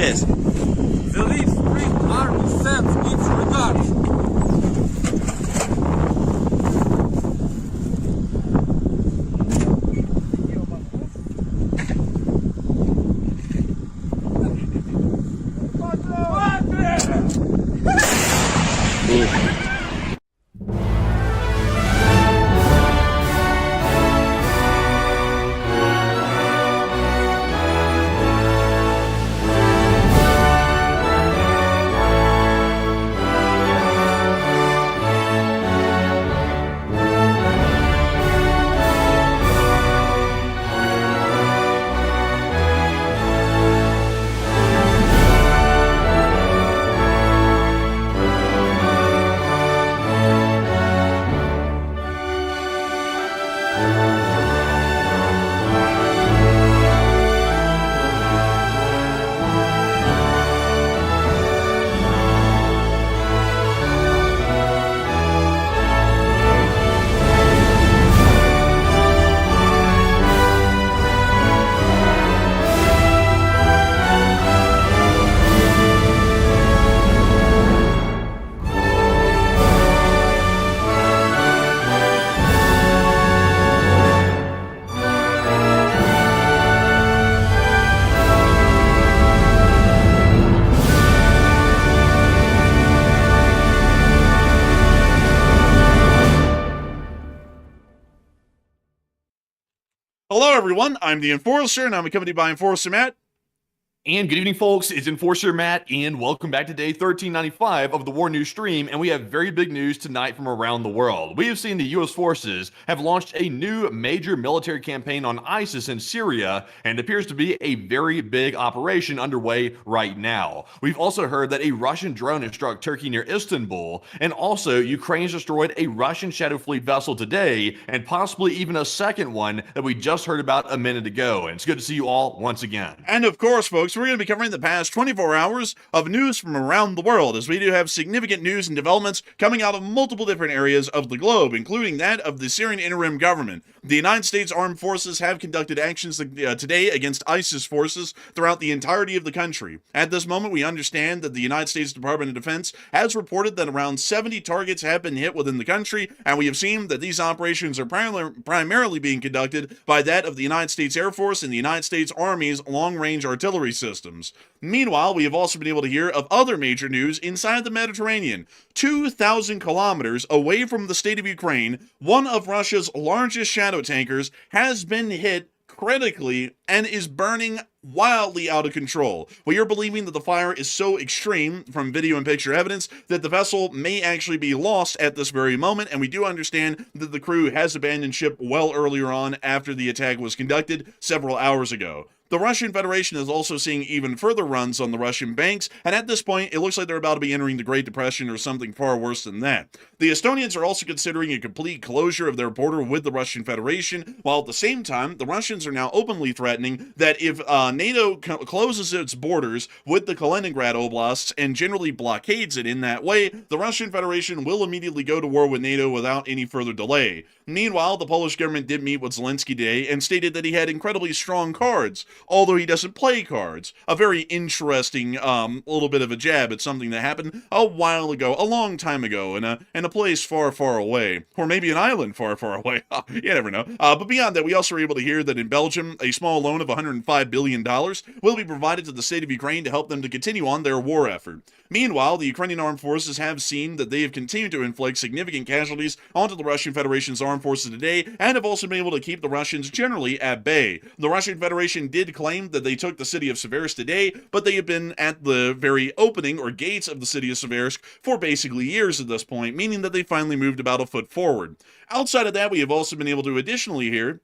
Yes. The Leaf Spring Army sends its regards. Hello, everyone. I'm the Enforcer, and I'm accompanied by Enforcer Matt. And good evening, folks. It's Enforcer Matt, and welcome back to day 1395 of the War News stream. And we have very big news tonight from around the world. We have seen the U.S. forces have launched a new major military campaign on ISIS in Syria, and it appears to be a very big operation underway right now. We've also heard that a Russian drone has struck Turkey near Istanbul, and also Ukraine's destroyed a Russian Shadow Fleet vessel today, and possibly even a second one that we just heard about a minute ago. And it's good to see you all once again. And of course, folks, we're going to be covering the past 24 hours of news from around the world, as we do have significant news and developments coming out of multiple different areas of the globe, including that of the Syrian interim government. The United States Armed Forces have conducted actions today against ISIS forces throughout the entirety of the country. At this moment, we understand that the United States Department of Defense has reported that around 70 targets have been hit within the country, and we have seen that these operations are primarily being conducted by that of the United States Air Force and the United States Army's long-range artillery systems. Meanwhile, we have also been able to hear of other major news inside the Mediterranean. 2,000 kilometers away from the state of Ukraine, one of Russia's largest shadow tankers has been hit critically and is burning wildly out of control. We are believing that the fire is so extreme from video and picture evidence that the vessel may actually be lost at this very moment, and we do understand that the crew has abandoned ship well earlier on after the attack was conducted several hours ago. The Russian Federation is also seeing even further runs on the Russian banks, and at this point, it looks like they're about to be entering the Great Depression or something far worse than that. The Estonians are also considering a complete closure of their border with the Russian Federation, while at the same time, the Russians are now openly threatening that if NATO closes its borders with the Kaliningrad Oblasts and generally blockades it in that way, the Russian Federation will immediately go to war with NATO without any further delay. Meanwhile, the Polish government did meet with Zelensky today and stated that he had incredibly strong cards. although he doesn't play cards. A very interesting little bit of a jab at something that happened a while ago, a long time ago, in a place far, far away. Or maybe an island far, far away. You never know. But beyond that, we also were able to hear that in Belgium, a small loan of $105 billion will be provided to the state of Ukraine to help them to continue on their war effort. Meanwhile, the Ukrainian armed forces have seen that they have continued to inflict significant casualties onto the Russian Federation's armed forces today, and have also been able to keep the Russians generally at bay. The Russian Federation did claim that they took the city of Seversk today, but they have been at the very opening or gates of the city of Seversk for basically years at this point, meaning that they finally moved about a foot forward. Outside of that, we have also been able to additionally hear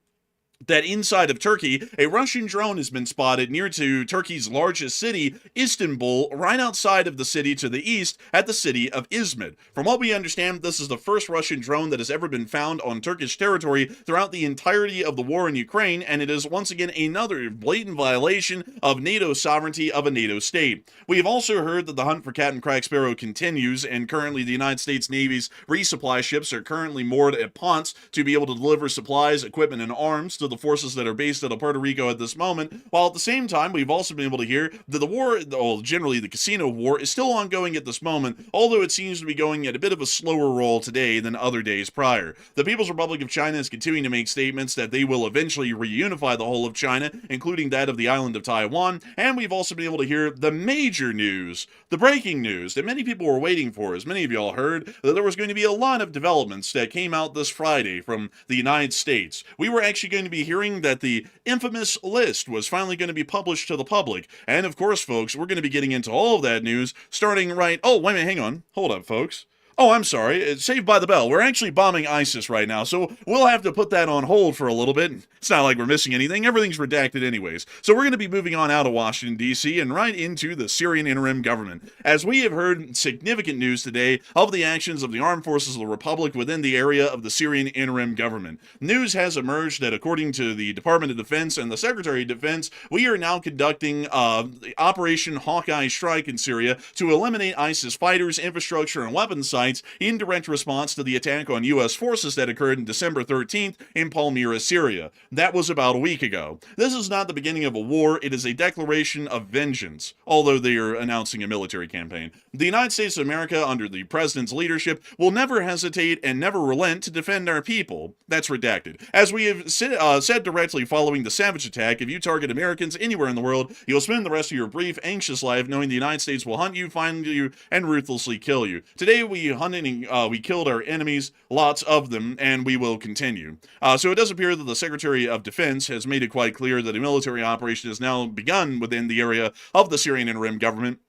that inside of Turkey, a Russian drone has been spotted near to Turkey's largest city, Istanbul, right outside of the city to the east at the city of Izmit. From what we understand, this is the first Russian drone that has ever been found on Turkish territory throughout the entirety of the war in Ukraine, and it is once again another blatant violation of NATO sovereignty of a NATO state. We have also heard that the hunt for Captain Crack Sparrow continues, and currently the United States Navy's resupply ships are currently moored at Ponce to be able to deliver supplies, equipment, and arms to the forces that are based out of Puerto Rico at this moment, while at the same time we've also been able to hear that the war, generally the casino war, is still ongoing at this moment, although it seems to be going at a bit of a slower roll today than other days prior. The People's Republic of China is continuing to make statements that they will eventually reunify the whole of China, including that of the island of Taiwan, and we've also been able to hear the major news, the breaking news that many people were waiting for. As many of y'all heard, that there was going to be a lot of developments that came out this Friday from the United States. We were actually going to be hearing that the infamous list was finally going to be published to the public. And of course, folks, we're going to be getting into all of that news starting right... Oh, wait a minute, hang on. Hold up, folks. Oh, I'm sorry. It's Saved by the Bell. We're actually bombing ISIS right now, so we'll have to put that on hold for a little bit. It's not like we're missing anything. Everything's redacted anyways. So we're going to be moving on out of Washington, D.C. and right into the Syrian interim government. As we have heard significant news today of the actions of the armed forces of the Republic within the area of the Syrian interim government. News has emerged that according to the Department of Defense and the Secretary of Defense, we are now conducting the Operation Hawkeye Strike in Syria to eliminate ISIS fighters, infrastructure, and weapons sites in direct response to the attack on U.S. forces that occurred on December 13th in Palmyra, Syria. That was about a week ago. This is not the beginning of a war, it is a declaration of vengeance, although they are announcing a military campaign. The United States of America, under the President's leadership, will never hesitate and never relent to defend our people. That's redacted. As we have said directly following the savage attack, if you target Americans anywhere in the world, you'll spend the rest of your brief, anxious life knowing the United States will hunt you, find you, and ruthlessly kill you. Today we hunted and we killed our enemies, lots of them, and we will continue. So it does appear that the Secretary of Defense has made it quite clear that a military operation has now begun within the area of the Syrian interim government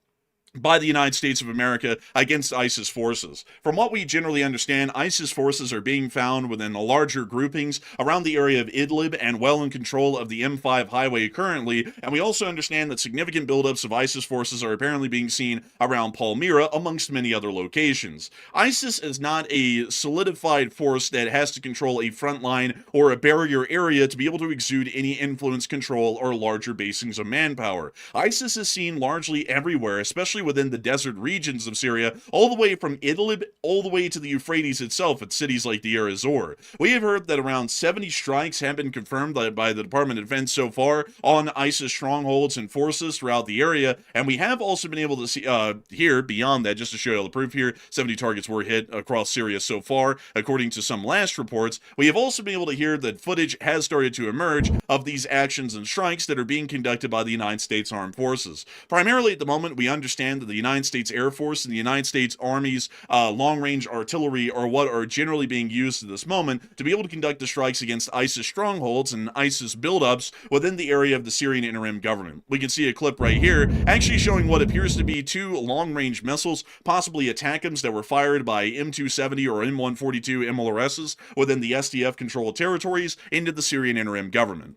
by the United States of America against ISIS forces. From what we generally understand, ISIS forces are being found within the larger groupings around the area of Idlib and well in control of the M5 highway currently, and we also understand that significant buildups of ISIS forces are apparently being seen around Palmyra, amongst many other locations. ISIS is not a solidified force that has to control a front line or a barrier area to be able to exude any influence, control, or larger basings of manpower. ISIS is seen largely everywhere, especially within the desert regions of Syria, all the way from Idlib all the way to the Euphrates itself at cities like Deir ez-Zor. We have heard that around 70 strikes have been confirmed by the Department of Defense so far on ISIS strongholds and forces throughout the area, and we have also been able to see here, beyond that, just to show you the proof here, 70 targets were hit across Syria so far, according to some last reports. We have also been able to hear that footage has started to emerge of these actions and strikes that are being conducted by the United States Armed Forces. Primarily at the moment, we understand that the United States Air Force and the United States Army's long-range artillery are what are generally being used at this moment to be able to conduct the strikes against ISIS strongholds and ISIS buildups within the area of the Syrian interim government. We can see a clip right here actually showing what appears to be two long-range missiles, possibly ATACMS, that were fired by M270 or M142 MLRSs within the SDF-controlled territories into the Syrian interim government.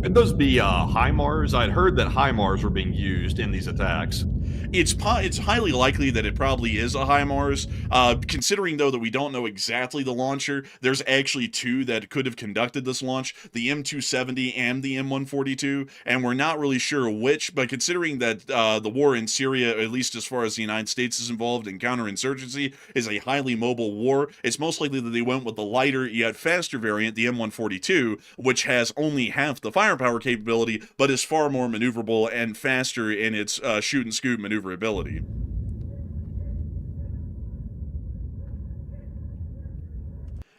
Could those be HIMARS? I'd heard that HIMARS were being used in these attacks. It's highly likely that it probably is a HIMARS. Considering though that we don't know exactly the launcher, there's actually two that could have conducted this launch: the M270 and the M142, and we're not really sure which. But considering that the war in Syria, at least as far as the United States is involved in counterinsurgency, is a highly mobile war, it's most likely that they went with the lighter yet faster variant, the M142, which has only half the firepower capability, but is far more maneuverable and faster in its shoot and scoot maneuverability.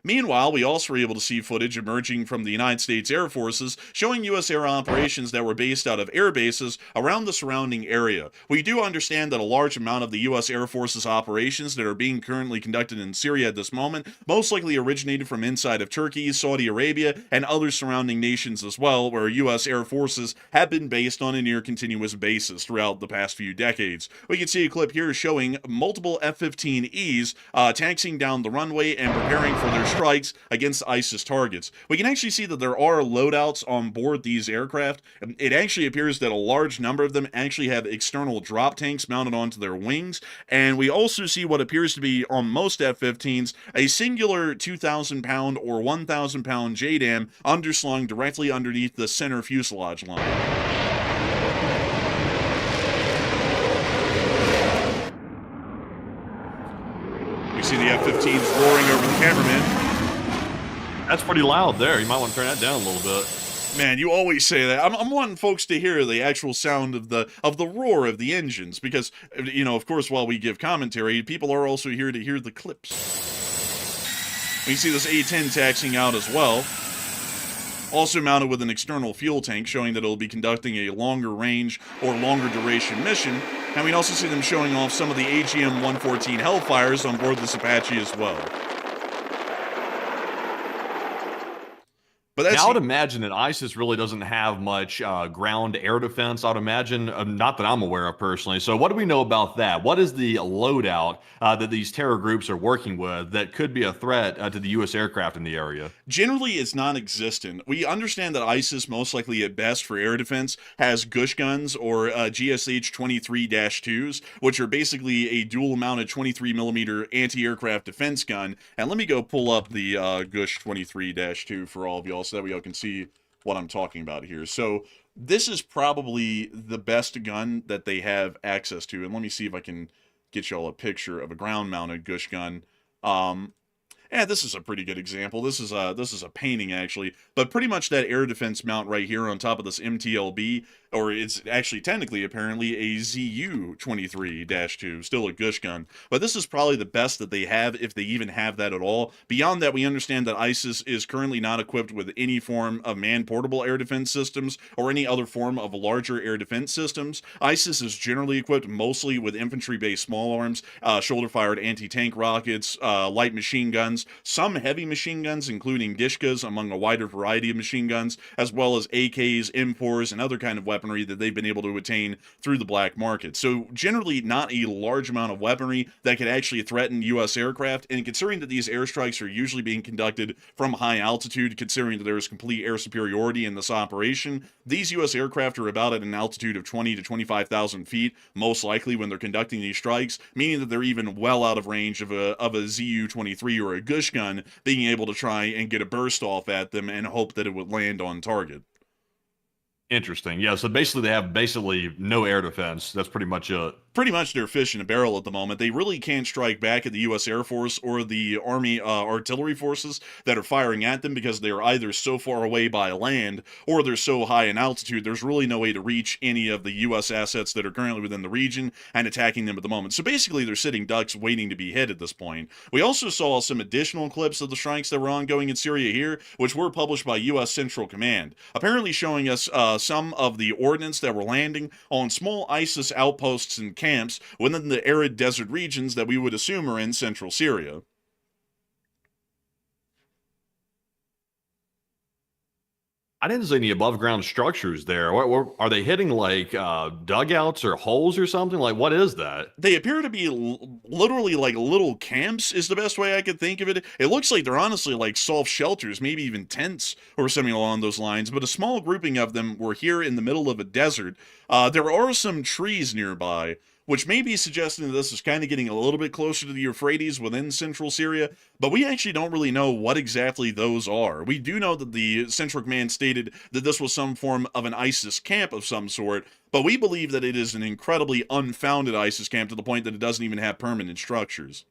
Meanwhile, we also were able to see footage emerging from the United States Air Forces showing U.S. air operations that were based out of air bases around the surrounding area. We do understand that a large amount of the U.S. Air Force's operations that are being currently conducted in Syria at this moment most likely originated from inside of Turkey, Saudi Arabia, and other surrounding nations as well, where U.S. Air Forces have been based on a near continuous basis throughout the past few decades. We can see a clip here showing multiple F-15Es taxiing down the runway and preparing for their strikes against ISIS targets. We can actually see that there are loadouts on board these aircraft. It actually appears that a large number of them actually have external drop tanks mounted onto their wings, and we also see what appears to be, on most F-15s, a singular 2,000-pound or 1,000-pound JDAM underslung directly underneath the center fuselage line. We see the F-15s roaring over the cameraman. That's pretty loud there. You might want to turn that down a little bit. Man, you always say that. I'm wanting folks to hear the actual sound of the roar of the engines, because, you know, of course, while we give commentary, people are also here to hear the clips. We see this A-10 taxiing out as well, also mounted with an external fuel tank, showing that it'll be conducting a longer range or longer duration mission. And we also see them showing off some of the AGM-114 Hellfires on board this Apache as well. But that's now, I would imagine that ISIS really doesn't have much ground air defense, I would imagine, not that I'm aware of personally. So what do we know about that? What is the loadout that these terror groups are working with that could be a threat to the U.S. aircraft in the area? Generally, it's non-existent. We understand that ISIS, most likely at best for air defense, has Gush guns or GSH-23-2s, which are basically a dual-mounted 23mm anti-aircraft defense gun. And let me go pull up the Gush 23-2 for all of y'all, so that way y'all can see what I'm talking about here. So this is probably the best gun that they have access to. And let me see if I can get y'all a picture of a ground-mounted Gush gun. Yeah, this is a pretty good example. This is a painting, actually. But pretty much that air defense mount right here on top of this MTLB, or it's actually technically, apparently, a ZU-23-2, still a Gush gun. But this is probably the best that they have, if they even have that at all. Beyond that, we understand that ISIS is currently not equipped with any form of man-portable air defense systems or any other form of larger air defense systems. ISIS is generally equipped mostly with infantry-based small arms, shoulder-fired anti-tank rockets, light machine guns, some heavy machine guns, including Dishkas, among a wider variety of machine guns, as well as AKs, M4s, and other kind of weaponry that they've been able to attain through the black market. So generally not a large amount of weaponry that could actually threaten U.S. aircraft, and considering that these airstrikes are usually being conducted from high altitude, considering that there is complete air superiority in this operation, these U.S. aircraft are about at an altitude of 20 to 25,000 feet, most likely when they're conducting these strikes, meaning that they're even well out of range of a ZU-23 or a Gush gun being able to try and get a burst off at them and hope that it would land on target. Interesting. Yeah, so basically they have no air defense. That's pretty much it. Pretty much they're fish in a barrel at the moment. They really can't strike back at the U.S. Air Force or the Army artillery forces that are firing at them, because they're either so far away by land or they're so high in altitude, there's really no way to reach any of the U.S. assets that are currently within the region and attacking them at the moment. So basically they're sitting ducks waiting to be hit at this point. We also saw some additional clips of the strikes that were ongoing in Syria here, which were published by U.S. Central Command, apparently showing us some of the ordnance that were landing on small ISIS outposts and camps within the arid desert regions that we would assume are in central Syria. I didn't see any above ground structures there. Are they hitting like dugouts or holes or something? Like, what is that? They appear to be literally like little camps is the best way I could think of it. It looks like they're honestly like soft shelters, maybe even tents or something along those lines, but a small grouping of them were here in the middle of a desert. There are some trees nearby, which may be suggesting that this is kind of getting a little bit closer to the Euphrates within central Syria, but we actually don't really know what exactly those are. We do know that the Central Command stated that this was some form of an ISIS camp of some sort, but we believe that it is an incredibly unfounded ISIS camp to the point that it doesn't even have permanent structures.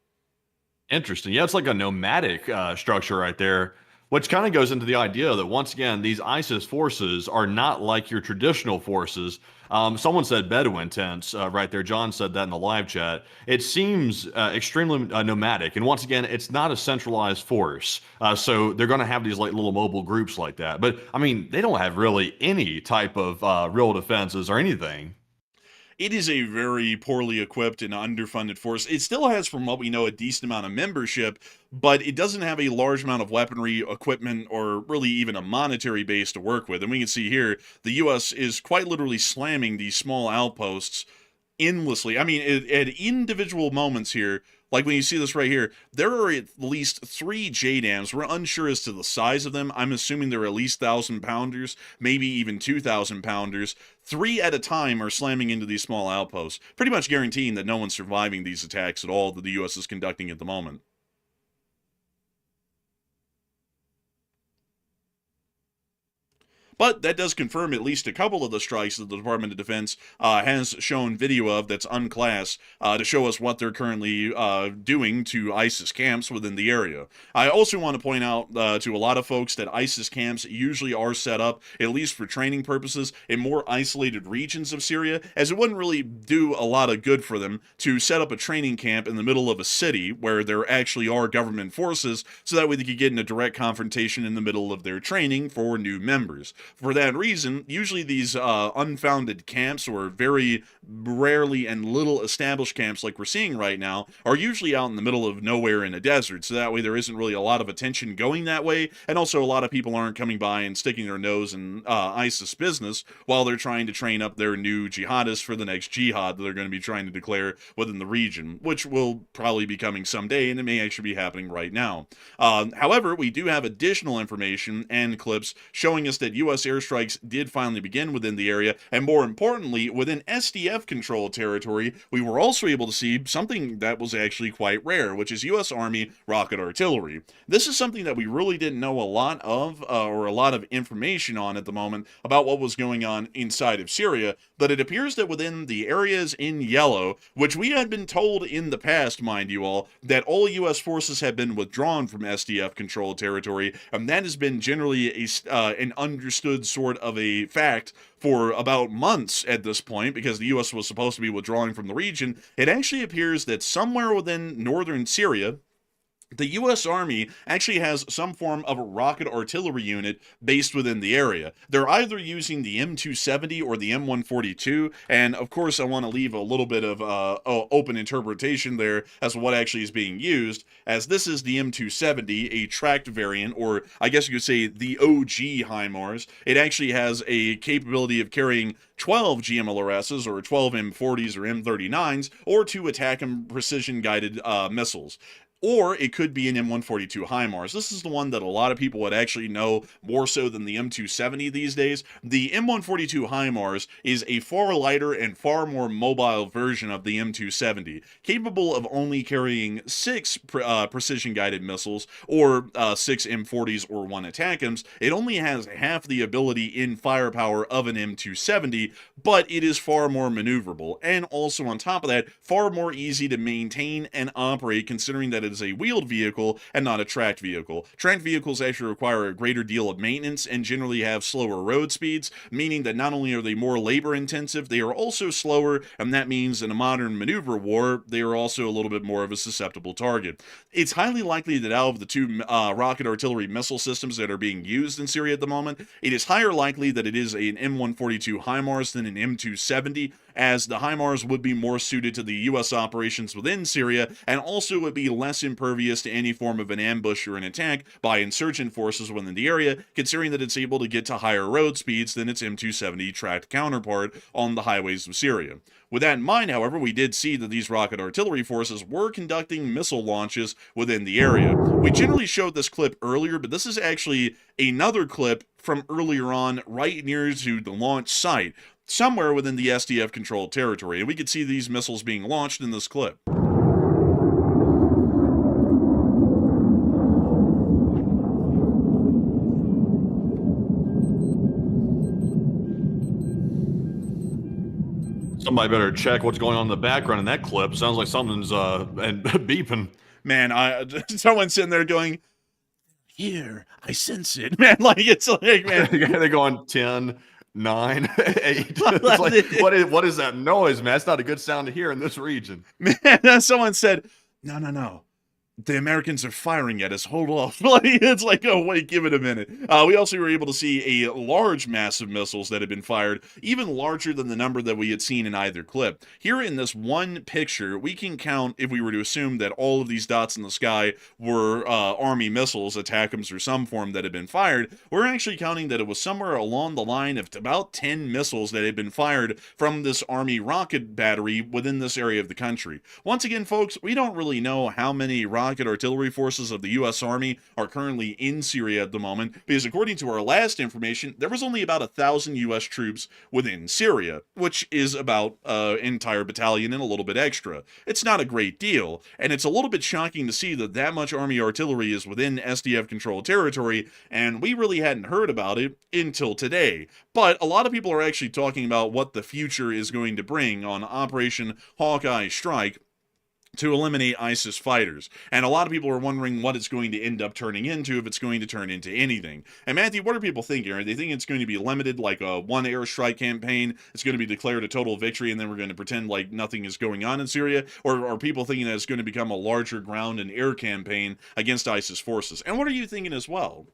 Interesting. Yeah, it's like a nomadic structure right there, which kind of goes into the idea that once again, these ISIS forces are not like your traditional forces. Someone said Bedouin tents right there. John said that in the live chat. It seems extremely nomadic, and once again, it's not a centralized force. So they're going to have these like little mobile groups like that. But I mean, they don't have really any type of real defenses or anything. It is a very poorly equipped and underfunded force. It still has, from what we know, a decent amount of membership, but it doesn't have a large amount of weaponry, equipment, or really even a monetary base to work with. And we can see here, the U.S. is quite literally slamming these small outposts endlessly. I mean, at individual moments here, like when you see this right here, there are at least 3 JDAMs. We're unsure as to the size of them. I'm assuming they're at least 1,000-pounders, maybe even 2,000-pounders. 3 at a time are slamming into these small outposts, pretty much guaranteeing that no one's surviving these attacks at all that the U.S. is conducting at the moment. But that does confirm at least a couple of the strikes that the Department of Defense has shown video of that's unclassed to show us what they're currently doing to ISIS camps within the area. I also want to point out to a lot of folks that ISIS camps usually are set up, at least for training purposes, in more isolated regions of Syria, as it wouldn't really do a lot of good for them to set up a training camp in the middle of a city where there actually are government forces, so that way they could get in a direct confrontation in the middle of their training for new members. For that reason, usually these unfounded camps, or very rarely and little established camps like we're seeing right now, are usually out in the middle of nowhere in a desert, so that way there isn't really a lot of attention going that way, and also a lot of people aren't coming by and sticking their nose in ISIS business while they're trying to train up their new jihadists for the next jihad that they're going to be trying to declare within the region, which will probably be coming someday, and it may actually be happening right now. However, we do have additional information and clips showing us that U.S. airstrikes did finally begin within the area, and more importantly, within SDF-controlled territory, we were also able to see something that was actually quite rare, which is U.S. Army rocket artillery. This is something that we really didn't know a lot of, or a lot of information on at the moment, about what was going on inside of Syria, but it appears that within the areas in yellow, which we had been told in the past, mind you all, that all U.S. forces had been withdrawn from SDF-controlled territory, and that has been generally an understood sort of a fact for about months at this point, because the U.S. was supposed to be withdrawing from the region. It actually appears that somewhere within northern Syria, the U.S. Army actually has some form of a rocket artillery unit based within the area. They're either using the M270 or the M142, and of course I want to leave a little bit of open interpretation there as to what actually is being used, as this is the M270, a tracked variant, or I guess you could say the OG HIMARS. It actually has a capability of carrying 12 GMLRSs, or 12 M40s or M39s, or 2 ATACMS precision-guided missiles. Or it could be an M142 HIMARS. This is the one that a lot of people would actually know more so than the M270 these days. The M142 HIMARS is a far lighter and far more mobile version of the M270, capable of only carrying 6 precision-guided missiles, or 6 M40s or 1 ATACMS. It only has half the ability in firepower of an M270, but it is far more maneuverable, and also on top of that, far more easy to maintain and operate, considering that it is a wheeled vehicle and not a tracked vehicle. Tracked vehicles actually require a greater deal of maintenance and generally have slower road speeds, meaning that not only are they more labor intensive, they are also slower, and that means in a modern maneuver war, they are also a little bit more of a susceptible target. It's highly likely that out of the 2 rocket artillery missile systems that are being used in Syria at the moment, it is higher likely that it is an M142 HIMARS than an M270, as the HIMARS would be more suited to the U.S. operations within Syria, and also would be less less impervious to any form of an ambush or an attack by insurgent forces within the area, considering that it's able to get to higher road speeds than its M270 tracked counterpart on the highways of Syria. With that in mind, however, we did see that these rocket artillery forces were conducting missile launches within the area. We generally showed this clip earlier, but this is actually another clip from earlier on right near to the launch site, somewhere within the SDF-controlled territory, and we could see these missiles being launched in this clip. Somebody better check what's going on in the background in that clip. Sounds like something's beeping. Man, someone's sitting there going, "Here, I sense it." Man, like, it's like, man. They're going 10, 9, 8. It's like, what is that noise, man? It's not a good sound to hear in this region. Man, someone said, no. The Americans are firing at us. Hold off. It's like, oh, wait, give it a minute. We also were able to see a large mass of missiles that had been fired, even larger than the number that we had seen in either clip. Here in this one picture, we can count, if we were to assume that all of these dots in the sky were Army missiles, ATACMS or some form that had been fired, we're actually counting that it was somewhere along the line of about 10 missiles that had been fired from this Army rocket battery within this area of the country. Once again, folks, we don't really know how many rocket artillery forces of the U.S. Army are currently in Syria at the moment, because according to our last information, there was only about 1,000 U.S. troops within Syria, which is about an entire battalion and a little bit extra. It's not a great deal, and it's a little bit shocking to see that that much Army artillery is within SDF-controlled territory, and we really hadn't heard about it until today. But a lot of people are actually talking about what the future is going to bring on Operation Hawkeye Strike to eliminate ISIS fighters. And a lot of people are wondering what it's going to end up turning into, if it's going to turn into anything. And Matthew, what are people thinking? Are they thinking it's going to be limited, like a one airstrike campaign? It's going to be declared a total victory, and then we're going to pretend like nothing is going on in Syria? Or are people thinking that it's going to become a larger ground and air campaign against ISIS forces? And what are you thinking as well?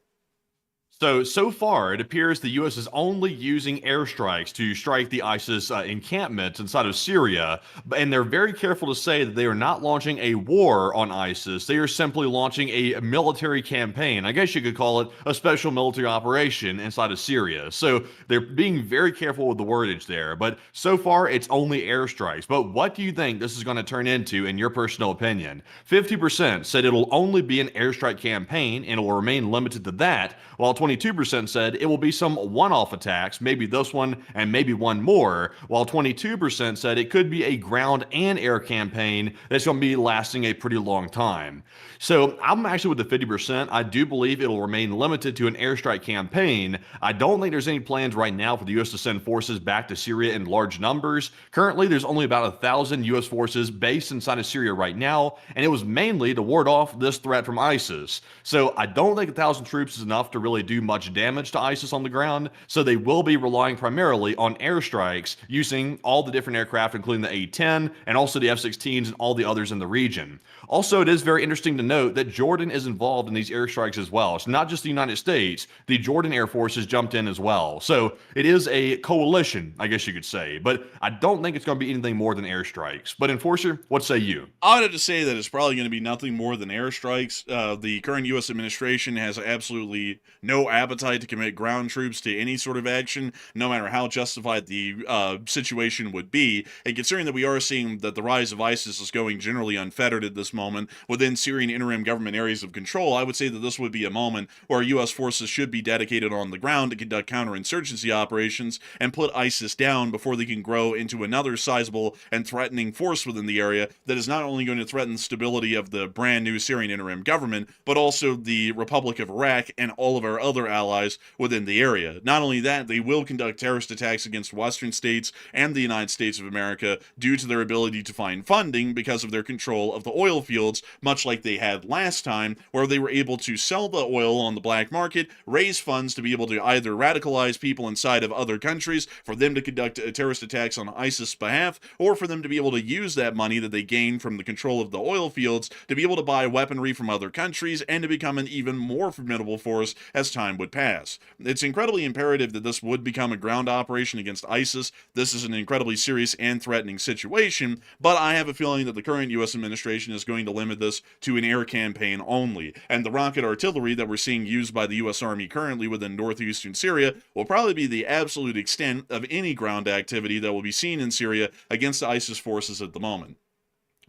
So far, it appears the U.S. is only using airstrikes to strike the ISIS encampments inside of Syria, and they're very careful to say that they are not launching a war on ISIS. They are simply launching a military campaign. I guess you could call it a special military operation inside of Syria. So they're being very careful with the wordage there, but so far, it's only airstrikes. But what do you think this is going to turn into, in your personal opinion? 50% said it'll only be an airstrike campaign, and it will remain limited to that, while 22% said it will be some one-off attacks, maybe this one and maybe one more, while 22% said it could be a ground and air campaign that's going to be lasting a pretty long time. So I'm actually with the 50%. I do believe it'll remain limited to an airstrike campaign. I don't think there's any plans right now for the U.S. to send forces back to Syria in large numbers. Currently, there's only about 1,000 U.S. forces based inside of Syria right now, and it was mainly to ward off this threat from ISIS. So I don't think 1,000 troops is enough to really do much damage to ISIS on the ground, so they will be relying primarily on airstrikes using all the different aircraft, including the A-10 and also the F-16s and all the others in the region. Also, it is very interesting to note that Jordan is involved in these airstrikes as well. It's not just the United States. The Jordan Air Force has jumped in as well. So it is a coalition, I guess you could say, but I don't think it's going to be anything more than airstrikes. But Enforcer, what say you? I would have to say that it's probably going to be nothing more than airstrikes. The current U.S. administration has absolutely no appetite to commit ground troops to any sort of action, no matter how justified the situation would be. And considering that we are seeing that the rise of ISIS is going generally unfettered at this moment within Syrian interim government areas of control, I would say that this would be a moment where U.S. forces should be dedicated on the ground to conduct counterinsurgency operations and put ISIS down before they can grow into another sizable and threatening force within the area that is not only going to threaten the stability of the brand new Syrian interim government, but also the Republic of Iraq and all of our other allies within the area. Not only that, they will conduct terrorist attacks against Western states and the United States of America due to their ability to find funding because of their control of the oil fields, much like they had last time, where they were able to sell the oil on the black market, raise funds to be able to either radicalize people inside of other countries for them to conduct terrorist attacks on ISIS' behalf, or for them to be able to use that money that they gained from the control of the oil fields to be able to buy weaponry from other countries and to become an even more formidable force as time time would pass. It's incredibly imperative that this would become a ground operation against ISIS. This is an incredibly serious and threatening situation, but I have a feeling that the current U.S. administration is going to limit this to an air campaign only, and the rocket artillery that we're seeing used by the U.S. Army currently within northeastern Syria will probably be the absolute extent of any ground activity that will be seen in Syria against the ISIS forces at the moment.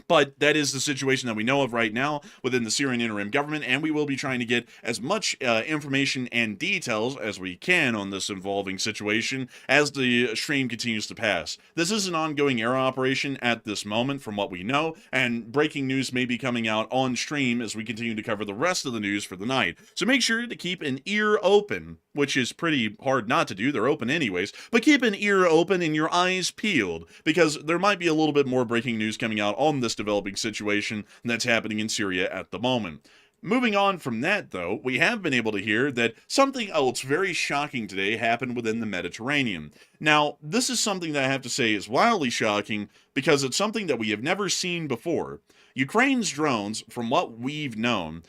But that is the situation that we know of right now within the Syrian interim government, and we will be trying to get as much information and details as we can on this involving situation as the stream continues to pass. This is an ongoing air operation at this moment from what we know, and breaking news may be coming out on stream as we continue to cover the rest of the news for the night. So make sure to keep an ear open, which is pretty hard not to do. They're open anyways, but keep an ear open and your eyes peeled, because there might be a little bit more breaking news coming out on this developing situation that's happening in Syria at the moment. Moving on from that, though, we have been able to hear that something else very shocking today happened within the Mediterranean. Now, this is something that I have to say is wildly shocking because it's something that we have never seen before. Ukraine's drones, from what we've known,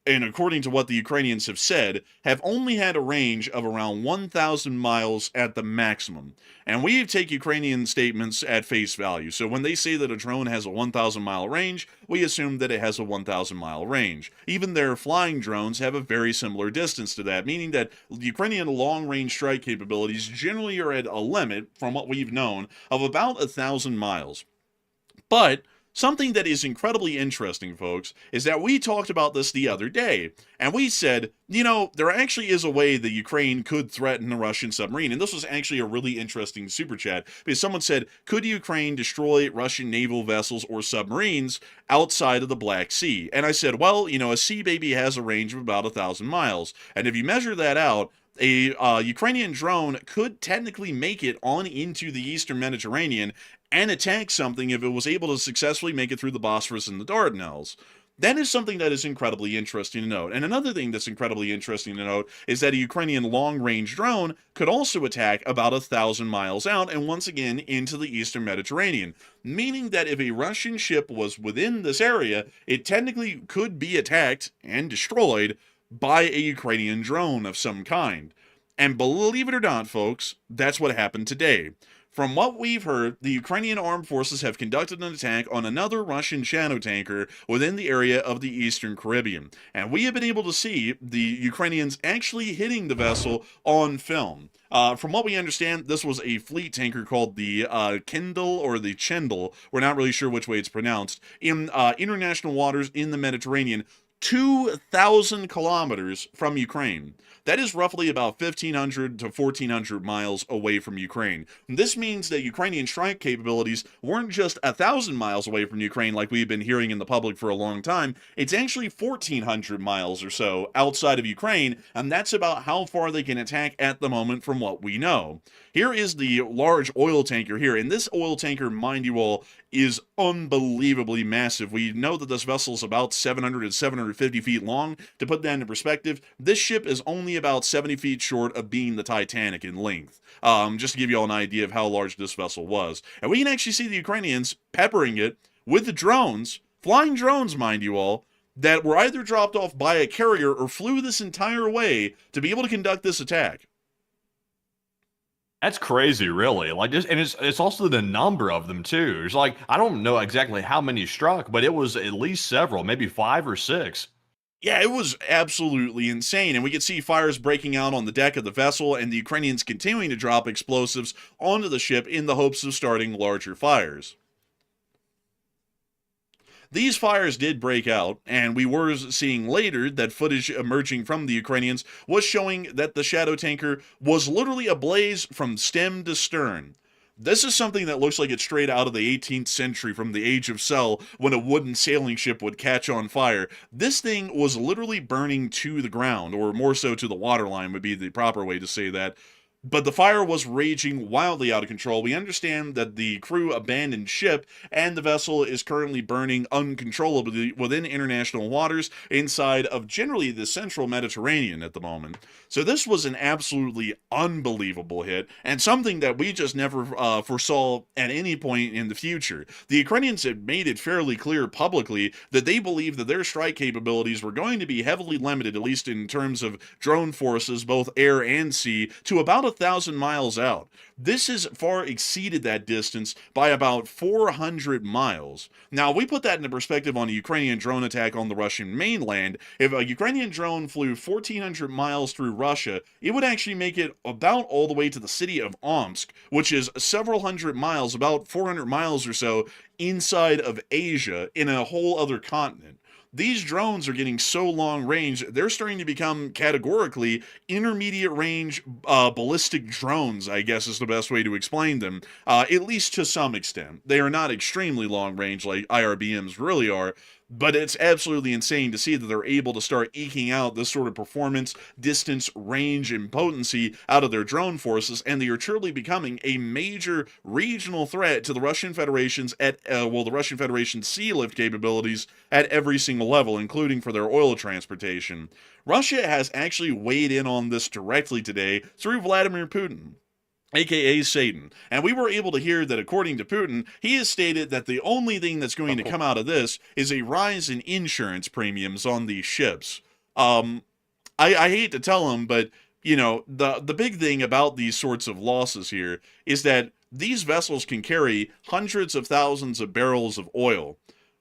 and according to what the Ukrainians have said, have only had a range of around 1,000 miles at the maximum. And we take Ukrainian statements at face value. So when they say that a drone has a 1,000 mile range, we assume that it has a 1,000 mile range. Even their flying drones have a very similar distance to that, meaning that Ukrainian long-range strike capabilities generally are at a limit, from what we've known, of about 1,000 miles. But something that is incredibly interesting, folks, is that we talked about this the other day, and we said, you know, there actually is a way that Ukraine could threaten a Russian submarine, and this was actually a really interesting super chat, because someone said, could Ukraine destroy Russian naval vessels or submarines outside of the Black Sea? And I said, well, you know, a Sea Baby has a range of about 1,000 miles, and if you measure that out, a Ukrainian drone could technically make it on into the Eastern Mediterranean and attack something if it was able to successfully make it through the Bosphorus and the Dardanelles. That is something that is incredibly interesting to note. And another thing that's incredibly interesting to note is that a Ukrainian long-range drone could also attack about 1,000 miles out and once again into the Eastern Mediterranean, meaning that if a Russian ship was within this area, it technically could be attacked and destroyed by a Ukrainian drone of some kind. And believe it or not, folks, that's what happened today. From what we've heard, the Ukrainian armed forces have conducted an attack on another Russian shadow tanker within the area of the Eastern Caribbean. And we have been able to see the Ukrainians actually hitting the vessel on film. From what we understand, this was a fleet tanker called the Kendall or the Chendal. We're not really sure which way it's pronounced. In international waters in the Mediterranean, 2,000 kilometers from Ukraine. That is roughly about 1,500 to 1,400 miles away from Ukraine. This means that Ukrainian strike capabilities weren't just 1,000 miles away from Ukraine like we've been hearing in the public for a long time. It's actually 1,400 miles or so outside of Ukraine, and that's about how far they can attack at the moment from what we know. Here is the large oil tanker here, and this oil tanker, mind you all, is unbelievably massive. We know that this vessel is about 700 to 750 feet long. To put that into perspective, this ship is only about 70 feet short of being the Titanic in length. Just to give you all an idea of how large this vessel was. And we can actually see the Ukrainians peppering it with drones, flying drones, mind you all, that were either dropped off by a carrier or flew this entire way to be able to conduct this attack. That's crazy, really. Like this, and it's also the number of them too. It's like I don't know exactly how many struck, but it was at least several, maybe 5 or 6. Yeah, it was absolutely insane, and we could see fires breaking out on the deck of the vessel, and the Ukrainians continuing to drop explosives onto the ship in the hopes of starting larger fires. These fires did break out, and we were seeing later that footage emerging from the Ukrainians was showing that the shadow tanker was literally ablaze from stem to stern. This is something that looks like it's straight out of the 18th century from the Age of Sail when a wooden sailing ship would catch on fire. This thing was literally burning to the ground, or more so to the waterline would be the proper way to say that. But the fire was raging wildly out of control. We understand that the crew abandoned ship and the vessel is currently burning uncontrollably within international waters inside of generally the central Mediterranean at the moment. So this was an absolutely unbelievable hit and something that we just never foresaw at any point in the future. The Ukrainians had made it fairly clear publicly that they believed that their strike capabilities were going to be heavily limited, at least in terms of drone forces, both air and sea, to about 1,000 miles out. This has far exceeded that distance by about 400 miles. Now, we put that into perspective on a Ukrainian drone attack on the Russian mainland. If a Ukrainian drone flew 1,400 miles through Russia, it would actually make it about all the way to the city of Omsk, which is several hundred miles, about 400 miles or so, inside of Asia in a whole other continent. These drones are getting so long range, they're starting to become categorically intermediate range ballistic drones, I guess is the best way to explain them, at least to some extent. They are not extremely long range like IRBMs really are, but it's absolutely insane to see that they're able to start eking out this sort of performance, distance, range, and potency out of their drone forces, and they are truly becoming a major regional threat to the Russian Federation's the Russian Federation's sea lift capabilities at every single level, including for their oil transportation. Russia has actually weighed in on this directly today through Vladimir Putin, aka Satan. And we were able to hear that according to Putin, he has stated that the only thing that's going to come out of this is a rise in insurance premiums on these ships. I hate to tell him, but you know, the big thing about these sorts of losses here is that these vessels can carry hundreds of thousands of barrels of oil.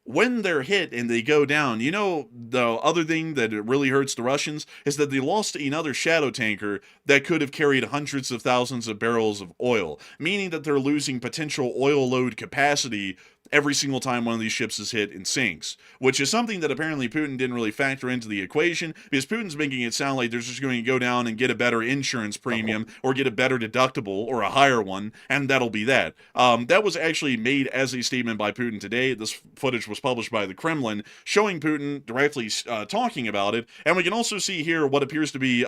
When they're hit and they go down, you know, the other thing that it really hurts the Russians is that they lost another shadow tanker that could have carried hundreds of thousands of barrels of oil, meaning that they're losing potential oil load capacity every single time one of these ships is hit and sinks, which is something that apparently Putin didn't really factor into the equation, because Putin's making it sound like they're just going to go down and get a better insurance premium or get a better deductible or a higher one, and that'll be that. That was actually made as a statement by Putin today. This footage was published by the Kremlin, showing Putin directly talking about it, and we can also see here what appears to be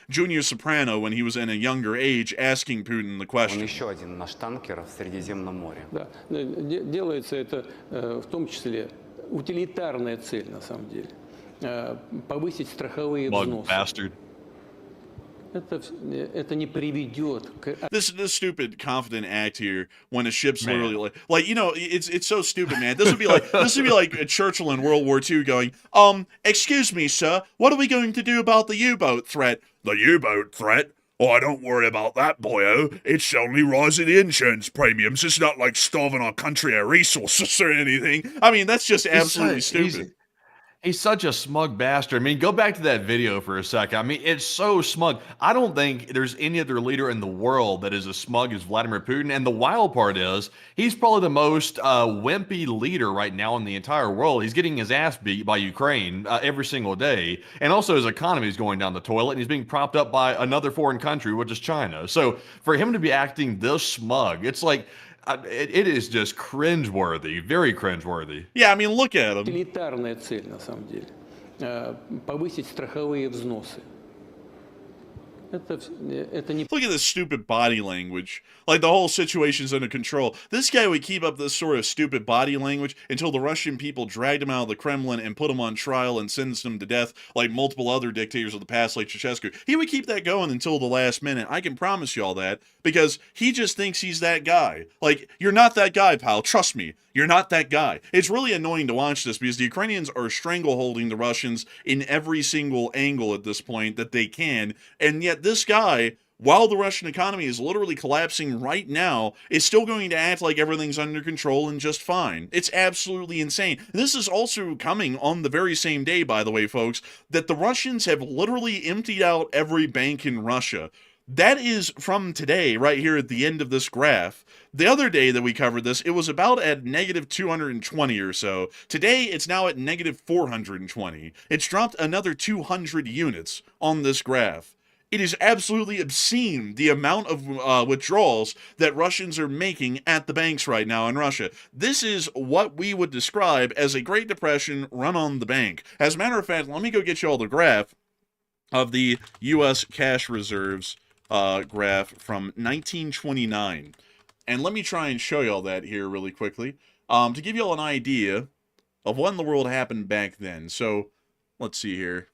Junior Soprano when he was in a younger age asking Putin the question. Еще один наш танкер в Средиземном море. Да, делается это в том числе утилитарная цель на самом деле. Повысить страховые взносы. Bastard. Это не приведет к... This stupid confident act here when a ship's literally like you know it's so stupid, man. This would be like Churchill in World War II going, excuse me, sir, what are we going to do about the U-boat threat? The U-boat threat? Oh, I don't worry about that, boyo. It's only rising insurance premiums. It's not like starving our country of resources or anything. I mean, that's just absolutely stupid. He's such a smug bastard. I mean, go back to that video for a second. I mean, it's so smug. I don't think there's any other leader in the world that is as smug as Vladimir Putin. And the wild part is, he's probably the most wimpy leader right now in the entire world. He's getting his ass beat by Ukraine every single day. And also his economy is going down the toilet, and he's being propped up by another foreign country, which is China. So for him to be acting this smug, it's like, it is just cringeworthy, very cringeworthy. Yeah, I mean, look at him. Утилитарная цель на самом деле. Повысить страховые взносы. Look at this stupid body language. Like, the whole situation's under control. This guy would keep up this sort of stupid body language until the Russian people dragged him out of the Kremlin and put him on trial and sentenced him to death like multiple other dictators of the past, like Ceausescu. He would keep that going until the last minute. I can promise you all that, because he just thinks he's that guy. Like, you're not that guy, pal. Trust me. You're not that guy. It's really annoying to watch this, because the Ukrainians are strangleholding the Russians in every single angle at this point that they can, and yet this guy, while the Russian economy is literally collapsing right now, is still going to act like everything's under control and just fine. It's absolutely insane. This is also coming on the very same day, by the way, folks, that the Russians have literally emptied out every bank in Russia. That is from today, right here at the end of this graph. The other day that we covered this, it was about at negative 220 or so. Today, it's now at negative 420. It's dropped another 200 units on this graph. It is absolutely obscene, the amount of withdrawals that Russians are making at the banks right now in Russia. This is what we would describe as a Great Depression run on the bank. As a matter of fact, let me go get you all the graph of the U.S. cash reserves graph from 1929. And let me try and show y'all that here really quickly, to give y'all an idea of when the world happened back then. So, let's see here.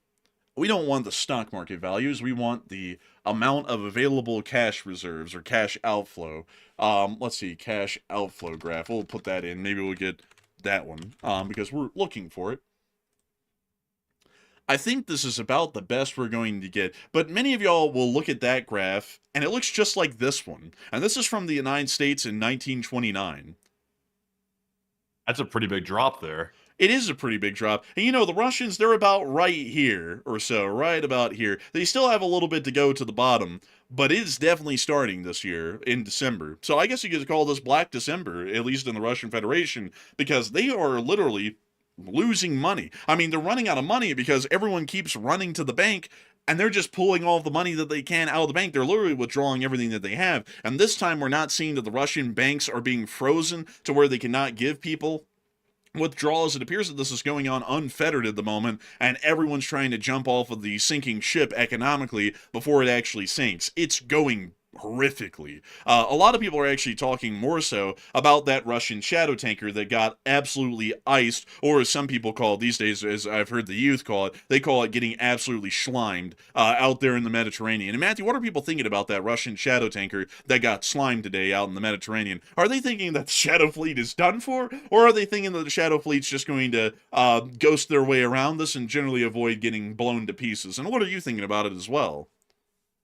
We don't want the stock market values. We want the amount of available cash reserves or cash outflow. Let's see, cash outflow graph. We'll put that in. Maybe we'll get that one because we're looking for it. I think this is about the best we're going to get, but many of y'all will look at that graph, and it looks just like this one. And this is from the United States in 1929. That's a pretty big drop there. It is a pretty big drop. And you know, the Russians, they're about right here or so, right about here. They still have a little bit to go to the bottom, but it's definitely starting this year in December. So I guess you could call this Black December, at least in the Russian Federation, because they are literally losing money. I mean, they're running out of money because everyone keeps running to the bank, and they're just pulling all the money that they can out of the bank. They're literally withdrawing everything that they have. And this time we're not seeing that the Russian banks are being frozen to where they cannot give people withdrawals. It appears that this is going on unfettered at the moment, and everyone's trying to jump off of the sinking ship economically before it actually sinks. It's going horrifically. A lot of people are actually talking more so about that Russian shadow tanker that got absolutely iced, or as some people call it these days, as I've heard the youth call it, they call it getting absolutely slimed out there in the Mediterranean. And Matthew, what are people thinking about that Russian shadow tanker that got slimed today out in the Mediterranean? Are they thinking that the Shadow Fleet is done for, or are they thinking that the Shadow Fleet's just going to ghost their way around this and generally avoid getting blown to pieces? And what are you thinking about it as well?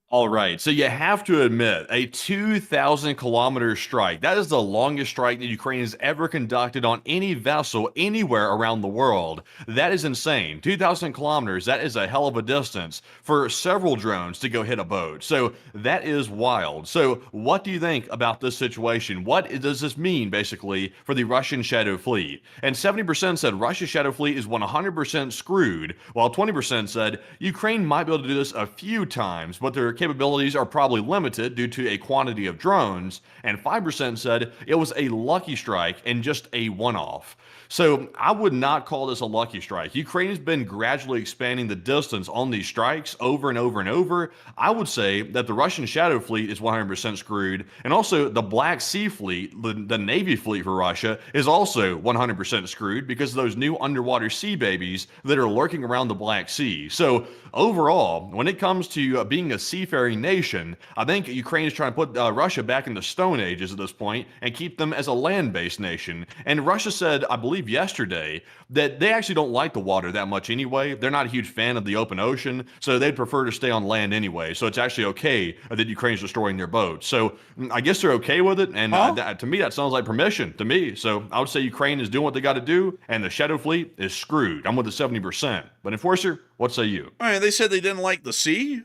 All right, so you have to admit, a 2,000-kilometer strike, that is the longest strike that Ukraine has ever conducted on any vessel anywhere around the world. That is insane. 2,000 kilometers, that is a hell of a distance for several drones to go hit a boat. So that is wild. So what do you think about this situation? What does this mean, basically, for the Russian Shadow Fleet? And 70% said Russia's Shadow Fleet is 100% screwed, while 20% said Ukraine might be able to do this a few times, but their capabilities are probably limited due to a quantity of drones, and 5% said it was a lucky strike and just a one-off. So I would not call this a lucky strike. Ukraine has been gradually expanding the distance on these strikes over and over and over. I would say that the Russian Shadow Fleet is 100% screwed, and also the Black Sea Fleet, the Navy fleet for Russia, is also 100% screwed because of those new underwater sea babies that are lurking around the Black Sea. So overall, when it comes to being a seafaring nation, I think Ukraine is trying to put Russia back in the Stone Ages at this point and keep them as a land-based nation. And Russia said, I believe yesterday, that they actually don't like the water that much anyway. They're not a huge fan of the open ocean, so they'd prefer to stay on land anyway. So it's actually okay that Ukraine's destroying their boats. So I guess they're okay with it, and to me, that sounds like permission to me. So I would say Ukraine is doing what they got to do, and the Shadow Fleet is screwed. I'm with the 70%. But Enforcer, what say you? All right, they said they didn't like the sea?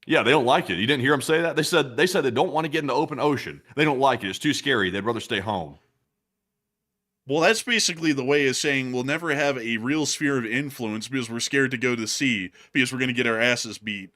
Yeah, they don't like it. You didn't hear them say that? They said they don't want to get in the open ocean. They don't like it. It's too scary. They'd rather stay home. Well, that's basically the way of saying we'll never have a real sphere of influence because we're scared to go to sea because we're going to get our asses beat.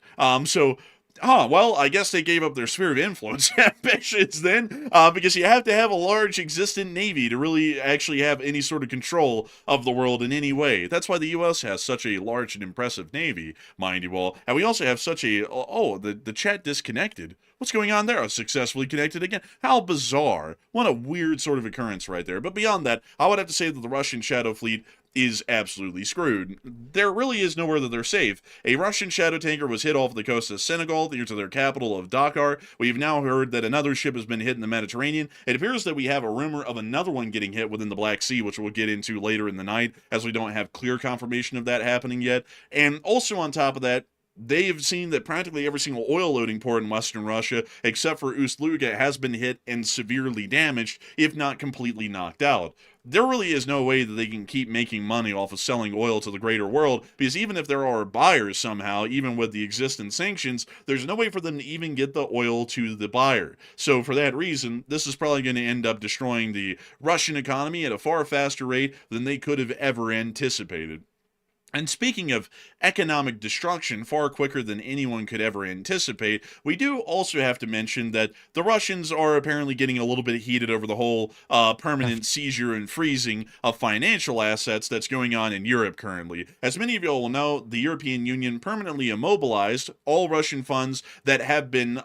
Well, I guess they gave up their sphere of influence ambitions then, because you have to have a large existent navy to really actually have any sort of control of the world in any way. That's why the U.S. has such a large and impressive navy, mind you all. And we also have such a, the chat disconnected. What's going on there? Successfully connected again. How bizarre. What a weird sort of occurrence right there. But beyond that, I would have to say that the Russian Shadow Fleet is absolutely screwed. There really is nowhere that they're safe. A Russian shadow tanker was hit off the coast of Senegal near to their capital of Dakar. We've now heard that another ship has been hit in the Mediterranean. It appears that we have a rumor of another one getting hit within the Black Sea, which we'll get into later in the night, as we don't have clear confirmation of that happening yet. And also on top of that, they have seen that practically every single oil loading port in Western Russia, except for Ust-Luga, has been hit and severely damaged, if not completely knocked out. There really is no way that they can keep making money off of selling oil to the greater world, because even if there are buyers somehow, even with the existing sanctions, there's no way for them to even get the oil to the buyer. So for that reason, this is probably going to end up destroying the Russian economy at a far faster rate than they could have ever anticipated. And speaking of economic destruction, far quicker than anyone could ever anticipate, we do also have to mention that the Russians are apparently getting a little bit heated over the whole permanent seizure and freezing of financial assets that's going on in Europe currently. As many of you all will know, the European Union permanently immobilized all Russian funds that have been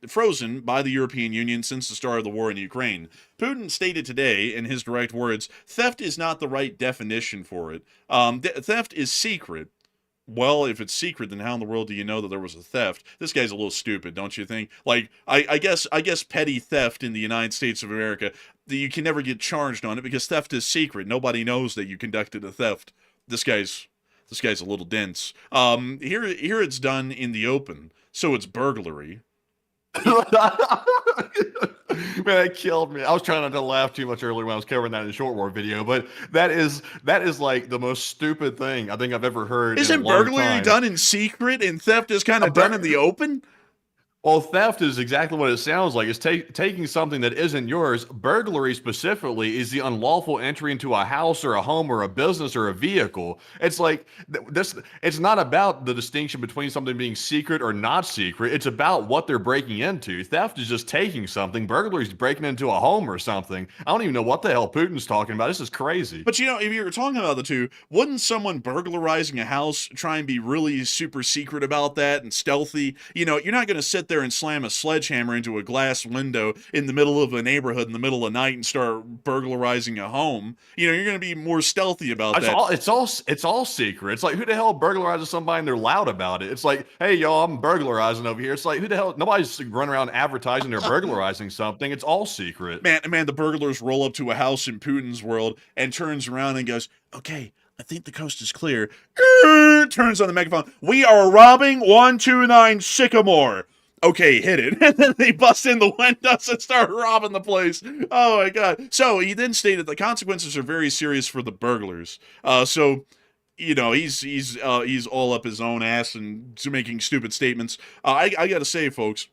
frozen by the European Union since the start of the war in Ukraine. Putin stated today, in his direct words, theft is not the right definition for it. Theft is secret. Well, if it's secret, then how in the world do you know that there was a theft? This guy's a little stupid, don't you think? Like, I guess petty theft in the United States of America, you can never get charged on it because theft is secret. Nobody knows that you conducted a theft. This guy's a little dense. Here it's done in the open, so it's burglary. Man, that killed me. I was trying not to laugh too much earlier when I was covering that in the short war video, but that is like the most stupid thing I think I've ever heard. Isn't burglary done in secret and theft is kind of done in the open? Well, theft is exactly what it sounds like. It's taking something that isn't yours. Burglary specifically is the unlawful entry into a house or a home or a business or a vehicle. It's like this. It's not about the distinction between something being secret or not secret. It's about what they're breaking into. Theft is just taking something. Burglary is breaking into a home or something. I don't even know what the hell Putin's talking about. This is crazy. But if you were talking about the two, wouldn't someone burglarizing a house try and be really super secret about that and stealthy? You're not going to sit there and slam a sledgehammer into a glass window in the middle of a neighborhood in the middle of the night and start burglarizing a home. You're going to be more stealthy about that. It's all secret. It's like, who the hell burglarizes somebody and they're loud about it? It's like, hey, y'all, I'm burglarizing over here. It's like, who the hell? Nobody's running around advertising they're burglarizing something. It's all secret. Man, the burglars roll up to a house in Putin's world and turns around and goes, okay, I think the coast is clear. Turns on the megaphone. We are robbing 129 Sycamore. Okay, hit it. And then they bust in the windows and start robbing the place. Oh my God. So he then stated the consequences are very serious for the burglars. So he's all up his own ass and making stupid statements. I gotta say, folks,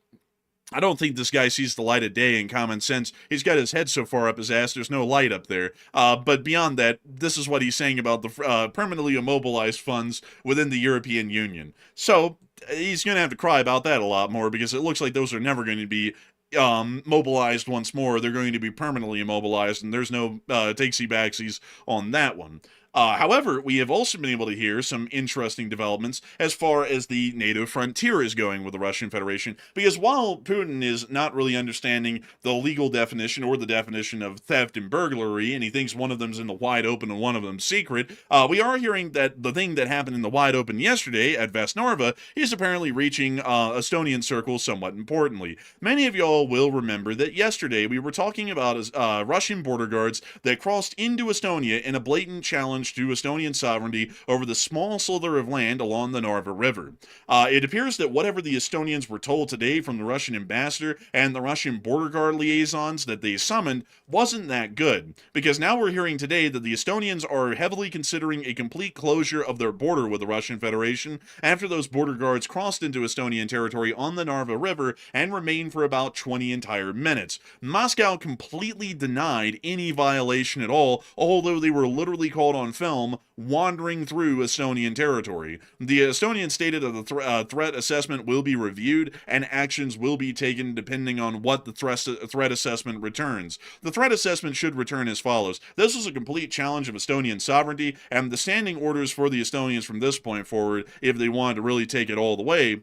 I don't think this guy sees the light of day in common sense. He's got his head so far up his ass, there's no light up there. But beyond that, this is what he's saying about the permanently immobilized funds within the European Union. So he's going to have to cry about that a lot more because it looks like those are never going to be mobilized once more. They're going to be permanently immobilized, and there's no takesy-backsies on that one. However, we have also been able to hear some interesting developments as far as the NATO frontier is going with the Russian Federation, because while Putin is not really understanding the legal definition or the definition of theft and burglary, and he thinks one of them's in the wide open and one of them's secret, we are hearing that the thing that happened in the wide open yesterday at Vesnarva is apparently reaching Estonian circles somewhat importantly. Many of y'all will remember that yesterday we were talking about Russian border guards that crossed into Estonia in a blatant challenge to Estonian sovereignty over the small slither of land along the Narva River. It appears that whatever the Estonians were told today from the Russian ambassador and the Russian border guard liaisons that they summoned wasn't that good, because now we're hearing today that the Estonians are heavily considering a complete closure of their border with the Russian Federation after those border guards crossed into Estonian territory on the Narva River and remained for about 20 entire minutes. Moscow completely denied any violation at all, although they were literally caught on film wandering through Estonian territory. The Estonians stated that the threat assessment will be reviewed and actions will be taken depending on what the threat assessment returns. The threat assessment should return as follows. This was a complete challenge of Estonian sovereignty, and the standing orders for the Estonians from this point forward, if they wanted to really take it all the way,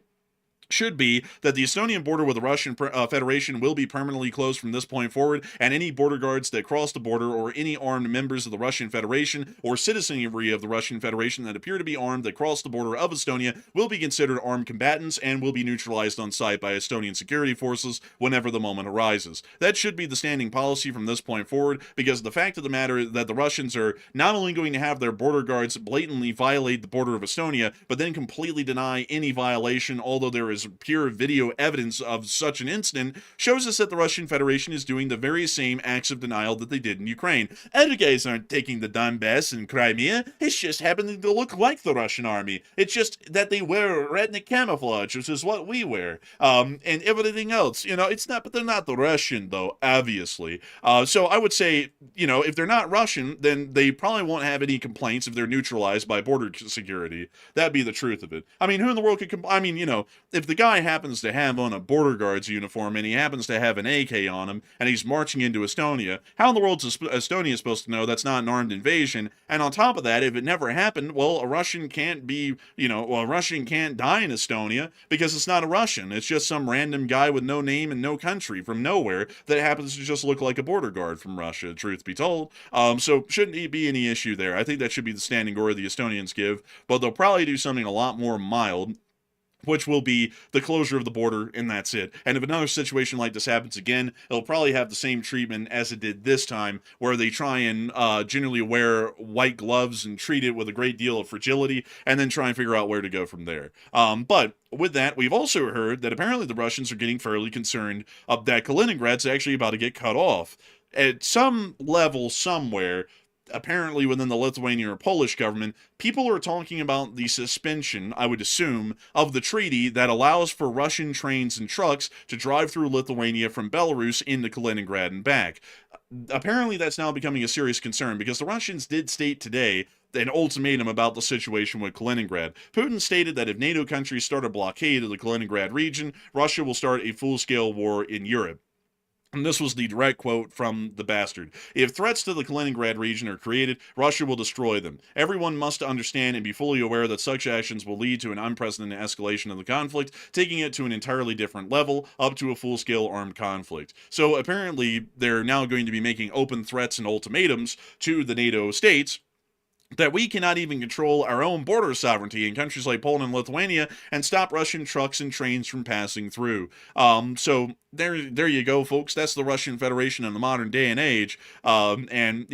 should be that the Estonian border with the Russian Federation will be permanently closed from this point forward, and any border guards that cross the border or any armed members of the Russian Federation or citizenry of the Russian Federation that appear to be armed that cross the border of Estonia will be considered armed combatants and will be neutralized on sight by Estonian security forces whenever the moment arises. That should be the standing policy from this point forward, because the fact of the matter is that the Russians are not only going to have their border guards blatantly violate the border of Estonia, but then completely deny any violation, although there as pure video evidence of such an incident, shows us that the Russian Federation is doing the very same acts of denial that they did in Ukraine. Other guys aren't taking the Donbass and Crimea. It's just happening to look like the Russian army. It's just that they wear ethnic camouflage, which is what we wear. And everything else, it's not, but they're not the Russian, though, obviously. So I would say, if they're not Russian, then they probably won't have any complaints if they're neutralized by border security. That'd be the truth of it. I mean, who in the world could if the guy happens to have on a border guard's uniform and he happens to have an AK on him and he's marching into Estonia, how in the world is Estonia supposed to know that's not an armed invasion? And on top of that, if it never happened, well, a Russian can't be, a Russian can't die in Estonia because it's not a Russian. It's just some random guy with no name and no country from nowhere that happens to just look like a border guard from Russia, truth be told. So shouldn't be any issue there. I think that should be the standing order the Estonians give, but they'll probably do something a lot more mild, which will be the closure of the border, and that's it. And if another situation like this happens again, it'll probably have the same treatment as it did this time, where they try and generally wear white gloves and treat it with a great deal of fragility, and then try and figure out where to go from there. But with that, we've also heard that apparently the Russians are getting fairly concerned that Kaliningrad's actually about to get cut off. At some level somewhere, apparently within the Lithuanian or Polish government, people are talking about the suspension, I would assume, of the treaty that allows for Russian trains and trucks to drive through Lithuania from Belarus into Kaliningrad and back. Apparently that's now becoming a serious concern because the Russians did state today an ultimatum about the situation with Kaliningrad. Putin stated that if NATO countries start a blockade of the Kaliningrad region, Russia will start a full-scale war in Europe. And this was the direct quote from the bastard. If threats to the Kaliningrad region are created, Russia will destroy them. Everyone must understand and be fully aware that such actions will lead to an unprecedented escalation of the conflict, taking it to an entirely different level, up to a full-scale armed conflict. So apparently, they're now going to be making open threats and ultimatums to the NATO states that we cannot even control our own border sovereignty in countries like Poland and Lithuania and stop Russian trucks and trains from passing through. So there you go, folks. That's the Russian Federation in the modern day and age. And,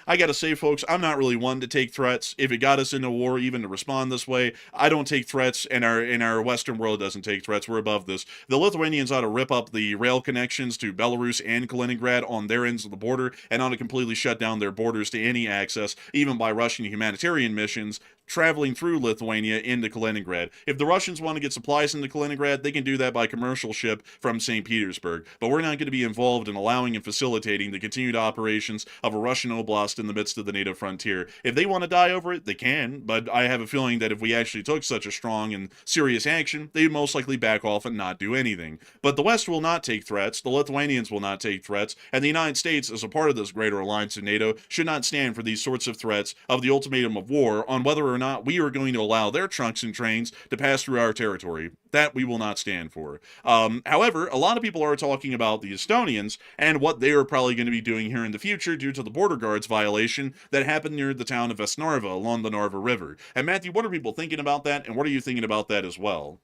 I got to say, folks, I'm not really one to take threats. If it got us into war, even to respond this way, I don't take threats, and our Western world doesn't take threats. We're above this. The Lithuanians ought to rip up the rail connections to Belarus and Kaliningrad on their ends of the border and ought to completely shut down their borders to any access, even by Russian humanitarian missions traveling through Lithuania into Kaliningrad. If the Russians want to get supplies into Kaliningrad, they can do that by commercial ship from St. Petersburg. But we're not going to be involved in allowing and facilitating the continued operations of a Russian oblast in the midst of the NATO frontier. If they want to die over it, they can, but I have a feeling that if we actually took such a strong and serious action, they'd most likely back off and not do anything. But the West will not take threats, the Lithuanians will not take threats, and the United States, as a part of this greater alliance in NATO, should not stand for these sorts of threats of the ultimatum of war on whether or not we are going to allow their trucks and trains to pass through our territory. That we will not stand for. However, a lot of people are talking about the Estonians and what they are probably going to be doing here in the future due to the border guards violation that happened near the town of Vesnarva along the Narva River. And Matthew, what are people thinking about that, and what are you thinking about that as well?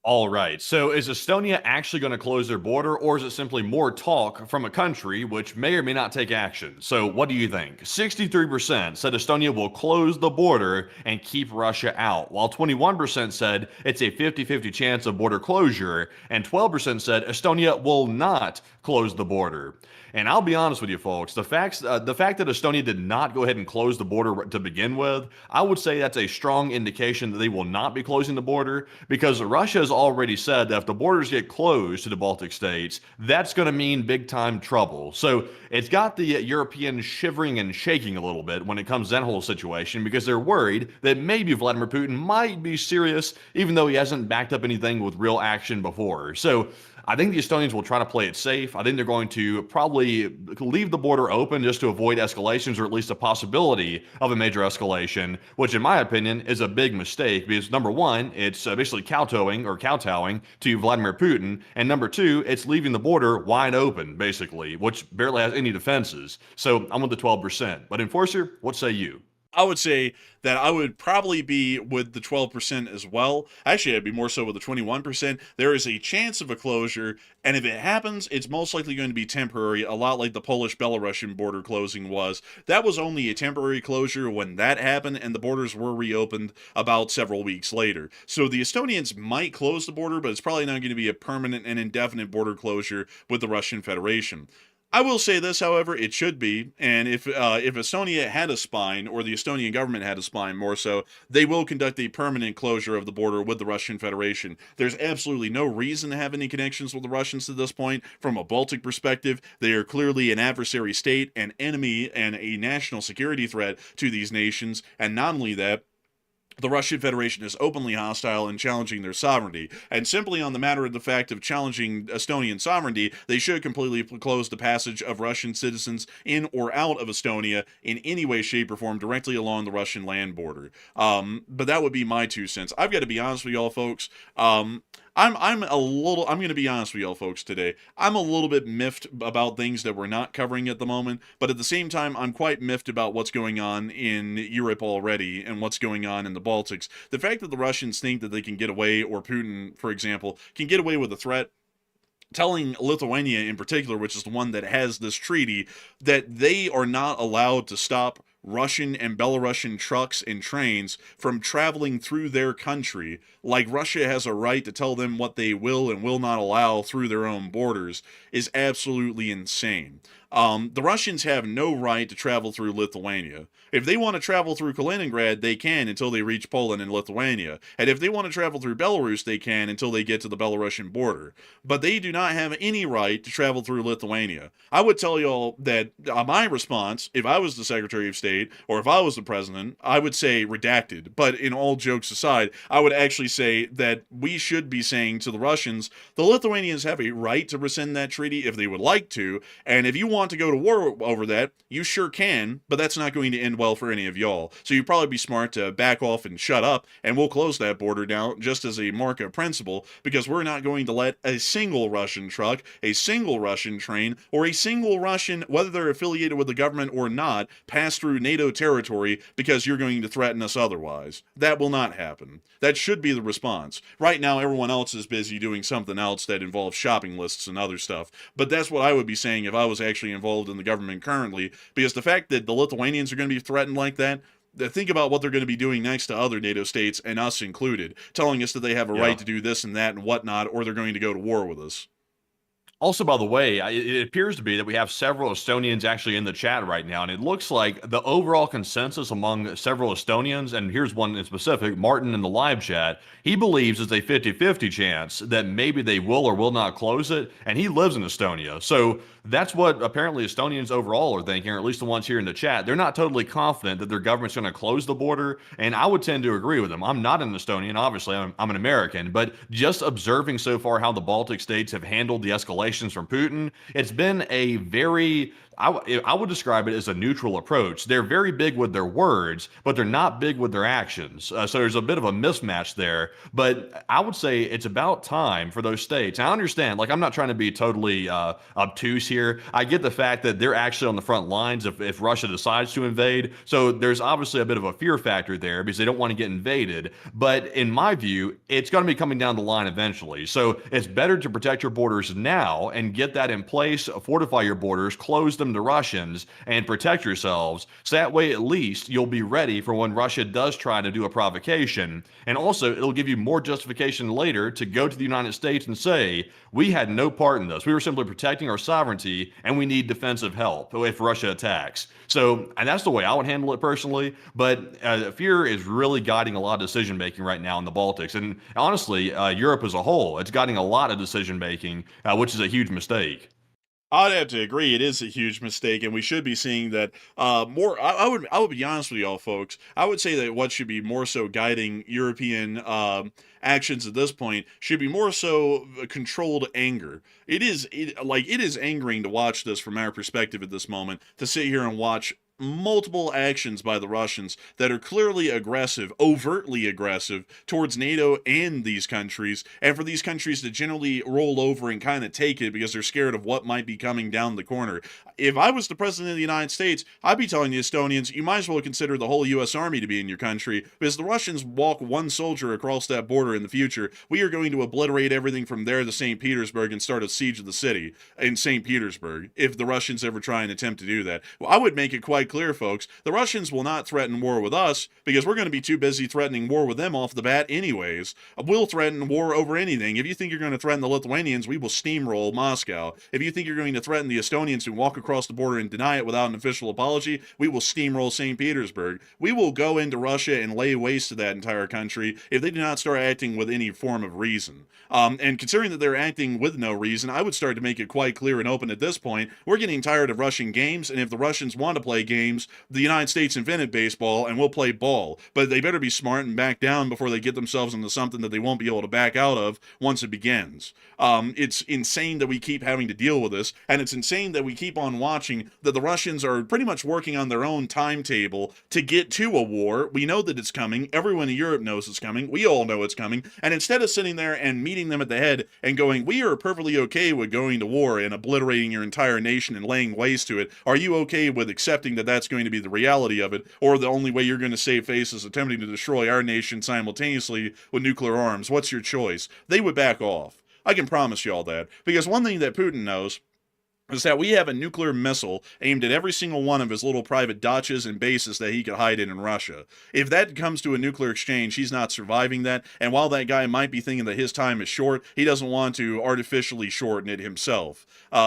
All right. So is Estonia actually going to close their border, or is it simply more talk from a country which may or may not take action? So what do you think? 63% said Estonia will close the border and keep Russia out, while 21% said it's a 50-50 chance of border closure, and 12% said Estonia will not close the border. And I'll be honest with you, folks, the fact that Estonia did not go ahead and close the border to begin with, I would say that's a strong indication that they will not be closing the border, because Russia has already said that if the borders get closed to the Baltic states, that's going to mean big time trouble. So it's got the Europeans shivering and shaking a little bit when it comes to that whole situation, because they're worried that maybe Vladimir Putin might be serious, even though he hasn't backed up anything with real action before. So I think the Estonians will try to play it safe. I think they're going to probably leave the border open just to avoid escalations, or at least a possibility of a major escalation, which in my opinion is a big mistake, because number one, it's basically kowtowing to Vladimir Putin, and number two, it's leaving the border wide open, basically, which barely has any defenses. So I'm with the 12%. But Enforcer, what say you? I would say that I would probably be with the 12% as well. Actually, I'd be more so with the 21%. There is a chance of a closure, and if it happens, it's most likely going to be temporary, a lot like the Polish-Belarusian border closing was. That was only a temporary closure when that happened, and the borders were reopened about several weeks later. So the Estonians might close the border, but it's probably not going to be a permanent and indefinite border closure with the Russian Federation. I will say this, however, it should be, and if Estonia had a spine, or the Estonian government had a spine more so, they will conduct a permanent closure of the border with the Russian Federation. There's absolutely no reason to have any connections with the Russians to this point. From a Baltic perspective, they are clearly an adversary state, an enemy, and a national security threat to these nations, and not only that, the Russian Federation is openly hostile and challenging their sovereignty. And simply on the matter of the fact of challenging Estonian sovereignty, they should completely close the passage of Russian citizens in or out of Estonia in any way, shape, or form directly along the Russian land border. But that would be my 2 cents. I've got to be honest with y'all, folks. I'm going to be honest with y'all folks today. I'm a little bit miffed about things that we're not covering at the moment, but at the same time, I'm quite miffed about what's going on in Europe already and what's going on in the Baltics. The fact that the Russians think that they can get away, or Putin, for example, can get away with a threat, telling Lithuania in particular, which is the one that has this treaty, that they are not allowed to stop Russian and Belarusian trucks and trains from traveling through their country, like Russia has a right to tell them what they will and will not allow through their own borders, is absolutely insane. The Russians have no right to travel through Lithuania. If they want to travel through Kaliningrad, they can until they reach Poland and Lithuania. And if they want to travel through Belarus, they can until they get to the Belarusian border. But they do not have any right to travel through Lithuania. I would tell y'all that my response, if I was the Secretary of State, or if I was the President, I would say redacted. But in all jokes aside, I would actually say that we should be saying to the Russians, the Lithuanians have a right to rescind that treaty if they would like to, and if you want to go to war over that, you sure can, but that's not going to end well for any of y'all. So you'd probably be smart to back off and shut up, and we'll close that border down just as a mark of principle, because we're not going to let a single Russian truck, a single Russian train, or a single Russian, whether they're affiliated with the government or not, pass through NATO territory because you're going to threaten us otherwise. That will not happen. That should be the response. Right now, everyone else is busy doing something else that involves shopping lists and other stuff, but that's what I would be saying if I was actually involved in the government currently, because the fact that the Lithuanians are going to be threatened like that, think about what they're going to be doing next to other NATO states, and us included, telling us that they have a right to do this and that and whatnot, or they're going to go to war with us. Also, by the way, it appears to be that we have several Estonians actually in the chat right now, and it looks like the overall consensus among several Estonians, and here's one in specific, Martin in the live chat, he believes it's a 50-50 chance that maybe they will or will not close it, and he lives in Estonia. So that's what apparently Estonians overall are thinking, or at least the ones here in the chat. They're not totally confident that their government's going to close the border, and I would tend to agree with them. I'm not an Estonian, obviously, I'm an American, but just observing so far how the Baltic states have handled the escalation from Putin, it's been a very, I would describe it as a neutral approach. They're very big with their words, but they're not big with their actions. So there's a bit of a mismatch there. But I would say it's about time for those states. I understand, like, I'm not trying to be totally obtuse here. I get the fact that they're actually on the front lines if Russia decides to invade. So there's obviously a bit of a fear factor there because they don't want to get invaded. But in my view, it's going to be coming down the line eventually. So it's better to protect your borders now and get that in place, fortify your borders, close them to Russians, and protect yourselves. So that way, at least, you'll be ready for when Russia does try to do a provocation. And also, it'll give you more justification later to go to the United States and say, we had no part in this. We were simply protecting our sovereignty, and we need defensive help if Russia attacks. So, and that's the way I would handle it personally. But fear is really guiding a lot of decision making right now in the Baltics. And honestly, Europe as a whole, it's guiding a lot of decision making, which is a huge mistake. I'd have to agree. It is a huge mistake, and we should be seeing that more. I would be honest with y'all, folks. I would say that what should be more so guiding European actions at this point should be more so controlled anger. It is angering to watch this from our perspective at this moment, to sit here and watch multiple actions by the Russians that are clearly aggressive, overtly aggressive towards NATO and these countries, and for these countries to generally roll over and kind of take it because they're scared of what might be coming down the corner. If I was the president of the United States, I'd be telling the Estonians, you might as well consider the whole U.S. Army to be in your country, because the Russians walk one soldier across that border in the future, we are going to obliterate everything from there to St. Petersburg and start a siege of the city in St. Petersburg if the Russians ever try and attempt to do that. Well, I would make it quite clear, folks, the Russians will not threaten war with us because we're going to be too busy threatening war with them off the bat anyways. We'll threaten war over anything. If you think you're going to threaten the Lithuanians, we will steamroll Moscow. If you think you're going to threaten the Estonians who walk across the border and deny it without an official apology, we will steamroll St. Petersburg. We will go into Russia and lay waste to that entire country if they do not start acting with any form of reason. And considering that they're acting with no reason, I would start to make it quite clear and open at this point, we're getting tired of Russian games, and if the Russians want to play games, the United States invented baseball, and we'll play ball. But they better be smart and back down before they get themselves into something that they won't be able to back out of once it begins. It's insane that we keep having to deal with this, and it's insane that we keep on watching that the Russians are pretty much working on their own timetable to get to a war. We know that it's coming. Everyone in Europe knows it's coming. We all know it's coming. And instead of sitting there and meeting them at the head and going, we are perfectly okay with going to war and obliterating your entire nation and laying waste to it, are you okay with accepting that that's going to be the reality of it, or the only way you're going to save face is attempting to destroy our nation simultaneously with nuclear arms? What's your choice? They would back off. I can promise you all that. Because one thing that Putin knows is that we have a nuclear missile aimed at every single one of his little private dachas and bases that he could hide in Russia. If that comes to a nuclear exchange, he's not surviving that, and while that guy might be thinking that his time is short, he doesn't want to artificially shorten it himself.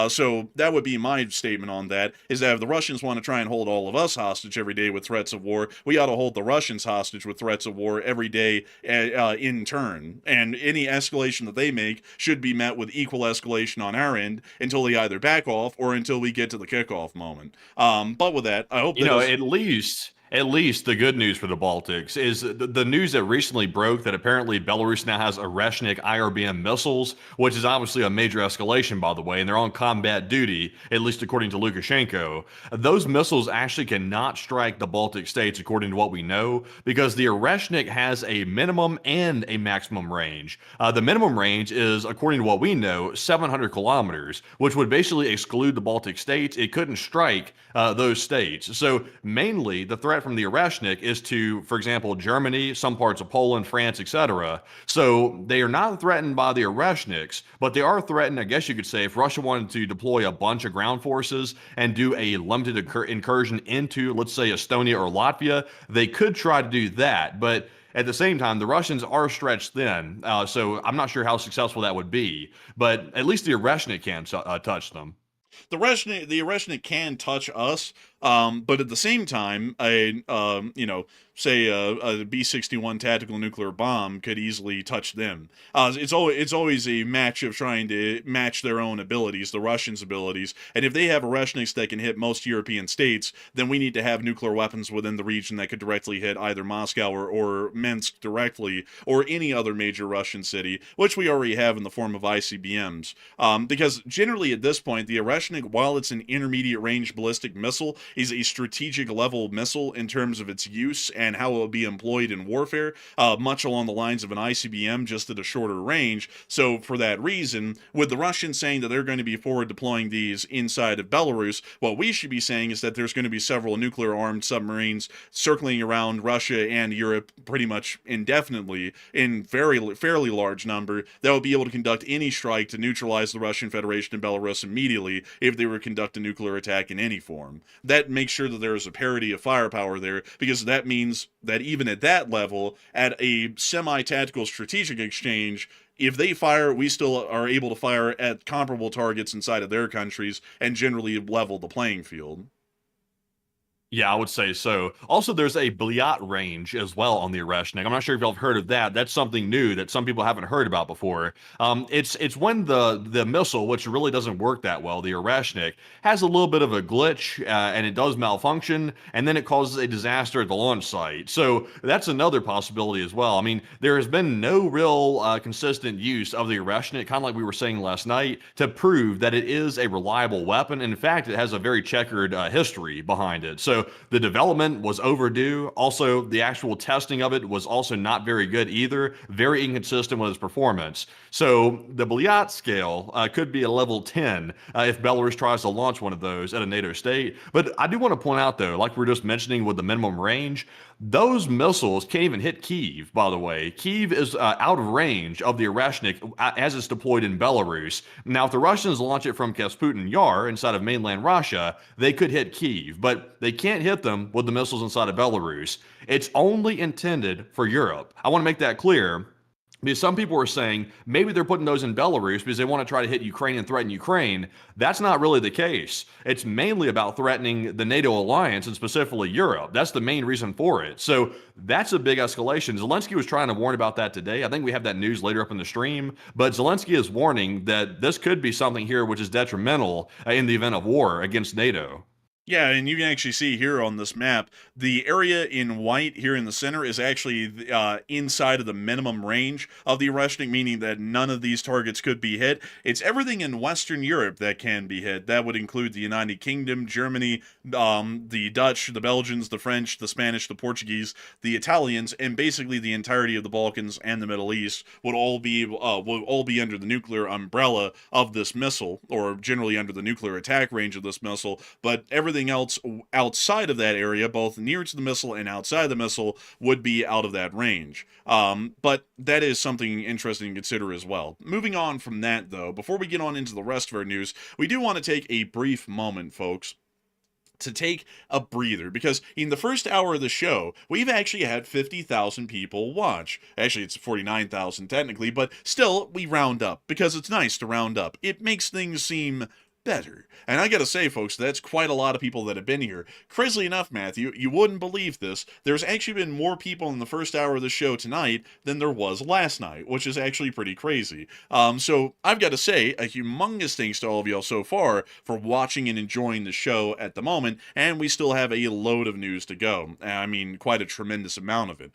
So that would be my statement on that, is that if the Russians want to try and hold all of us hostage every day with threats of war, we ought to hold the Russians hostage with threats of war every day in turn. And any escalation that they make should be met with equal escalation on our end until they either back off or until we get to the kickoff moment. But with that, I hope at least the good news for the Baltics is the news that recently broke that apparently Belarus now has Oreshnik IRBM missiles, which is obviously a major escalation, by the way, and they're on combat duty, at least according to Lukashenko. Those missiles actually cannot strike the Baltic states, according to what we know, because the Oreshnik has a minimum and a maximum range. The minimum range is, according to what we know, 700 kilometers, which would basically exclude the Baltic states. It couldn't strike those states. So mainly the threat from the Oreshnik is to, for example, Germany, some parts of Poland, France, etc. So they are not threatened by the Oreshniks, but they are threatened, I guess you could say, if Russia wanted to deploy a bunch of ground forces and do a limited incursion into, let's say, Estonia or Latvia, they could try to do that. But at the same time, the Russians are stretched thin, so I'm not sure how successful that would be. But at least the Oreshnik can touch them. The Oreshnik can touch us, but at the same time, say a B-61 tactical nuclear bomb could easily touch them. It's always a match of trying to match their own abilities, the Russians' abilities. And if they have Oreshniks that can hit most European states, then we need to have nuclear weapons within the region that could directly hit either Moscow or Minsk directly, or any other major Russian city, which we already have in the form of ICBMs. Because generally at this point, the Oreshnik, while it's an intermediate range ballistic missile, is a strategic level missile in terms of its use and how it will be employed in warfare, much along the lines of an ICBM, just at a shorter range. So for that reason, with the Russians saying that they're going to be forward deploying these inside of Belarus, what we should be saying is that there's going to be several nuclear-armed submarines circling around Russia and Europe pretty much indefinitely in fairly large number that will be able to conduct any strike to neutralize the Russian Federation and Belarus immediately if they were to conduct a nuclear attack in any form. That makes sure that there is a parity of firepower there, because that means that even at that level, at a semi-tactical strategic exchange, if they fire, we still are able to fire at comparable targets inside of their countries and generally level the playing field. Yeah, I would say so. Also, there's a Blyat range as well on the Oreshnik. I'm not sure if y'all have heard of that. That's something new that some people haven't heard about before. It's when the missile, which really doesn't work that well, the Oreshnik, has a little bit of a glitch and it does malfunction, and then it causes a disaster at the launch site. So that's another possibility as well. I mean, there has been no real consistent use of the Oreshnik, kind of like we were saying last night, to prove that it is a reliable weapon. In fact, it has a very checkered history behind it. So So the development was overdue. Also, the actual testing of it was also not very good either, very inconsistent with its performance. So the Blyat scale could be a level 10 if Belarus tries to launch one of those at a NATO state. But I do want to point out, though, like we were just mentioning with the minimum range, those missiles can't even hit Kyiv, by the way. Kyiv is out of range of the Airstrike as it's deployed in Belarus. Now, if the Russians launch it from Kasputin Yar inside of mainland Russia, they could hit Kyiv, but they can't hit them with the missiles inside of Belarus. It's only intended for Europe. I want to make that clear. Because some people are saying maybe they're putting those in Belarus because they want to try to hit Ukraine and threaten Ukraine. That's not really the case. It's mainly about threatening the NATO alliance and specifically Europe. That's the main reason for it. So that's a big escalation. Zelensky was trying to warn about that today. I think we have that news later up in the stream. But Zelensky is warning that this could be something here which is detrimental in the event of war against NATO. Yeah, and you can actually see here on this map, the area in white here in the center is actually inside of the minimum range of the Airstrike, meaning that none of these targets could be hit. It's everything in Western Europe that can be hit. That would include the United Kingdom, Germany, the Dutch, the Belgians, the French, the Spanish, the Portuguese, the Italians, and basically the entirety of the Balkans and the Middle East would all be under the nuclear umbrella of this missile, or generally under the nuclear attack range of this missile. But everything else outside of that area, both near to the missile and outside the missile, would be out of that range. But that is something interesting to consider as well. Moving on from that, though, before we get on into the rest of our news, we do want to take a brief moment, folks, to take a breather, because in the first hour of the show, we've actually had 50,000 people watch. Actually, it's 49,000 technically, but still, we round up, because it's nice to round up. It makes things seem better. And I gotta say, folks, that's quite a lot of people that have been here. Crazily enough, Matthew, you wouldn't believe this. There's actually been more people in the first hour of the show tonight than there was last night, which is actually pretty crazy. So I've got to say a humongous thanks to all of y'all so far for watching and enjoying the show at the moment, and we still have a load of news to go. I mean, quite a tremendous amount of it.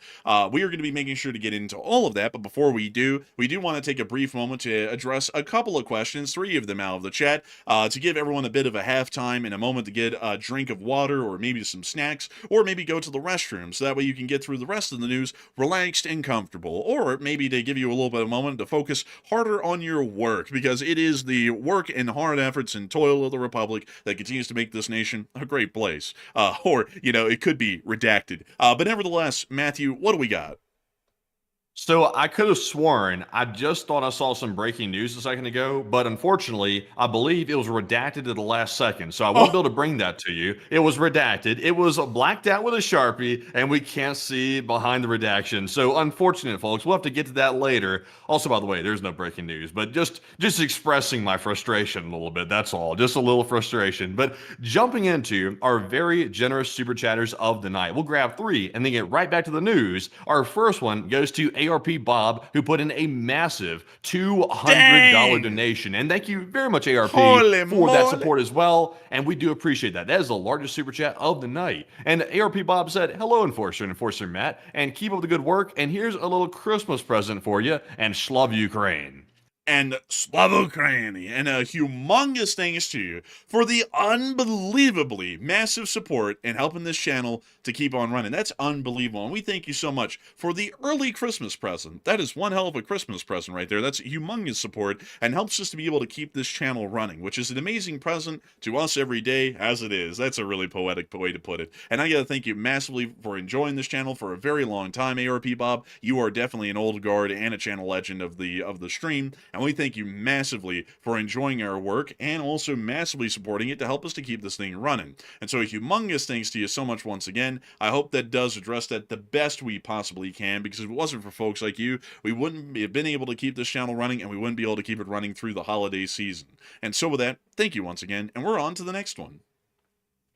We are going to be making sure to get into all of that, but before we do want to take a brief moment to address a couple of questions, 3 of them out of the chat, to give everyone a bit of a halftime and a moment to get a drink of water or maybe some snacks, or maybe go to the restroom, so that way you can get through the rest of the news relaxed and comfortable, or maybe to give you a little bit of a moment to focus harder on your work, because it is the work and hard efforts and toil of the Republic that continues to make this nation a great place. Or, it could be redacted. But nevertheless, Matthew, what do we got? So I could have sworn I just thought I saw some breaking news a second ago, but unfortunately, I believe it was redacted at the last second. So I won't be able to bring that to you. It was redacted. It was blacked out with a Sharpie, and we can't see behind the redaction. So unfortunate, folks. We'll have to get to that later. Also, by the way, there's no breaking news, but just expressing my frustration a little bit. That's all. Just a little frustration. But jumping into our very generous super chatters of the night, we'll grab 3 and then get right back to the news. Our first one goes to ARP Bob, who put in a massive $200 donation. And thank you very much, ARP, for that support as well. And we do appreciate that. That is the largest super chat of the night. And ARP Bob said, "Hello, Enforcer and Enforcer Matt, and keep up the good work. And here's a little Christmas present for you, and Slav Ukraine." And Slava Ukraini, and a humongous thanks to you for the unbelievably massive support in helping this channel to keep on running. That's unbelievable, and we thank you so much for the early Christmas present. That is one hell of a Christmas present right there. That's humongous support and helps us to be able to keep this channel running, which is an amazing present to us every day as it is. That's a really poetic way to put it. And I gotta thank you massively for enjoying this channel for a very long time, ARP Bob. You are definitely an old guard and a channel legend of the stream. And we thank you massively for enjoying our work and also massively supporting it to help us to keep this thing running. And so a humongous thanks to you so much once again. I hope that does address that the best we possibly can, because if it wasn't for folks like you, we wouldn't have been able to keep this channel running, and we wouldn't be able to keep it running through the holiday season. And so with that, thank you once again, and we're on to the next one.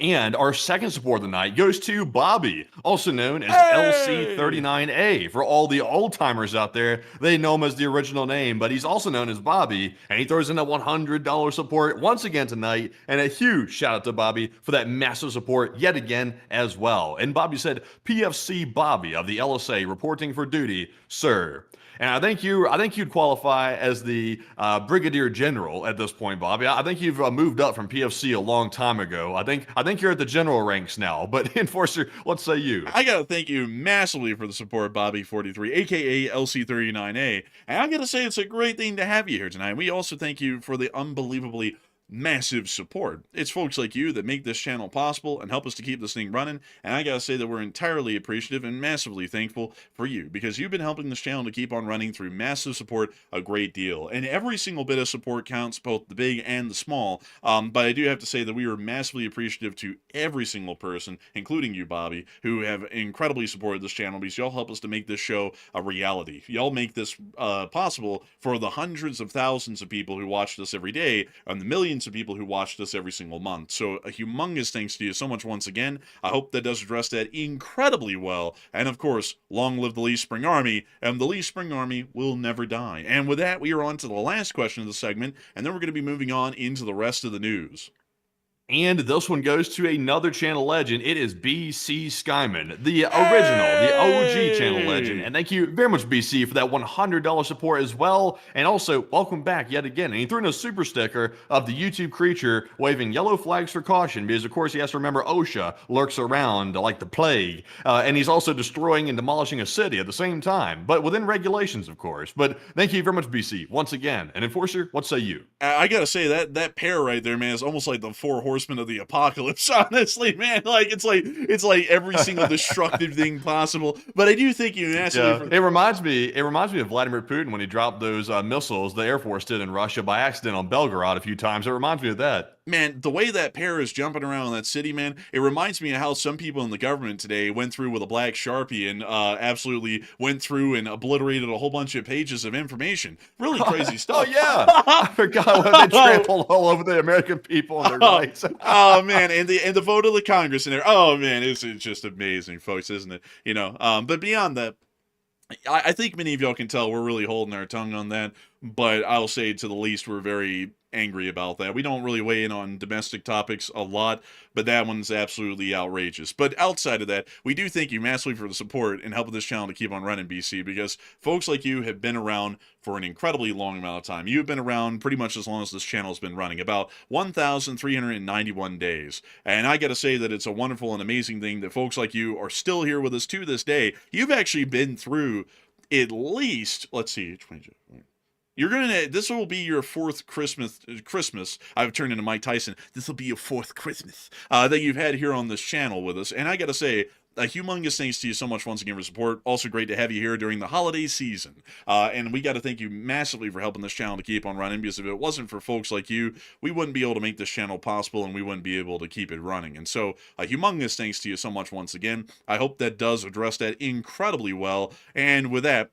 And our second support of the night goes to Bobby, also known as LC39A. For all the old-timers out there, they know him as the original name, but he's also known as Bobby, and he throws in a $100 support once again tonight, and a huge shout-out to Bobby for that massive support yet again as well. And Bobby said, "PFC Bobby of the LSA reporting for duty, sir." And I think you'd qualify as the Brigadier General at this point, Bobby. I think you've moved up from PFC a long time ago. I think I think you're at the general ranks now. But Enforcer, what say you? I gotta thank you massively for the support, Bobby43, aka LC39A. And I gotta say, it's a great thing to have you here tonight. We also thank you for the unbelievably massive support. It's folks like you that make this channel possible and help us to keep this thing running, and I gotta say that we're entirely appreciative and massively thankful for you, because you've been helping this channel to keep on running through massive support a great deal, and every single bit of support counts, both the big and the small. But I do have to say that we are massively appreciative to every single person, including you, Bobby, who have incredibly supported this channel, because y'all help us to make this show a reality. Y'all make this possible for the hundreds of thousands of people who watch this every day, and the millions of people who watch this every single month. So a humongous thanks to you so much once again. I hope that does address that incredibly well. And of course, long live the Lee Spring Army, and the Lee Spring Army will never die. And with that, we are on to the last question of the segment, and then we're going to be moving on into the rest of the news. And this one goes to another channel legend. It is BC Skyman, the original, the OG channel legend. And thank you very much, BC, for that $100 support as well. And also, welcome back yet again. And he threw in a super sticker of the YouTube creature waving yellow flags for caution, because, of course, he has to remember OSHA lurks around like the plague. And he's also destroying and demolishing a city at the same time, but within regulations, of course. But thank you very much, BC, once again. And Enforcer, what say you? I gotta say, that pair right there, man, is almost like the four horsemen of the apocalypse, honestly, man. Like, it's like every single destructive thing possible. But I do think you massively... It reminds me of Vladimir Putin when he dropped those missiles the Air Force did in Russia by accident on Belgorod a few times. It reminds me of that. Man, the way that pair is jumping around in that city, man, it reminds me of how some people in the government today went through with a black Sharpie and absolutely went through and obliterated a whole bunch of pages of information. Really crazy stuff. Oh, yeah. I forgot what they trampled all over the American people and their rights. Oh, man, and the vote of the Congress in there. Oh, man, it's just amazing, folks, isn't it? You know, but beyond that, I think many of y'all can tell we're really holding our tongue on that, but I'll say to the least we're very angry about that. We don't really weigh in on domestic topics a lot, but that one's absolutely outrageous. But outside of that, we do thank you massively for the support and helping this channel to keep on running, BC, because folks like you have been around for an incredibly long amount of time. You've been around pretty much as long as this channel's been running, about 1,391 days. And I gotta say that it's a wonderful and amazing thing that folks like you are still here with us to this day. You've actually been through at least, let's see, this will be your fourth Christmas. I've turned into Mike Tyson. This will be your fourth Christmas that you've had here on this channel with us. And I got to say, a humongous thanks to you so much once again for support. Also great to have you here during the holiday season. And we got to thank you massively for helping this channel to keep on running, because if it wasn't for folks like you, we wouldn't be able to make this channel possible, and we wouldn't be able to keep it running. And so a humongous thanks to you so much once again. I hope that does address that incredibly well. And with that,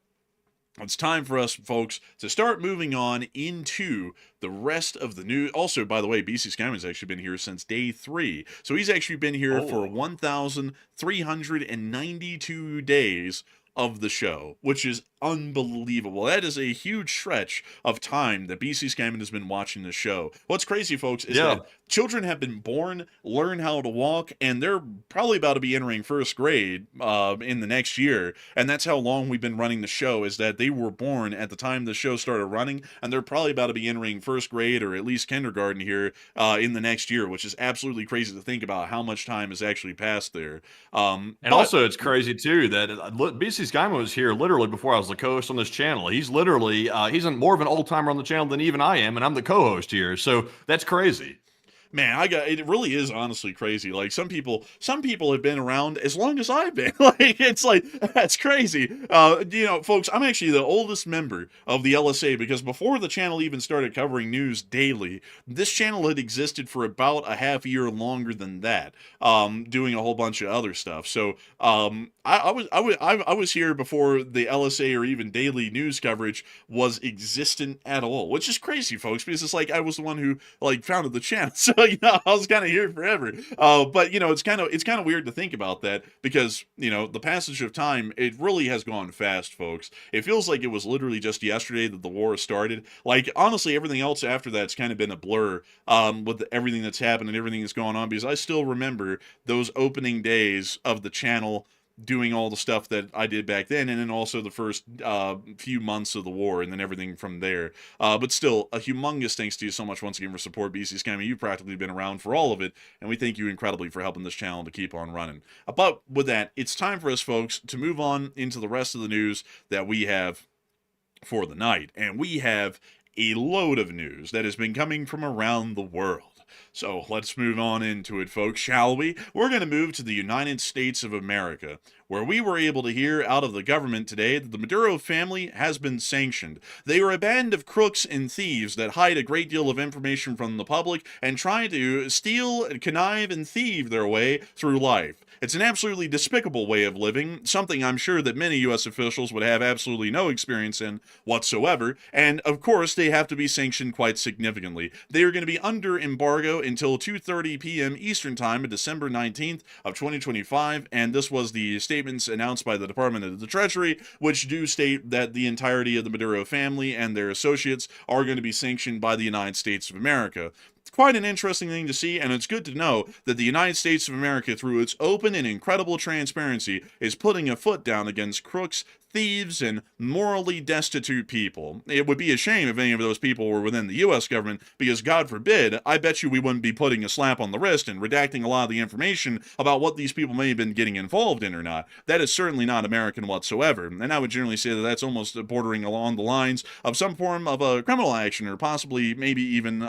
it's time for us, folks, to start moving on into the rest of the news. Also, by the way, BC Skyman's actually been here since day 3. So he's actually been here for 1,392 days of the show, which is unbelievable. That is a huge stretch of time that BC Skyman has been watching the show. What's crazy, folks, is that children have been born, learn how to walk, and they're probably about to be entering first grade in the next year. And that's how long we've been running the show, is that they were born at the time the show started running, and they're probably about to be entering first grade or at least kindergarten here in the next year, which is absolutely crazy to think about how much time has actually passed there. Also, it's crazy, too, that BC Skyman was here literally before I was the co-host on this channel. He's literally, he's more of an old-timer on the channel than even I am, and I'm the co-host here, so that's crazy. Man, it really is honestly crazy. Like, some people have been around as long as I've been. Like, it's like, that's crazy. You know, folks, I'm actually the oldest member of the LSA, because before the channel even started covering news daily, this channel had existed for about a half year longer than that, doing a whole bunch of other stuff. So, I was here before the LSA or even daily news coverage was existent at all, which is crazy, folks, because it's like I was the one who like founded the channel. So, you know, I was kind of here forever. But, you know, it's kind of weird to think about that, because, you know, the passage of time, it really has gone fast, folks. It feels like it was literally just yesterday that the war started. Like, honestly, everything else after that's kind of been a blur with everything that's happened and everything that's going on, because I still remember those opening days of the channel, doing all the stuff that I did back then, and then also the first few months of the war, and then everything from there. But still, a humongous thanks to you so much once again for support, BC Scammy. You've practically been around for all of it, and we thank you incredibly for helping this channel to keep on running. But with that, it's time for us, folks, to move on into the rest of the news that we have for the night. And we have a load of news that has been coming from around the world. So let's move on into it, folks, shall we? We're going to move to the United States of America, where we were able to hear out of the government today that the Maduro family has been sanctioned. They are a band of crooks and thieves that hide a great deal of information from the public and try to steal, connive, and thieve their way through life. It's an absolutely despicable way of living, something I'm sure that many U.S. officials would have absolutely no experience in whatsoever, and of course they have to be sanctioned quite significantly. They are going to be under embargo until 2:30 p.m. Eastern Time on December 19th of 2025, and this was the statements announced by the Department of the Treasury, which do state that the entirety of the Maduro family and their associates are going to be sanctioned by the United States of America. It's quite an interesting thing to see, and it's good to know that the United States of America, through its open and incredible transparency, is putting a foot down against crooks, thieves, and morally destitute people. It would be a shame if any of those people were within the U.S. government, because God forbid, I bet you we wouldn't be putting a slap on the wrist and redacting a lot of the information about what these people may have been getting involved in or not. That is certainly not American whatsoever, and I would generally say that that's almost bordering along the lines of some form of a criminal action, or possibly maybe even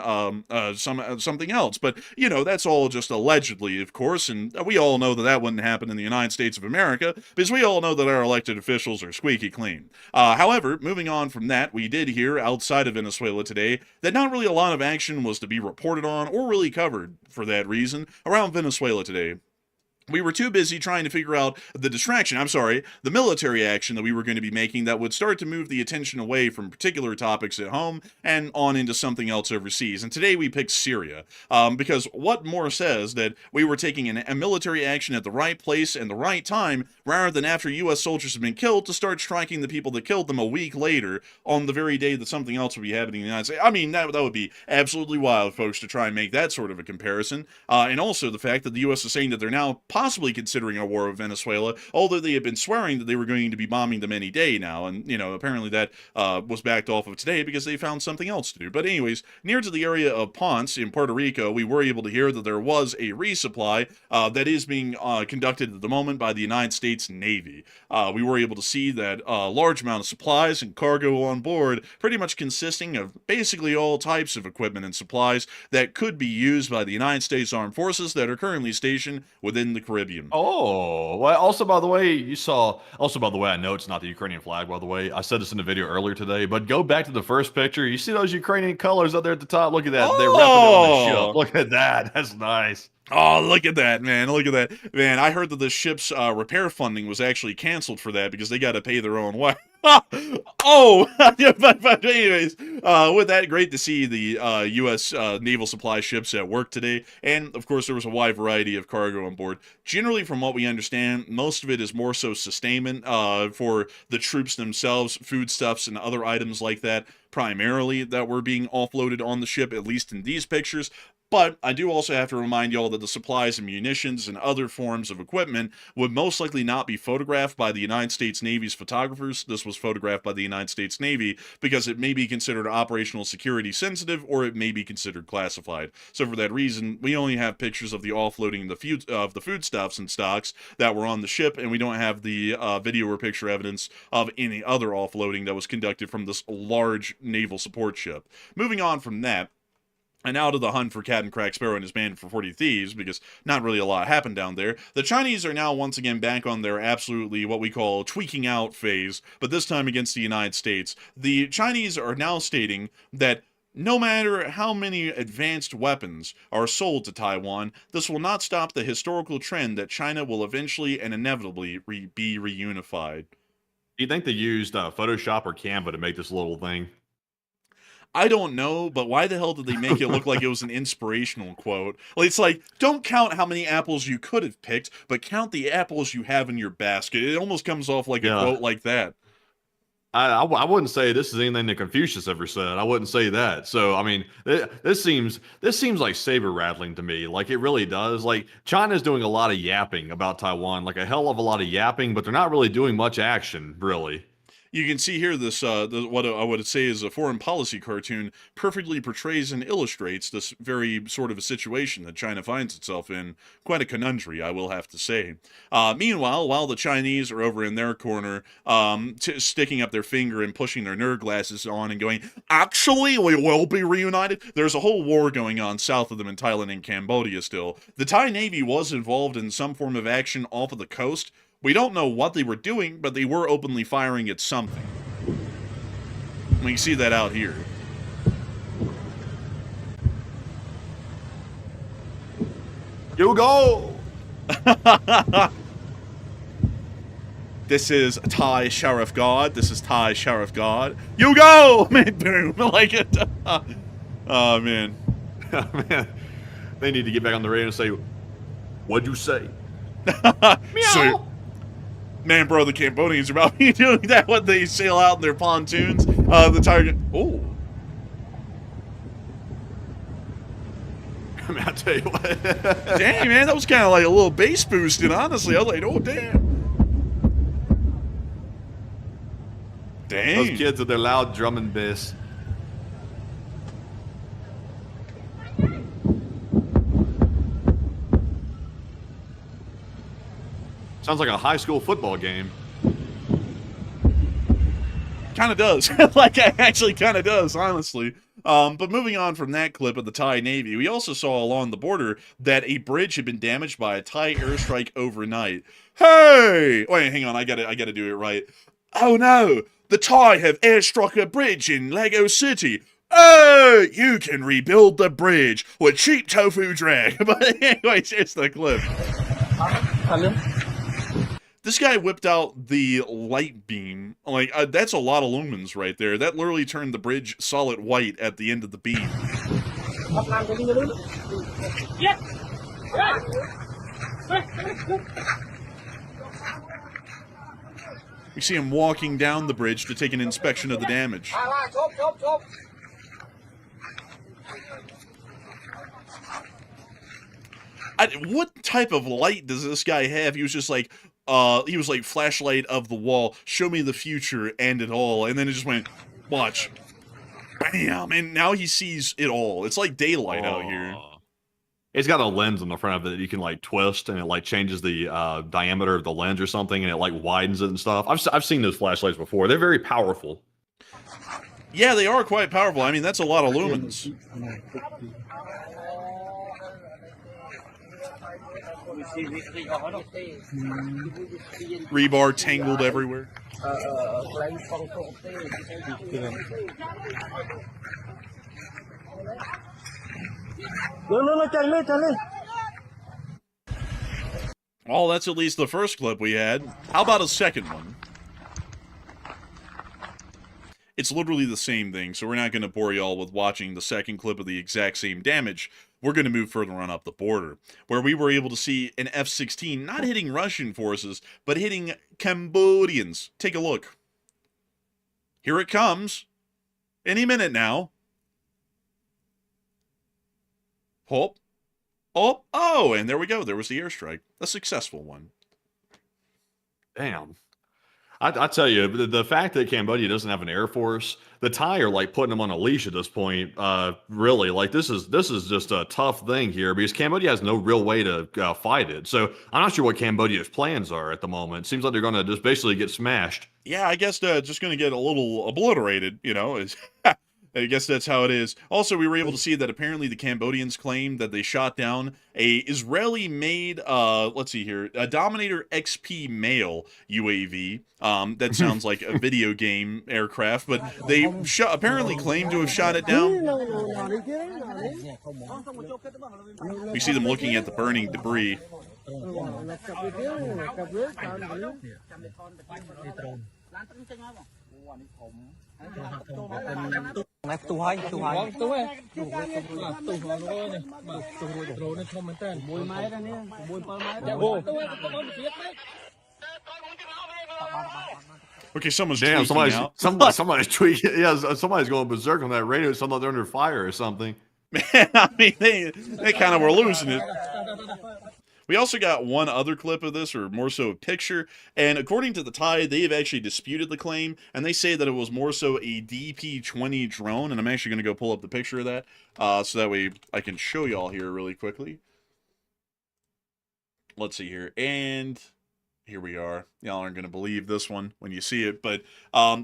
something else. But, you know, that's all just allegedly, of course, and we all know that that wouldn't happen in the United States of America, because we all know that our elected officials are squeaky clean. However, moving on from that, we did hear outside of Venezuela today that not really a lot of action was to be reported on or really covered for that reason around Venezuela today. We were too busy trying to figure out the military action that we were going to be making that would start to move the attention away from particular topics at home and on into something else overseas. And today we picked Syria, because what more says that we were taking a military action at the right place and the right time, rather than after U.S. soldiers have been killed to start striking the people that killed them a week later on the very day that something else would be happening in the United States. I mean, that would be absolutely wild, folks, to try and make that sort of a comparison. And also the fact that the U.S. is saying that they're now possibly considering a war with Venezuela, although they had been swearing that they were going to be bombing them any day now, and, you know, apparently that was backed off of today because they found something else to do. But anyways, near to the area of Ponce in Puerto Rico, we were able to hear that there was a resupply that is being conducted at the moment by the United States Navy. We were able to see that a large amount of supplies and cargo on board, pretty much consisting of basically all types of equipment and supplies that could be used by the United States Armed Forces that are currently stationed within the Caribbean. Oh, well, also, by the way, I know it's not the Ukrainian flag, by the way. I said this in the video earlier today, but go back to the first picture. You see those Ukrainian colors up there at the top? Look at that. They're repping it on the ship. Look at that. That's nice. Oh, look at that, man. Look at that. Man, I heard that the ship's repair funding was actually canceled for that because they got to pay their own way. Oh, but anyways, with that, great to see the U.S. naval supply ships at work today. And, of course, there was a wide variety of cargo on board. Generally, from what we understand, most of it is more so sustainment for the troops themselves, foodstuffs and other items like that, primarily that were being offloaded on the ship, at least in these pictures. But I do also have to remind y'all that the supplies and munitions and other forms of equipment would most likely not be photographed by the United States Navy's photographers. This was photographed by the United States Navy because it may be considered operational security sensitive, or it may be considered classified. So for that reason, we only have pictures of the offloading of the foodstuffs and stocks that were on the ship, and we don't have the video or picture evidence of any other offloading that was conducted from this large naval support ship. Moving on from that, and out of the hunt for Captain Crack Sparrow and his band for 40 Thieves, because not really a lot happened down there, the Chinese are now once again back on their absolutely what we call tweaking out phase, but this time against the United States. The Chinese are now stating that no matter how many advanced weapons are sold to Taiwan, this will not stop the historical trend that China will eventually and inevitably be reunified. Do you think they used Photoshop or Canva to make this little thing? I don't know, but why the hell did they make it look like it was an inspirational quote? Like, it's like, don't count how many apples you could have picked, but count the apples you have in your basket. It almost comes off like a quote like that. I wouldn't say this is anything that Confucius ever said. I wouldn't say that. So I mean, this seems like saber rattling to me. Like it really does. Like China's doing a lot of yapping about Taiwan, like a hell of a lot of yapping, but they're not really doing much action, really. You can see here this what I would say is a foreign policy cartoon perfectly portrays and illustrates this very sort of a situation that China finds itself in. Quite a conundrum, I will have to say. Meanwhile, while the Chinese are over in their corner, sticking up their finger and pushing their nerd glasses on and going, actually, we will be reunited. There's a whole war going on south of them in Thailand and Cambodia still. The Thai Navy was involved in some form of action off of the coast. We don't know what they were doing, but they were openly firing at something. We can see that out here. You go! This is Thai Sheriff God. This is Thai Sheriff God. You go! Man, boom. I like it. Oh, man. Man, they need to get back on the radio and say, what'd you say? Meow. So, man, bro, the Cambodians are about to be doing that when they sail out in their pontoons. The target. Oh. I mean, I'll tell you what. Dang, man, that was kind of like a little bass boosting, honestly. I was like, oh, damn. Dang. Those kids with their loud drumming bass. Sounds like a high school football game. Kind of does. Like, it actually kind of does, honestly. But moving on from that clip of the Thai Navy, we also saw along the border that a bridge had been damaged by a Thai airstrike overnight. Hey! Wait, hang on, I gotta do it right. Oh no! The Thai have airstruck a bridge in Lego City. Oh! You can rebuild the bridge with cheap tofu drag. But anyways, here's the clip. This guy whipped out the light beam. Like, that's a lot of lumens right there. That literally turned the bridge solid white at the end of the beam. We see him walking down the bridge to take an inspection of the damage. What type of light does this guy have? He was just like, flashlight of the wall, show me the future and it all, and then it just went, watch, bam, and now he sees it all. It's like daylight out here. It's got a lens on the front of it that you can like twist, and it like changes the diameter of the lens or something, and it like widens it and stuff. I've seen those flashlights before. They're very powerful. Yeah, they are quite powerful. I mean, that's a lot of lumens. Rebar tangled everywhere. Well, that's at least the first clip we had. How about a second one? It's literally the same thing, so we're not going to bore y'all with watching the second clip of the exact same damage. We're going to move further on up the border, where we were able to see an F-16 not hitting Russian forces, but hitting Cambodians. Take a look. Here it comes. Any minute now. Hop. Oh, oh, and there we go. There was the airstrike. A successful one. Damn. I tell you, the fact that Cambodia doesn't have an air force, the Thai are like putting them on a leash at this point. Really, like this is just a tough thing here because Cambodia has no real way to fight it. So I'm not sure what Cambodia's plans are at the moment. It seems like they're going to just basically get smashed. Yeah, I guess just going to get a little obliterated, you know. I guess that's how it is. Also, we were able to see that apparently the Cambodians claimed that they shot down a Israeli-made, let's see here, a Dominator XP male UAV. That sounds like a video game aircraft, but they apparently claimed to have shot it down. We see them looking at the burning debris. Okay, someone's Damn, tweaking out. somebody's tweaking. Yeah, somebody's going berserk on that radio. It sounds like they're under fire or something. Man, I mean, they kind of were losing it. We also got one other clip of this, or more so a picture, and according to the Thai, they have actually disputed the claim, and they say that it was more so a DP-20 drone, and I'm actually going to go pull up the picture of that, so that way I can show y'all here really quickly. Let's see here, and here we are. Y'all aren't going to believe this one when you see it, but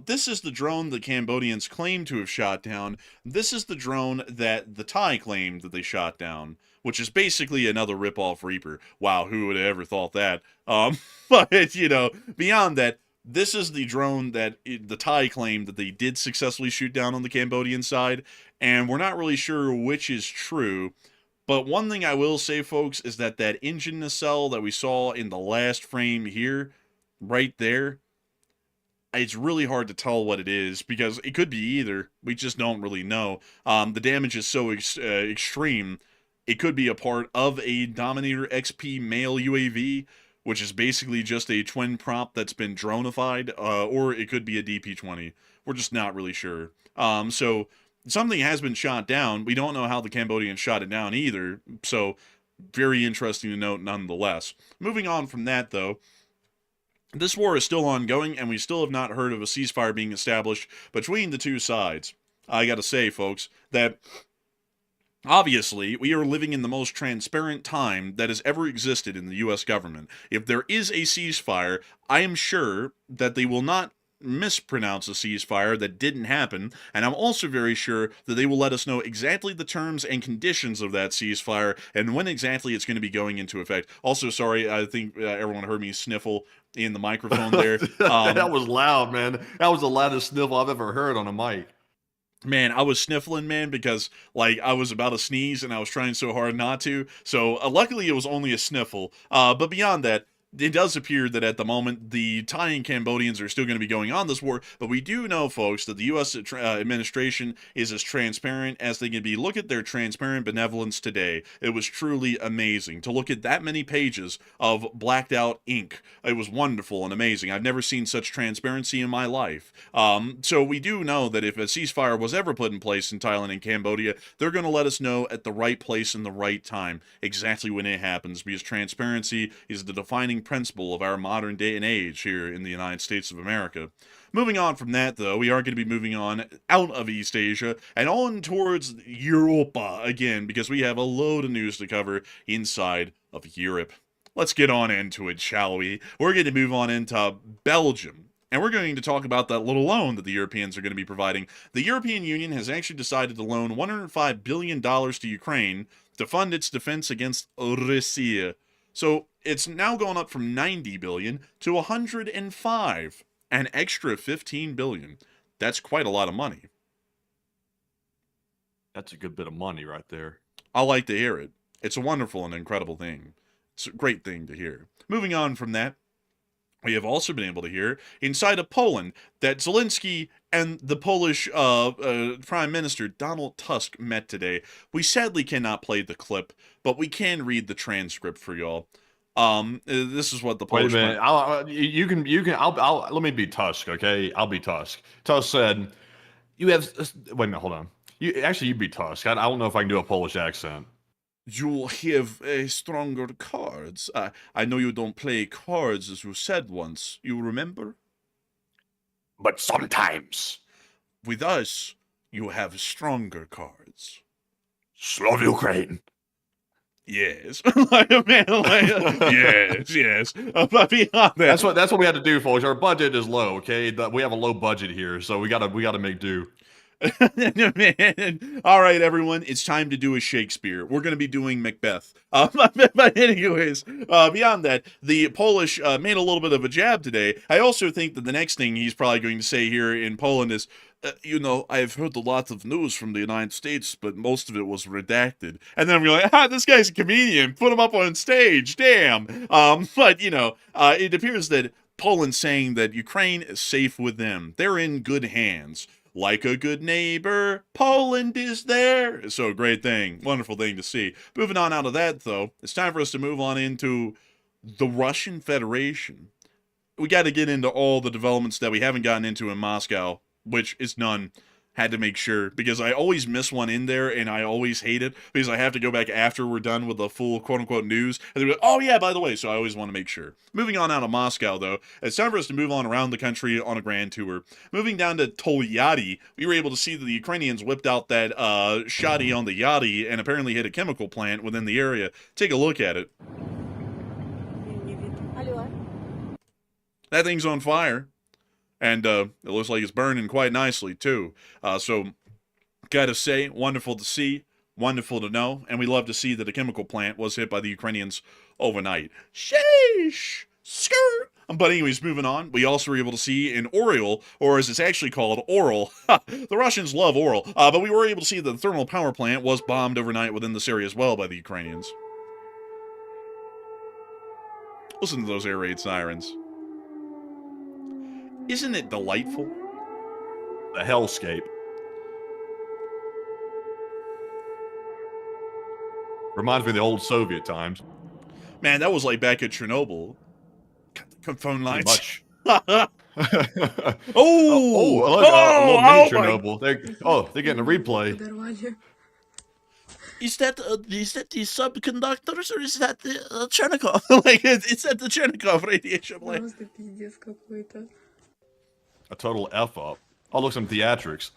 this is the drone the Cambodians claim to have shot down. This is the drone that the Thai claimed that they shot down, which is basically another rip-off Reaper. Wow, who would have ever thought that? But, you know, beyond that, this is the drone that the Thai claimed that they did successfully shoot down on the Cambodian side, and we're not really sure which is true. But one thing I will say, folks, is that that engine nacelle that we saw in the last frame here, right there, it's really hard to tell what it is, because it could be either. We just don't really know. The damage is so extreme. It could be a part of a Dominator XP male UAV, which is basically just a twin prop that's been dronified, or it could be a DP-20. We're just not really sure. So something has been shot down. We don't know how the Cambodians shot it down either, so very interesting to note nonetheless. Moving on from that, though, this war is still ongoing, and we still have not heard of a ceasefire being established between the two sides. I gotta say, folks, that obviously, we are living in the most transparent time that has ever existed in the U.S. government. If there is a ceasefire, I am sure that they will not mispronounce a ceasefire that didn't happen, and I'm also very sure that they will let us know exactly the terms and conditions of that ceasefire and when exactly it's going to be going into effect. Also, sorry, I think everyone heard me sniffle in the microphone there. That was loud, man. That was the loudest sniffle I've ever heard on a mic. Man, I was sniffling, man, because, like, I was about to sneeze, and I was trying so hard not to. So, luckily, it was only a sniffle. But beyond that, it does appear that at the moment, the Thai and Cambodians are still going to be going on this war, but we do know, folks, that the U.S. administration is as transparent as they can be. Look at their transparent benevolence today. It was truly amazing to look at that many pages of blacked out ink. It was wonderful and amazing. I've never seen such transparency in my life. So we do know that if a ceasefire was ever put in place in Thailand and Cambodia, they're going to let us know at the right place and the right time exactly when it happens, because transparency is the defining principle of our modern day and age here in the United States of America. Moving on from that, though, we are going to be moving on out of East Asia and on towards Europa again, because we have a load of news to cover inside of Europe. Let's get on into it, shall we? We're going to move on into Belgium. And we're going to talk about that little loan that the Europeans are going to be providing. The European Union has actually decided to loan $105 billion to Ukraine to fund its defense against Russia. So it's now gone up from 90 billion to 105, an extra 15 billion. That's quite a lot of money. That's a good bit of money right there. I like to hear it. It's a wonderful and incredible thing. It's a great thing to hear. Moving on from that, we have also been able to hear inside of Poland that Zelensky and the Polish Prime Minister Donald Tusk met today. We sadly cannot play the clip, but we can read the transcript for y'all. This is what the Polish. Wait a minute. I'll let me be Tusk, okay? I'll be Tusk. Tusk said, "You have." Wait a minute. Hold on. You be Tusk. I don't know if I can do a Polish accent. You have stronger cards. I know you don't play cards, as you said once. You remember? But sometimes. With us, you have stronger cards. Slav Ukraine. Yes. Yes. But beyond that, that's what we had to do, folks. Our budget is low, okay? We have a low budget here, so we gotta make do. Man. All right, everyone, it's time to do a Shakespeare. We're going to be doing Macbeth. But anyways, beyond that, the Polish made a little bit of a jab today. I also think that the next thing he's probably going to say here in Poland is, I've heard a lot of news from the United States, but most of it was redacted. And then we're like, this guy's a comedian. Put him up on stage. Damn. But, it appears that Poland's saying that Ukraine is safe with them. They're in good hands. Like a good neighbor, Poland is there. So great thing. Wonderful thing to see. Moving on out of that, though, it's time for us to move on into the Russian Federation. we got to get into all the developments that we haven't gotten into in Moscow, which is none. Had to make sure, because I always miss one in there, and I always hate it, because I have to go back after we're done with the full quote-unquote news, and they're like, oh yeah, by the way, so I always want to make sure. Moving on out of Moscow, though, it's time for us to move on around the country on a grand tour. Moving down to Tolyatti, we were able to see that the Ukrainians whipped out that shoddy on the Yachty, and apparently hit a chemical plant within the area. Take a look at it. That thing's on fire. And it looks like it's burning quite nicely, too. So, gotta say, wonderful to see, wonderful to know, and we love to see that a chemical plant was hit by the Ukrainians overnight. Sheesh! Skirt! But anyways, moving on, we also were able to see in Oriel, or as it's actually called, Oral. The Russians love Oral. But we were able to see that the thermal power plant was bombed overnight within this area as well by the Ukrainians. Listen to those air raid sirens. Isn't it delightful? The hellscape. Reminds me of the old Soviet times. Man, that was like back at Chernobyl. Phone lines. Much. Oh! Look, a little mini Chernobyl. They're getting a replay. Is that the subconductors, or is that the Chernikov? Like, it's at the Chernikov radiation blast. A total F up. Oh, look, some theatrics.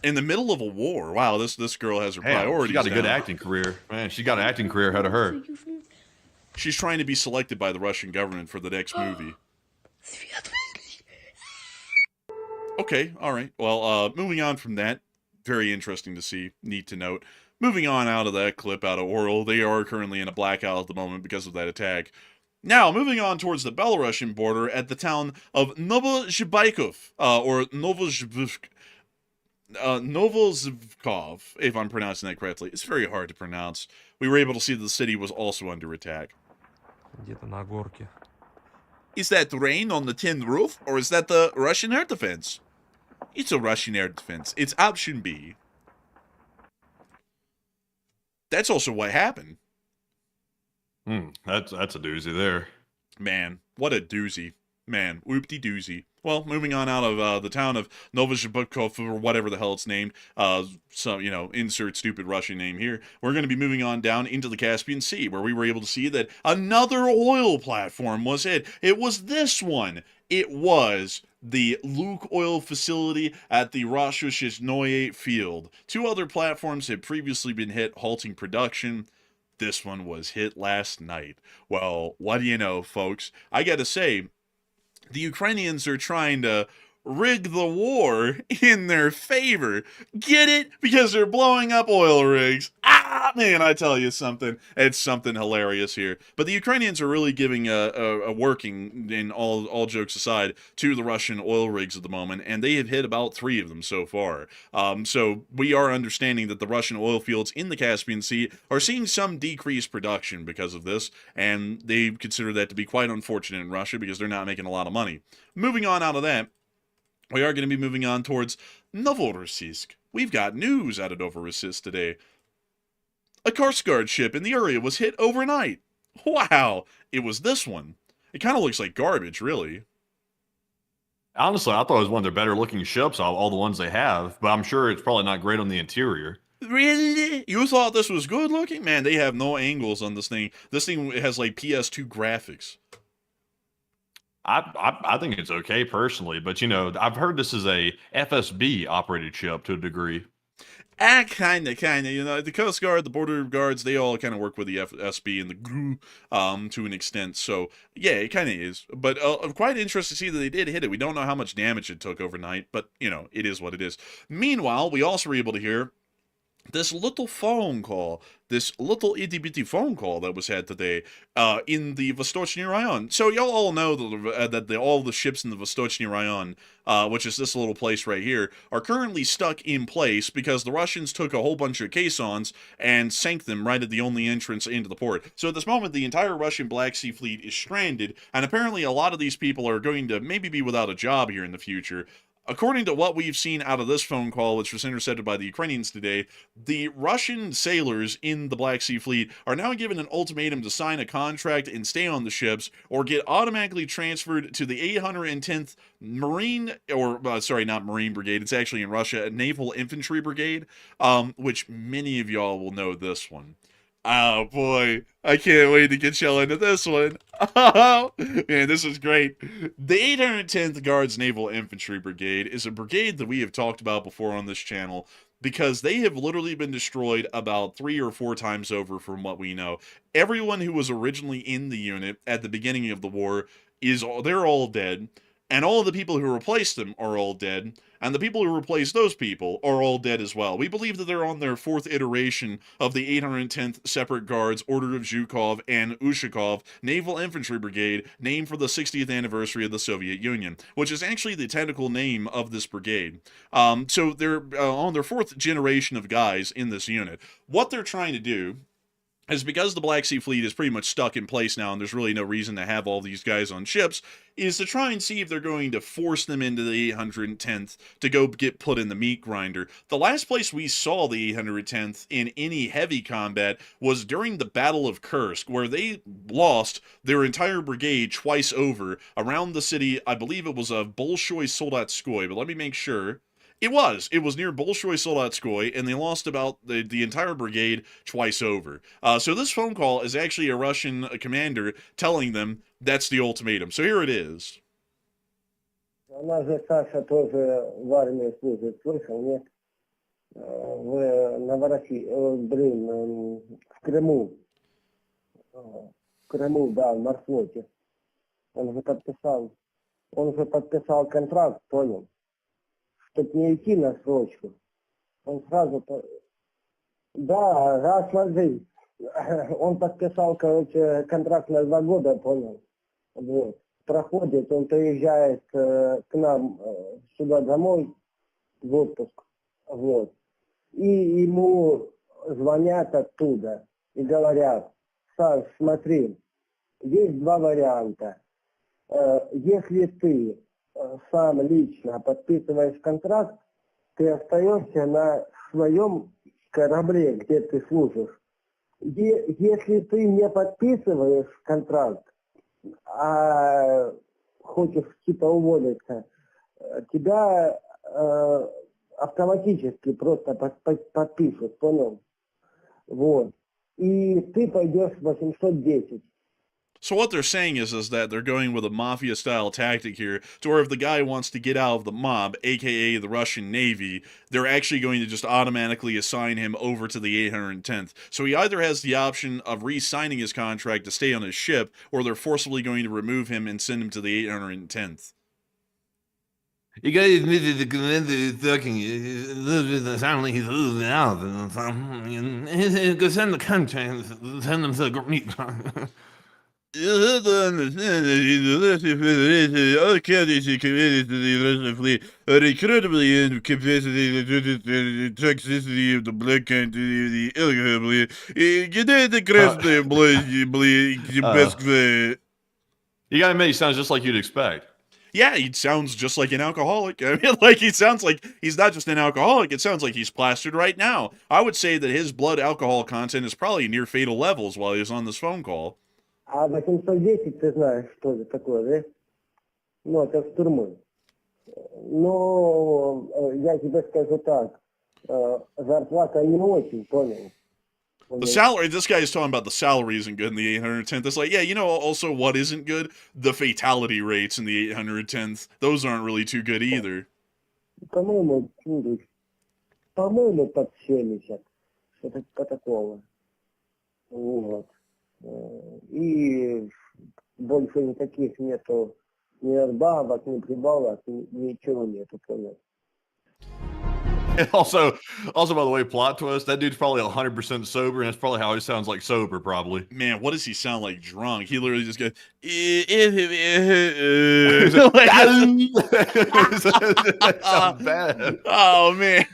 In the middle of a war. Wow, this girl has her priorities. She got a good down. acting career. Man, she got an acting career ahead of her. She's trying to be selected by the Russian government for the next movie. Okay, all right. Well, moving on from that, very interesting to see, neat to note. Moving on out of that clip out of Oral, they are currently in a blackout at the moment because of that attack. Now, moving on towards the Belarusian border at the town of Novozhbaikov, or Novozhivkov, if I'm pronouncing that correctly. It's very hard to pronounce. We were able to see that the city was also under attack. Is that rain on the tin roof, or is that the Russian air defense? It's a Russian air defense. It's option B. That's also what happened. That's a doozy there. Man, what a doozy. Man, whoop-de-doozy. Well, moving on out of the town of Novozhivkov, or whatever the hell it's named, so, insert stupid Russian name here, we're going to be moving on down into the Caspian Sea, where we were able to see that another oil platform was hit. It was this one. It was the Luke oil facility at the Rashushisnoye field. Two other platforms had previously been hit, halting production. This one was hit last night. Well, what do you know, folks? I gotta say, the Ukrainians are trying to rig the war in their favor. Get it? Because they're blowing up oil rigs. Ah, man, I tell you something. It's something hilarious here. But the Ukrainians are really giving a working, in all jokes aside, to the Russian oil rigs at the moment, and they have hit about 3 of them so far. So we are understanding that the Russian oil fields in the Caspian Sea are seeing some decreased production because of this, and they consider that to be quite unfortunate in Russia because they're not making a lot of money. Moving on out of that, we are going to be moving on towards Novorossiysk. We've got news out of Novorossiysk today. A Coast Guard ship in the area was hit overnight. Wow, it was this one. It kind of looks like garbage, really. Honestly, I thought it was one of their better looking ships out of all the ones they have, but I'm sure it's probably not great on the interior. Really? You thought this was good looking? Man, they have no angles on this thing. This thing has like PS2 graphics. I think it's okay personally, but I've heard this is a FSB operated ship to a degree. Kind of. The Coast Guard, the Border Guards, they all kind of work with the FSB and the GRU to an extent. So, yeah, it kind of is. But quite interesting to see that they did hit it. We don't know how much damage it took overnight, but, it is what it is. Meanwhile, we also were able to hear this little phone call, this little itty-bitty phone call that was had today in the Vostochny Rayon. So y'all all know that all the ships in the Vostochny Rayon, which is this little place right here, are currently stuck in place because the Russians took a whole bunch of caissons and sank them right at the only entrance into the port. So at this moment, the entire Russian Black Sea Fleet is stranded, and apparently a lot of these people are going to maybe be without a job here in the future. According to what we've seen out of this phone call, which was intercepted by the Ukrainians today, the Russian sailors in the Black Sea Fleet are now given an ultimatum to sign a contract and stay on the ships or get automatically transferred to the 810th Marine, not Marine Brigade, it's actually in Russia, a Naval Infantry Brigade, which many of y'all will know this one. Oh boy, I can't wait to get y'all into this one. Oh, man, this is great. The 810th Guards Naval Infantry Brigade is a brigade that we have talked about before on this channel because they have literally been destroyed about 3 or 4 times over from what we know. Everyone who was originally in the unit at the beginning of the war they're all dead. And all of the people who replaced them are all dead, and the people who replaced those people are all dead as well. We believe that they're on their 4th iteration of the 810th Separate Guards, Order of Zhukov and Ushakov Naval Infantry Brigade, named for the 60th anniversary of the Soviet Union, which is actually the technical name of this brigade. So they're on their 4th generation of guys in this unit. What they're trying to do is, because the Black Sea Fleet is pretty much stuck in place now and there's really no reason to have all these guys on ships, is to try and see if they're going to force them into the 810th to go get put in the meat grinder. The last place we saw the 810th in any heavy combat was during the Battle of Kursk, where they lost their entire brigade twice over around the city. I believe it was of Bolshoi Soldatskoy, but let me make sure. It was near Bolshoi Soldatskoy, and they lost about the entire brigade twice over. So this phone call is actually a Russian commander telling them that's the ultimatum. So here it is. У нас же Саша тоже в армии служит, слышал, нет? В Новороссии, в Крыму. В Крыму, да, в морфлоте. Он же подписал контракт, понял? Чтобы не идти на срочку. Он сразу... Да, смотри. Он подписал, короче, контракт на 2 года, понял? Вот. Проходит, он приезжает к нам сюда домой в отпуск. Вот. И ему звонят оттуда и говорят: Саш, смотри, есть 2 варианта. Если ты сам лично подписываешь контракт, ты остаешься на своем корабле, где ты служишь. Если ты не подписываешь контракт, а хочешь типа уволиться, тебя автоматически просто подпишут, понял? Вот. И ты пойдешь в 810. So what they're saying is that they're going with a mafia-style tactic here, to where if the guy wants to get out of the mob, aka the Russian Navy, they're actually going to just automatically assign him over to the 810th. So he either has the option of re-signing his contract to stay on his ship, or they're forcibly going to remove him and send him to the 810th. You guys admitted the commander talking. It sound like he's losing out. Go send the contract, send him to the meat. You have to understand that the Russian Federation, all counties and committed to the Russian fleet, are incredibly incapacitated due to the toxicity of the blood quantity of the alcohol. Get the красное blood, You gotta admit, he sounds just like you'd expect. Yeah, he sounds just like an alcoholic. I mean, like, he sounds like he's not just an alcoholic, it sounds like he's plastered right now. I would say that his blood alcohol content is probably near fatal levels while he was on this phone call. А 810, ты знаешь, что это такое, да? Ну, это с тюрьмой. Но я тебе скажу так, зарплата не очень, понял? The salary, this guy is talking about the salary isn't good in the 810th. It's like, yeah, you know also what isn't good? The fatality rates in the 810th. Those aren't really too good either. По-моему, под 70. Что-то такого. Вот. И больше никаких нету ни отбавок, ни прибавок, ничего нету, понял? And also, by the way, plot twist, that dude's probably 100% sober, and that's probably how he sounds like sober, probably. Man, what does he sound like drunk? He literally just goes, bad. Oh, man.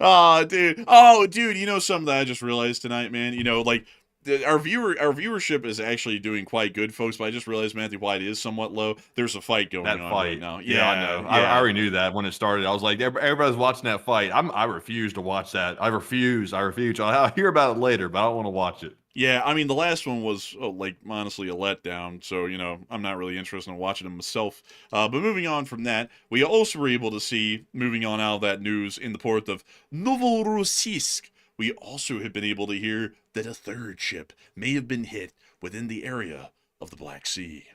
Oh, dude, you know something that I just realized tonight, man? You know, like, our viewership is actually doing quite good, folks. But I just realized Matthew White is somewhat low. There's a fight going That on fight. right now. Yeah, I know. Yeah. I already knew that when it started. I was like, everybody's watching that fight. I refuse to watch that. I refuse. I'll hear about it later, but I don't want to watch it. Yeah, I mean, the last one was, like, honestly a letdown, so, I'm not really interested in watching them myself. But moving on from that, we also were able to see, moving on out of that news, in the port of Novorossiysk, we also have been able to hear that a third ship may have been hit within the area of the Black Sea.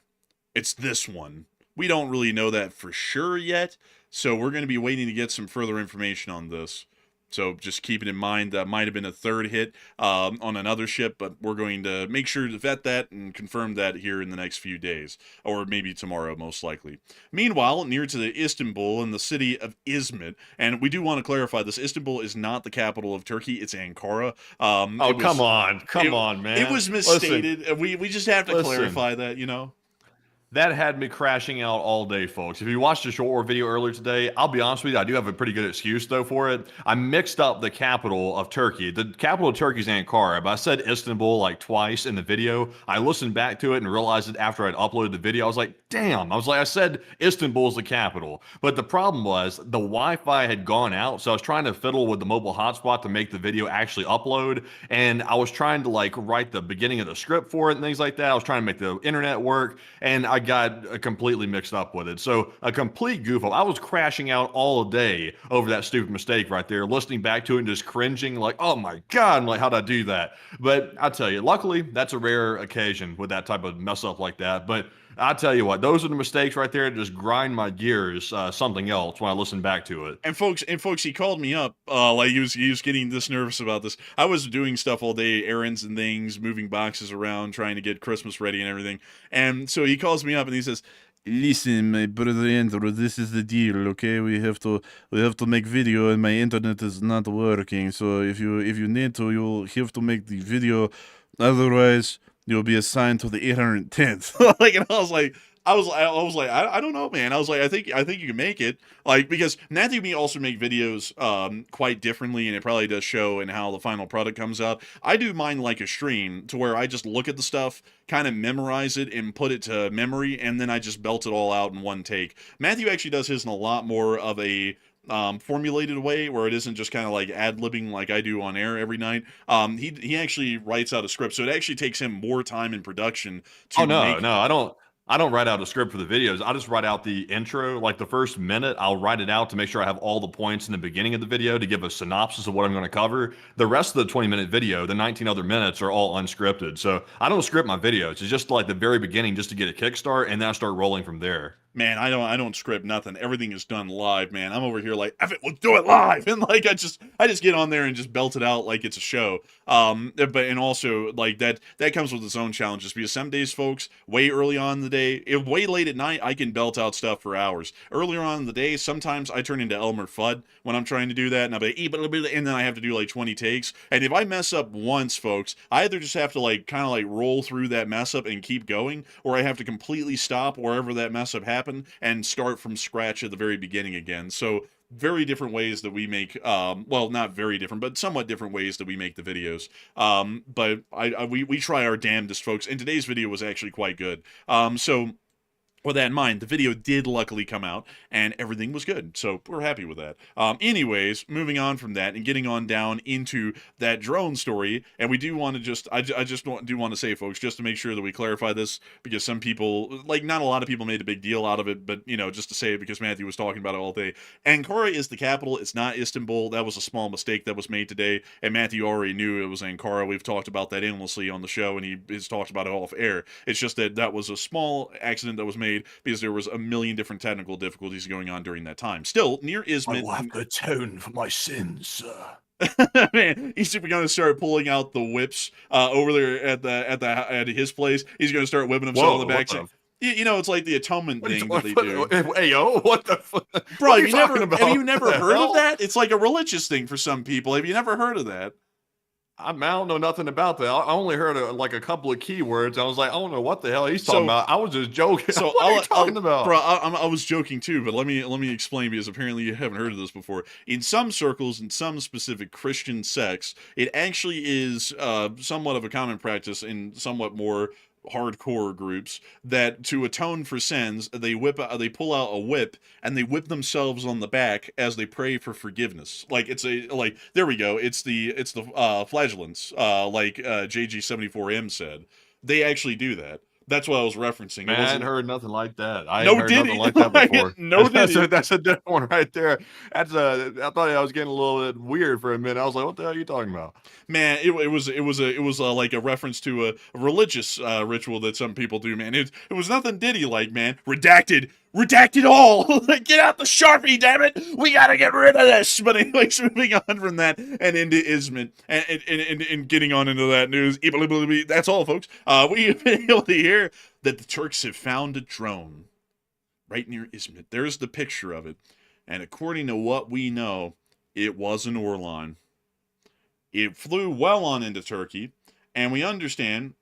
It's this one. We don't really know that for sure yet, so we're going to be waiting to get some further information on this. So just keep it in mind, that might have been a third hit on another ship, but we're going to make sure to vet that and confirm that here in the next few days, or maybe tomorrow, most likely. Meanwhile, near to the Istanbul in the city of Izmit, and we do want to clarify, this Istanbul is not the capital of Turkey, it's Ankara. Come on, man. It was misstated. Listen, we just have to clarify that, That had me crashing out all day, folks. If you watched the short war video earlier today, I'll be honest with you, I do have a pretty good excuse, though, for it. I mixed up the capital of Turkey. The capital of Turkey is Ankara, but I said Istanbul like twice in the video. I listened back to it and realized it after I'd uploaded the video. I was like, damn. I said Istanbul is the capital. But the problem was the Wi-Fi had gone out, so I was trying to fiddle with the mobile hotspot to make the video actually upload, and I was trying to like write the beginning of the script for it and things like that. I was trying to make the internet work, and I got completely mixed up with it. So a complete goof up. I was crashing out all day over that stupid mistake right there, listening back to it and just cringing like, oh my God, I'm like, how'd I do that? But I tell you, luckily, that's a rare occasion with that type of mess up like that. But I tell you what, those are the mistakes right there that just grind my gears something else when I listen back to it. And folks, he called me up. Like he was getting this nervous about this. I was doing stuff all day, errands and things, moving boxes around, trying to get Christmas ready and everything. And so he calls me up and he says, "Listen, my brother Andrew, this is the deal, okay? We have to make video, and my internet is not working. So if you need to, you'll have to make the video. Otherwise, you'll be assigned to the 810th." Like, and I was like, I don't know, man. I was like, I think you can make it. Like, because Matthew and me also make videos quite differently, and it probably does show in how the final product comes out. I do mine like a stream, to where I just look at the stuff, kind of memorize it, and put it to memory, and then I just belt it all out in one take. Matthew actually does his in a lot more of a formulated way, where it isn't just kind of like ad-libbing like I do on air every night. He actually writes out a script, so it actually takes him more time in production to I don't write out a script for the videos. I just write out the intro, like the first minute. I'll write it out to make sure I have all the points in the beginning of the video to give a synopsis of what I'm going to cover. The rest of the 20-minute video, the 19 other minutes, are all unscripted. So I don't script my videos. It's just like the very beginning, just to get a kickstart, and then I start rolling from there. Man, I don't script nothing. Everything is done live, man. I'm over here like, F it, we'll do it live. And like, I just get on there and just belt it out like it's a show. And also like that comes with its own challenges, because some days, folks, way early on in the day, way late at night, I can belt out stuff for hours. Earlier on in the day, sometimes I turn into Elmer Fudd when I'm trying to do that, and I'll be like, and then I have to do like 20 takes. And if I mess up once, folks, I either just have to like kind of like roll through that mess up and keep going, or I have to completely stop wherever that mess up happened and start from scratch at the very beginning again. So very different ways that we make, well, not very different, but somewhat different ways that we make the videos. But we try our damnedest, folks, and today's video was actually quite good. So with that in mind, the video did luckily come out, and everything was good, so we're happy with that. Anyways, moving on from that and getting on down into that drone story, and we do want to just, I just do want to say, folks, just to make sure that we clarify this, because some people, like, not a lot of people made a big deal out of it, but, just to say it because Matthew was talking about it all day. Ankara is the capital, it's not Istanbul. That was a small mistake that was made today, and Matthew already knew it was Ankara. We've talked about that endlessly on the show, and he has talked about it off air. It's just that was a small accident that was made, because there was a million different technical difficulties going on during that time. Still, near Izmit, I will have to atone for my sins, sir. Man, he's going to start pulling out the whips over there at his place. He's going to start whipping himself in the back. It's like the atonement thing that they do. Hey, yo, what the fuck? Bro, have you never heard of that? It's like a religious thing for some people. Have you never heard of that? I don't know nothing about that. I only heard like a couple of keywords. I was like, I don't know what the hell he's talking about. I was just joking. So What are you talking about? Bro, I was joking too, but let me explain, because apparently you haven't heard of this before. In some circles, in some specific Christian sects, it actually is somewhat of a common practice in somewhat more hardcore groups that to atone for sins, they pull out a whip and they whip themselves on the back as they pray for forgiveness. Like there we go. It's the flagellants, like JG74M said. They actually do that. That's what I was referencing. Man, I hadn't heard nothing like that. I No hadn't heard diddy. nothing like that before. No that's diddy. that's a different one right there. I thought I was getting a little bit weird for a minute. I was like, what the hell are you talking about? Man, it was like a reference to a religious ritual that some people do. Man, it was nothing diddy like, man. Redacted all. Get out the Sharpie, damn it. We gotta get rid of this. But anyways, moving on from that and into Ismit and getting on into that news. That's all, folks. We've been able to hear that the Turks have found a drone right near Izmit. There's the picture of it. And according to what we know, it was an Orlan. It flew well on into Turkey, and we understand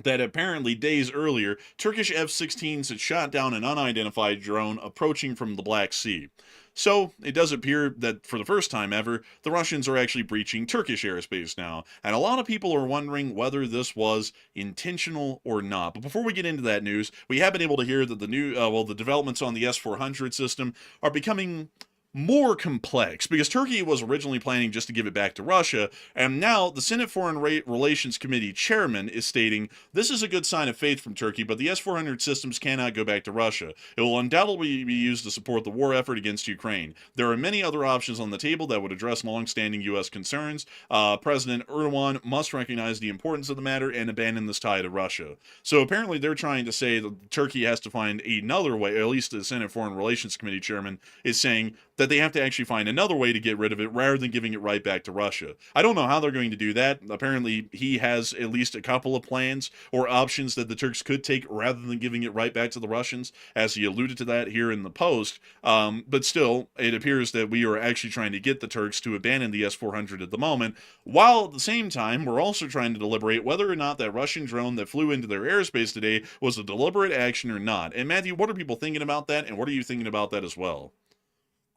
that apparently days earlier, Turkish F-16s had shot down an unidentified drone approaching from the Black Sea. So, it does appear that for the first time ever, the Russians are actually breaching Turkish airspace now, and a lot of people are wondering whether this was intentional or not. But before we get into that news, we have been able to hear that the developments on the S-400 system are becoming more complex, because Turkey was originally planning just to give it back to Russia, and now the Senate Foreign Relations Committee chairman is stating this is a good sign of faith from Turkey, but the S-400 systems cannot go back to Russia. It will undoubtedly be used to support the war effort against Ukraine. There are many other options on the table that would address long-standing U.S. concerns. President Erdogan must recognize the importance of the matter and abandon this tie to Russia. So apparently they're trying to say that Turkey has to find another way, or at least the Senate Foreign Relations Committee chairman is saying that they have to actually find another way to get rid of it rather than giving it right back to Russia. I don't know how they're going to do that. Apparently, he has at least a couple of plans or options that the Turks could take rather than giving it right back to the Russians, as he alluded to that here in the post. But still, it appears that we are actually trying to get the Turks to abandon the S-400 at the moment, while at the same time, we're also trying to deliberate whether or not that Russian drone that flew into their airspace today was a deliberate action or not. And Matthew, what are people thinking about that, and what are you thinking about that as well?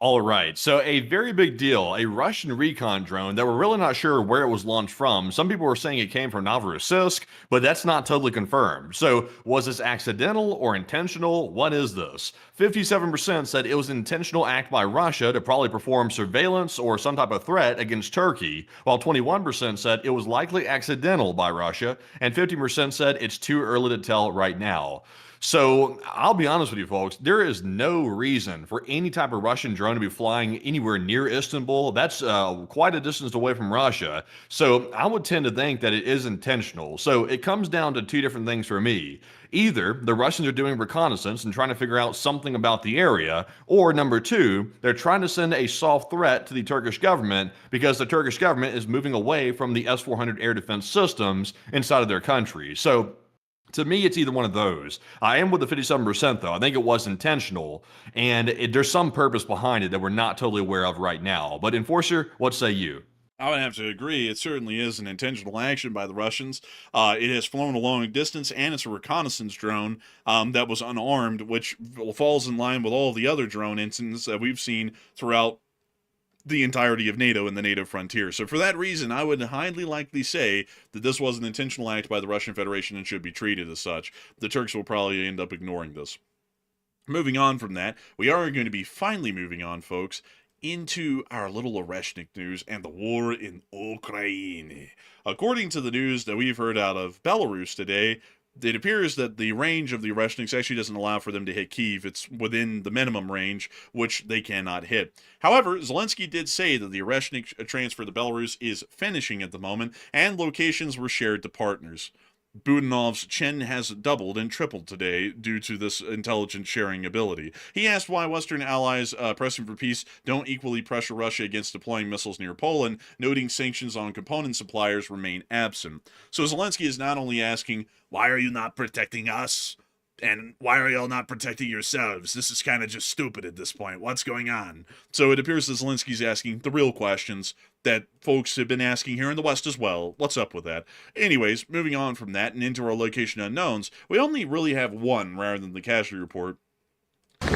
All right, so a very big deal, a Russian recon drone that we're really not sure where it was launched from. Some people were saying it came from Novorossiysk, but that's not totally confirmed. So was this accidental or intentional? What is this? 57% said it was an intentional act by Russia to probably perform surveillance or some type of threat against Turkey, while 21% said it was likely accidental by Russia, and 50% said it's too early to tell right now. So I'll be honest with you folks, there is no reason for any type of Russian drone to be flying anywhere near Istanbul. That's quite a distance away from Russia. So I would tend to think that it is intentional. So it comes down to two different things for me. Either the Russians are doing reconnaissance and trying to figure out something about the area, or number two, they're trying to send a soft threat to the Turkish government because the Turkish government is moving away from the S-400 air defense systems inside of their country. So to me, it's either one of those. I am with the 57%, though. I think it was intentional, and there's some purpose behind it that we're not totally aware of right now. But Enforcer, what say you? I would have to agree. It certainly is an intentional action by the Russians. It has flown a long distance, and it's a reconnaissance drone that was unarmed, which falls in line with all the other drone incidents that we've seen throughout the entirety of NATO and the NATO frontier. So for that reason, I would highly likely say that this was an intentional act by the Russian Federation and should be treated as such. The Turks will probably end up ignoring this. Moving on from that, we are going to be finally moving on, folks, into our little Oreshnik news and the war in Ukraine. According to the news that we've heard out of Belarus today, it appears that the range of the Oreshniks actually doesn't allow for them to hit Kyiv. It's within the minimum range, which they cannot hit. However, Zelensky did say that the Oreshnik transfer to Belarus is finishing at the moment, and locations were shared to partners. Budanov's chin has doubled and tripled today due to this intelligence sharing ability. He asked why Western allies pressing for peace don't equally pressure Russia against deploying missiles near Poland, noting sanctions on component suppliers remain absent. So Zelensky is not only asking, why are you not protecting us? And why are y'all not protecting yourselves? This is kind of just stupid at this point. What's going on? So it appears that Zelensky's asking the real questions that folks have been asking here in the West as well. What's up with that? Anyways, moving on from that and into our location unknowns, we only really have one rather than the casualty report.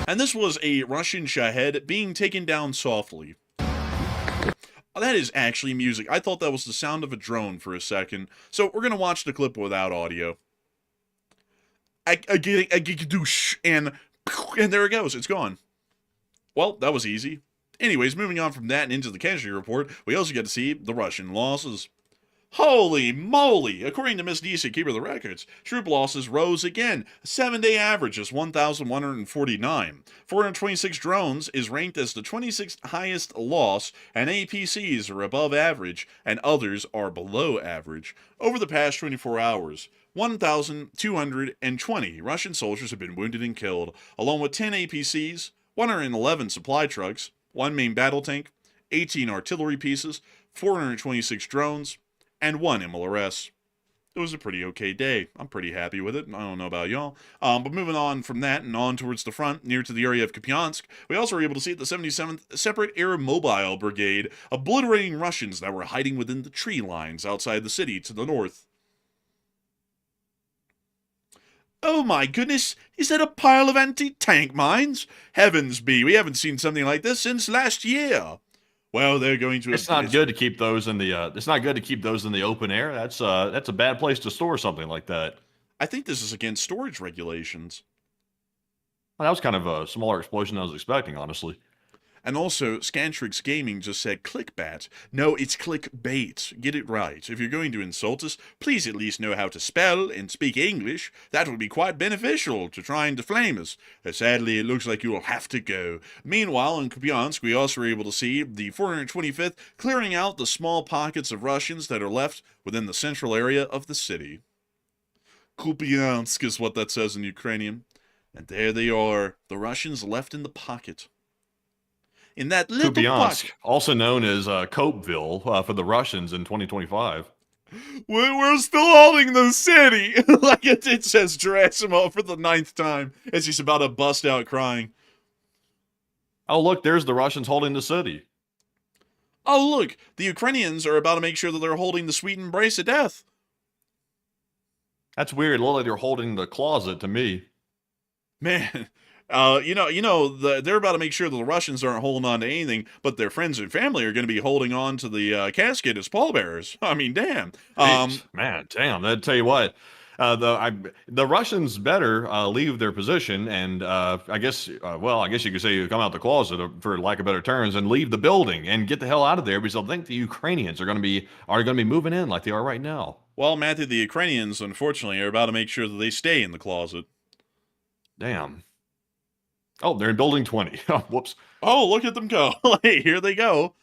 And this was a Russian Shahed being taken down softly. That is actually music. I thought that was the sound of a drone for a second. So we're going to watch the clip without audio. And there it goes. It's gone. Well, that was easy. Anyways, moving on from that and into the casualty report, we also get to see the Russian losses. Holy moly! According to Miss Decent Keeper of the Records, troop losses rose again. A 7-day average is 1,149. 426 drones is ranked as the 26th highest loss, and APCs are above average, and others are below average. Over the past 24 hours, 1,220 Russian soldiers have been wounded and killed, along with 10 APCs, 111 supply trucks, 1 main battle tank, 18 artillery pieces, 426 drones, and 1 MLRS. It was a pretty okay day. I'm pretty happy with it. I don't know about y'all. But moving on from that and on towards the front, near to the area of Kupiansk, we also were able to see the 77th Separate Air Mobile Brigade obliterating Russians that were hiding within the tree lines outside the city to the north. Oh my goodness, is that a pile of anti-tank mines? Heavens be, we haven't seen something like this since last year. Well, they're going to. It's not good to keep those in the. It's not good to keep those in the open air. That's a bad place to store something like that. I think this is against storage regulations. Well, that was kind of a smaller explosion than I was expecting, honestly. And also, Scantrix Gaming just said clickbat. No, it's clickbait. Get it right. If you're going to insult us, please at least know how to spell and speak English. That would be quite beneficial to try and deflame us. Sadly, it looks like you will have to go. Meanwhile, in Kupiansk, we also were able to see the 425th clearing out the small pockets of Russians that are left within the central area of the city. Kupiansk is what that says in Ukrainian. And there they are, the Russians left in the pocket. In that little Kupiansk, also known as Copeville for the Russians in 2025. We're still holding the city! Like it says Gerasimov for the 9th time as he's about to bust out crying. Oh, look, there's the Russians holding the city. Oh, look, the Ukrainians are about to make sure that they're holding the sweet embrace of death. That's weird. It looked like they're holding the closet to me. Man, they're about to make sure that the Russians aren't holding on to anything, but their friends and family are going to be holding on to the casket as pallbearers. I mean, damn. Man, damn. I'll tell you what. The Russians better leave their position and I guess you could say come out the closet for lack of better terms and leave the building and get the hell out of there because I think the Ukrainians are going to be moving in like they are right now. Well, Matthew, the Ukrainians unfortunately are about to make sure that they stay in the closet. Damn. Oh, they're in building 20. Whoops. Oh, look at them go. Hey, here they go.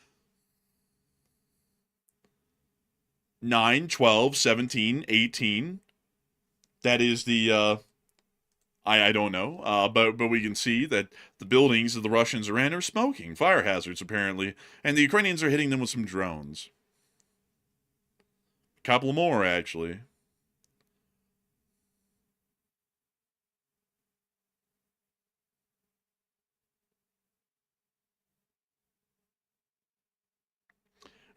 9, 12, 17, 18. That is the, I don't know. But we can see that the buildings that the Russians are in are smoking. Fire hazards, apparently. And the Ukrainians are hitting them with some drones. A couple more, actually.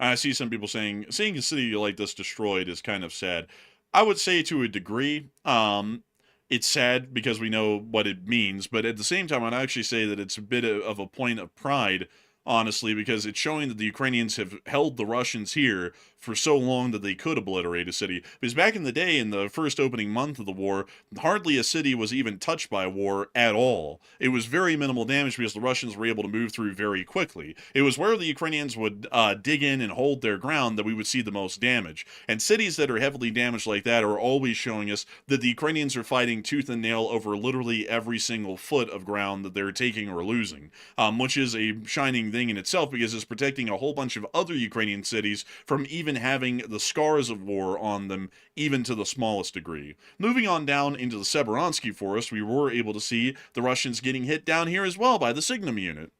I see some people saying, seeing a city like this destroyed is kind of sad. I would say to a degree, it's sad because we know what it means, but at the same time, I'd actually say that it's a bit of a point of pride, honestly, because it's showing that the Ukrainians have held the Russians here for so long that they could obliterate a city. Because back in the day, in the first opening month of the war, hardly a city was even touched by war at all. It was very minimal damage because the Russians were able to move through very quickly. It was where the Ukrainians would dig in and hold their ground that we would see the most damage. And cities that are heavily damaged like that are always showing us that the Ukrainians are fighting tooth and nail over literally every single foot of ground that they're taking or losing, which is a shining thing in itself because it's protecting a whole bunch of other Ukrainian cities from even having the scars of war on them, even to the smallest degree. Moving on down into the Severonsky forest, we were able to see the Russians getting hit down here as well by the Signum unit.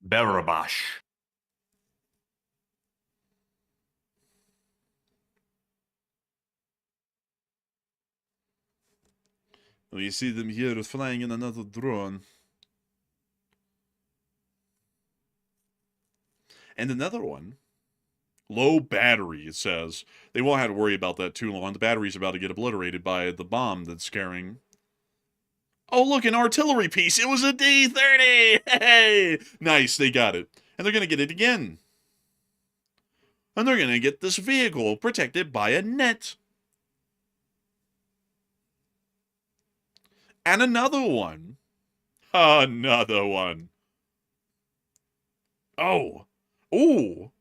Barabash. We see them here flying in another drone. And another one. Low battery, it says. They won't have to worry about that too long. The battery's about to get obliterated by the bomb that's carrying. Oh, look, an artillery piece. It was a D-30. Hey! Nice, they got it. And they're going to get it again. And they're going to get this vehicle protected by a net. And another one. Another one. Oh. Ooh.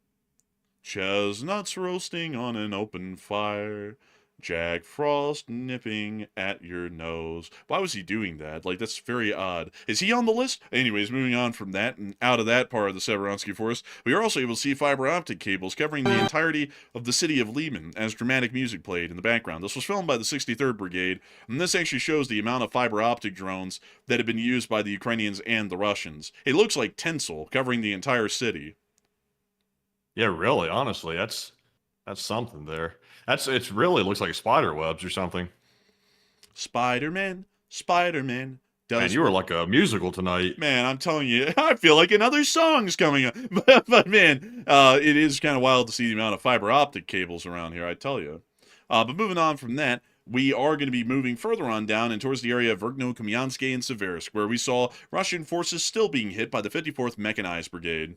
Chestnuts roasting on an open fire. Jack Frost nipping at your nose. Why was he doing that? Like, that's very odd. Is he on the list? Anyways, moving on from that and out of that part of the Severonsky Forest, we are also able to see fiber optic cables covering the entirety of the city of Lyman as dramatic music played in the background. This was filmed by the 63rd Brigade, and this actually shows the amount of fiber optic drones that have been used by the Ukrainians and the Russians. It looks like tinsel covering the entire city. Yeah, really, honestly, that's something there. It really looks like spider webs or something. Spider-Man does. Man, you were like a musical tonight. Man, I'm telling you, I feel like another song's coming up. But man, it is kind of wild to see the amount of fiber optic cables around here, I tell you. But moving on from that, we are going to be moving further on down and towards the area of Verkno-Kamyanske and Seversk, where we saw Russian forces still being hit by the 54th Mechanized Brigade.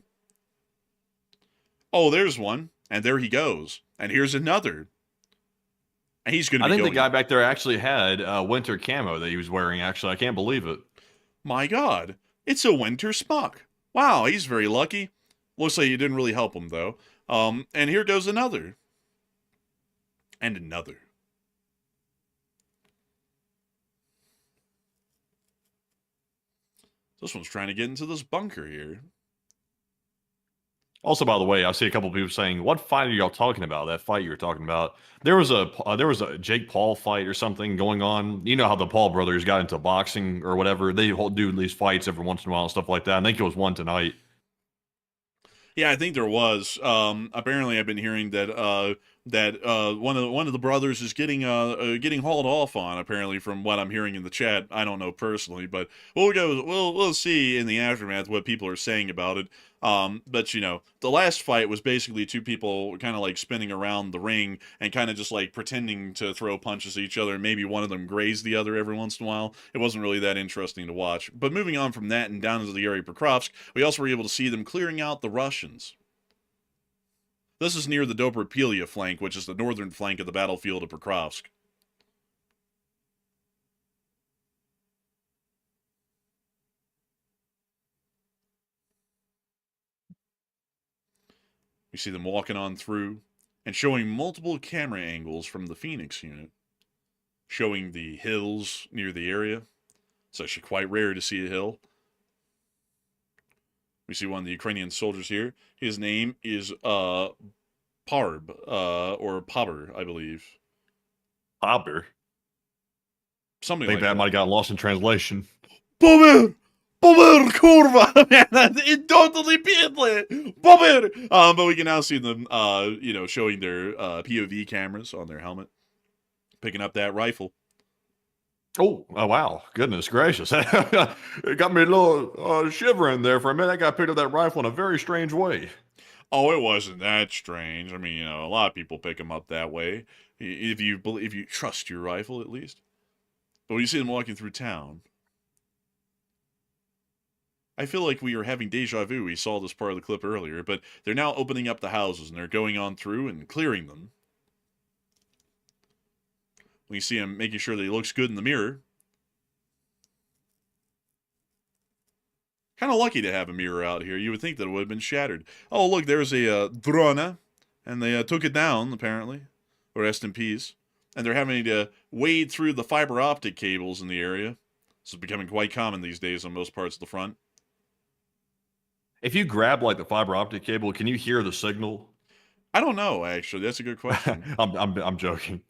Oh, there's one. And there he goes. And here's another. And he's going to be I think going. the guy back there actually had winter camo that he was wearing, actually. I can't believe it. My God. It's a winter smock. Wow, he's very lucky. Looks like you didn't really help him, though. And here goes another. And another. This one's trying to get into this bunker here. Also, by the way, I see a couple people saying, "What fight are y'all talking about? That fight you were talking about? There was a Jake Paul fight or something going on. You know how the Paul brothers got into boxing or whatever? They do these fights every once in a while and stuff like that. I think it was one tonight. Yeah, I think there was. Apparently, I've been hearing that one of the brothers is getting hauled off on. Apparently, from what I'm hearing in the chat, I don't know personally, but we'll see in the aftermath what people are saying about it. But you know, the last fight was basically two people kind of like spinning around the ring and kind of just like pretending to throw punches at each other. Maybe one of them grazed the other every once in a while. It wasn't really that interesting to watch. But moving on from that and down into the area of Pokrovsk, we also were able to see them clearing out the Russians. This is near the Dobropilia flank, which is the northern flank of the battlefield of Pokrovsk. We see them walking on through and showing multiple camera angles from the Phoenix unit, showing the hills near the area. It's actually quite rare to see a hill. We see one of the Ukrainian soldiers here. His name is Parb, or Paber, I believe. Paber. Something I think like that might have gotten lost in translation. Paber! Paber, kurva! Man, that's totally piedle! Paber! But we can now see them, showing their POV cameras on their helmet, picking up that rifle. Oh, wow. Goodness gracious. It got me a little shivering there for a minute. I got picked up that rifle in a very strange way. Oh, it wasn't that strange. I mean, a lot of people pick them up that way. If you trust your rifle, at least. But when you see them walking through town, I feel like we are having deja vu. We saw this part of the clip earlier, but they're now opening up the houses, and they're going on through and clearing them. We see him making sure that he looks good in the mirror. Kind of lucky to have a mirror out here. You would think that it would have been shattered. Oh, look, there's a drone, and they took it down, apparently. Rest in peace. And they're having to wade through the fiber optic cables in the area. This is becoming quite common these days on most parts of the front. If you grab like the fiber optic cable, can you hear the signal? I don't know, actually. That's a good question. I'm joking.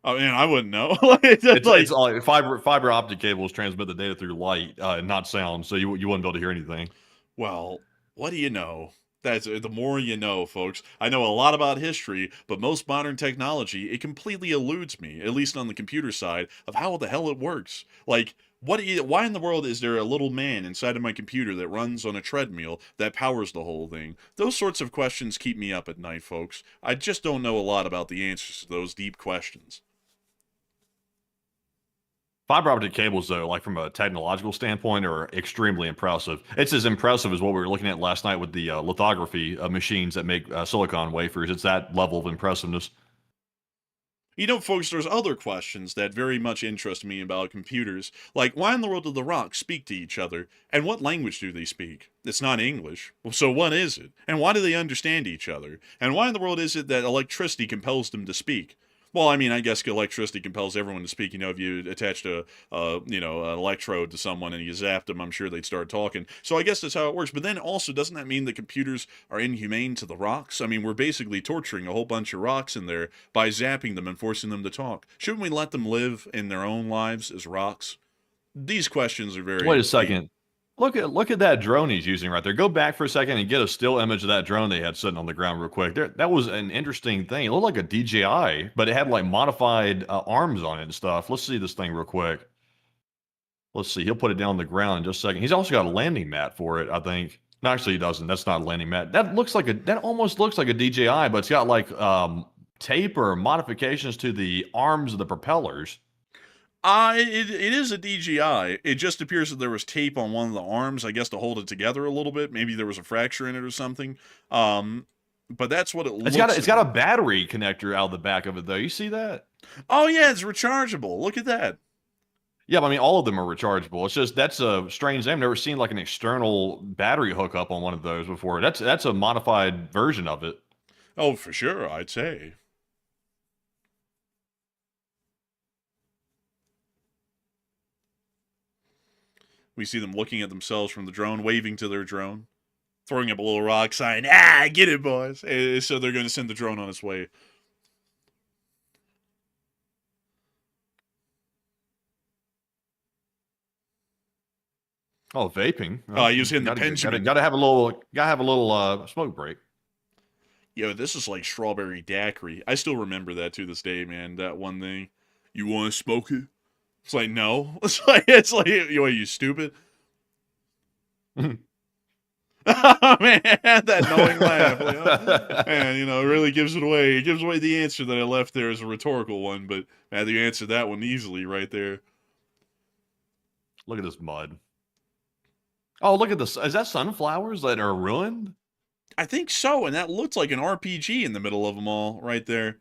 Oh man, I wouldn't know. It's like fiber optic cables transmit the data through light, not sound, so you wouldn't be able to hear anything. Well, what do you know? That's the more you know, folks. I know a lot about history, but most modern technology, it completely eludes me, at least on the computer side, of how the hell it works. Like, why in the world is there a little man inside of my computer that runs on a treadmill that powers the whole thing? Those sorts of questions keep me up at night, folks. I just don't know a lot about the answers to those deep questions. Fiber optic cables, though, like from a technological standpoint, are extremely impressive. It's as impressive as what we were looking at last night with the lithography machines that make silicon wafers. It's that level of impressiveness. You know, folks, there's other questions that very much interest me about computers, like why in the world do the rocks speak to each other, and what language do they speak? It's not English. Well, so what is it? And why do they understand each other? And why in the world is it that electricity compels them to speak? Well, I mean, I guess electricity compels everyone to speak. You know, if you attached an electrode to someone and you zapped them, I'm sure they'd start talking. So I guess that's how it works. But then also, doesn't that mean that computers are inhumane to the rocks? I mean, we're basically torturing a whole bunch of rocks in there by zapping them and forcing them to talk. Shouldn't we let them live in their own lives as rocks? These questions are very... Wait a second. Look at that drone he's using right there. Go back for a second and get a still image of that drone they had sitting on the ground real quick. That was an interesting thing. It looked like a DJI, but it had like modified arms on it and stuff. Let's see this thing real quick. Let's see. He'll put it down on the ground in just a second. He's also got a landing mat for it, I think. No, actually, he doesn't. That's not a landing mat. That almost looks like a DJI, but it's got like tape or modifications to the arms of the propellers. It is a DJI. It just appears that there was tape on one of the arms, I guess, to hold it together a little bit. Maybe there was a fracture in it or something. But that's what it looks like. It's got a battery connector out the back of it, though. You see that? Oh, yeah, it's rechargeable. Look at that. Yeah, but I mean, all of them are rechargeable. It's just that's a strange thing. I've never seen like an external battery hookup on one of those before. That's a modified version of it. Oh, for sure, I'd say. We see them looking at themselves from the drone, waving to their drone, throwing up a little rock sign. Ah, get it, boys. So they're going to send the drone on its way. Oh, vaping. He was hitting the Benjamin. Gotta have a little smoke break. Yo, this is like strawberry daiquiri. I still remember that to this day, man. That one thing. You want to smoke it? It's like, no. It's like, you stupid? Oh, man, that knowing laugh. Like, man, it really gives it away. It gives away the answer that I left there as a rhetorical one, but man, you answered that one easily right there. Look at this mud. Oh, look at this. Is that sunflowers that are ruined? I think so, and that looked like an RPG in the middle of them all right there.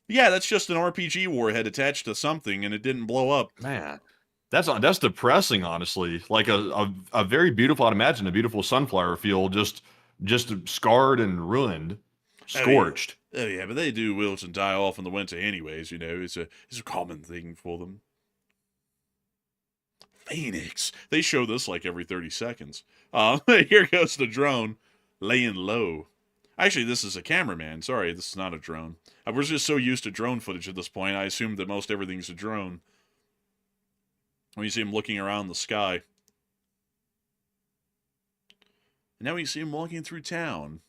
Yeah, that's just an RPG warhead attached to something, and it didn't blow up. Man, that's depressing, honestly. Like a very beautiful, I'd imagine, a beautiful sunflower field just scarred and ruined, scorched. Oh yeah, but they do wilt and die off in the winter anyways. It's a common thing for them. Phoenix. They show this like every 30 seconds. Here goes the drone laying low. Actually, this is a cameraman. Sorry, this is not a drone. I was just so used to drone footage at this point, I assumed that most everything's a drone. When you see him looking around the sky. And now you see him walking through town.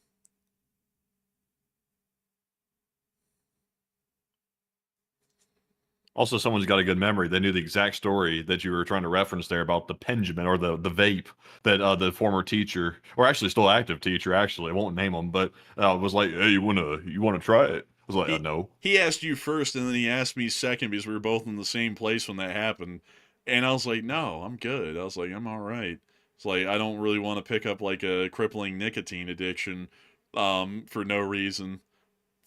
Also, someone's got a good memory. They knew the exact story that you were trying to reference there about the Benjamin or the vape that the former teacher, or actually still active teacher, actually, I won't name him, but was like, hey, you wanna try it? I was like, no. He asked you first, and then he asked me second because we were both in the same place when that happened. And I was like, no, I'm good. I was like, I'm all right. It's like, I don't really want to pick up like a crippling nicotine addiction for no reason.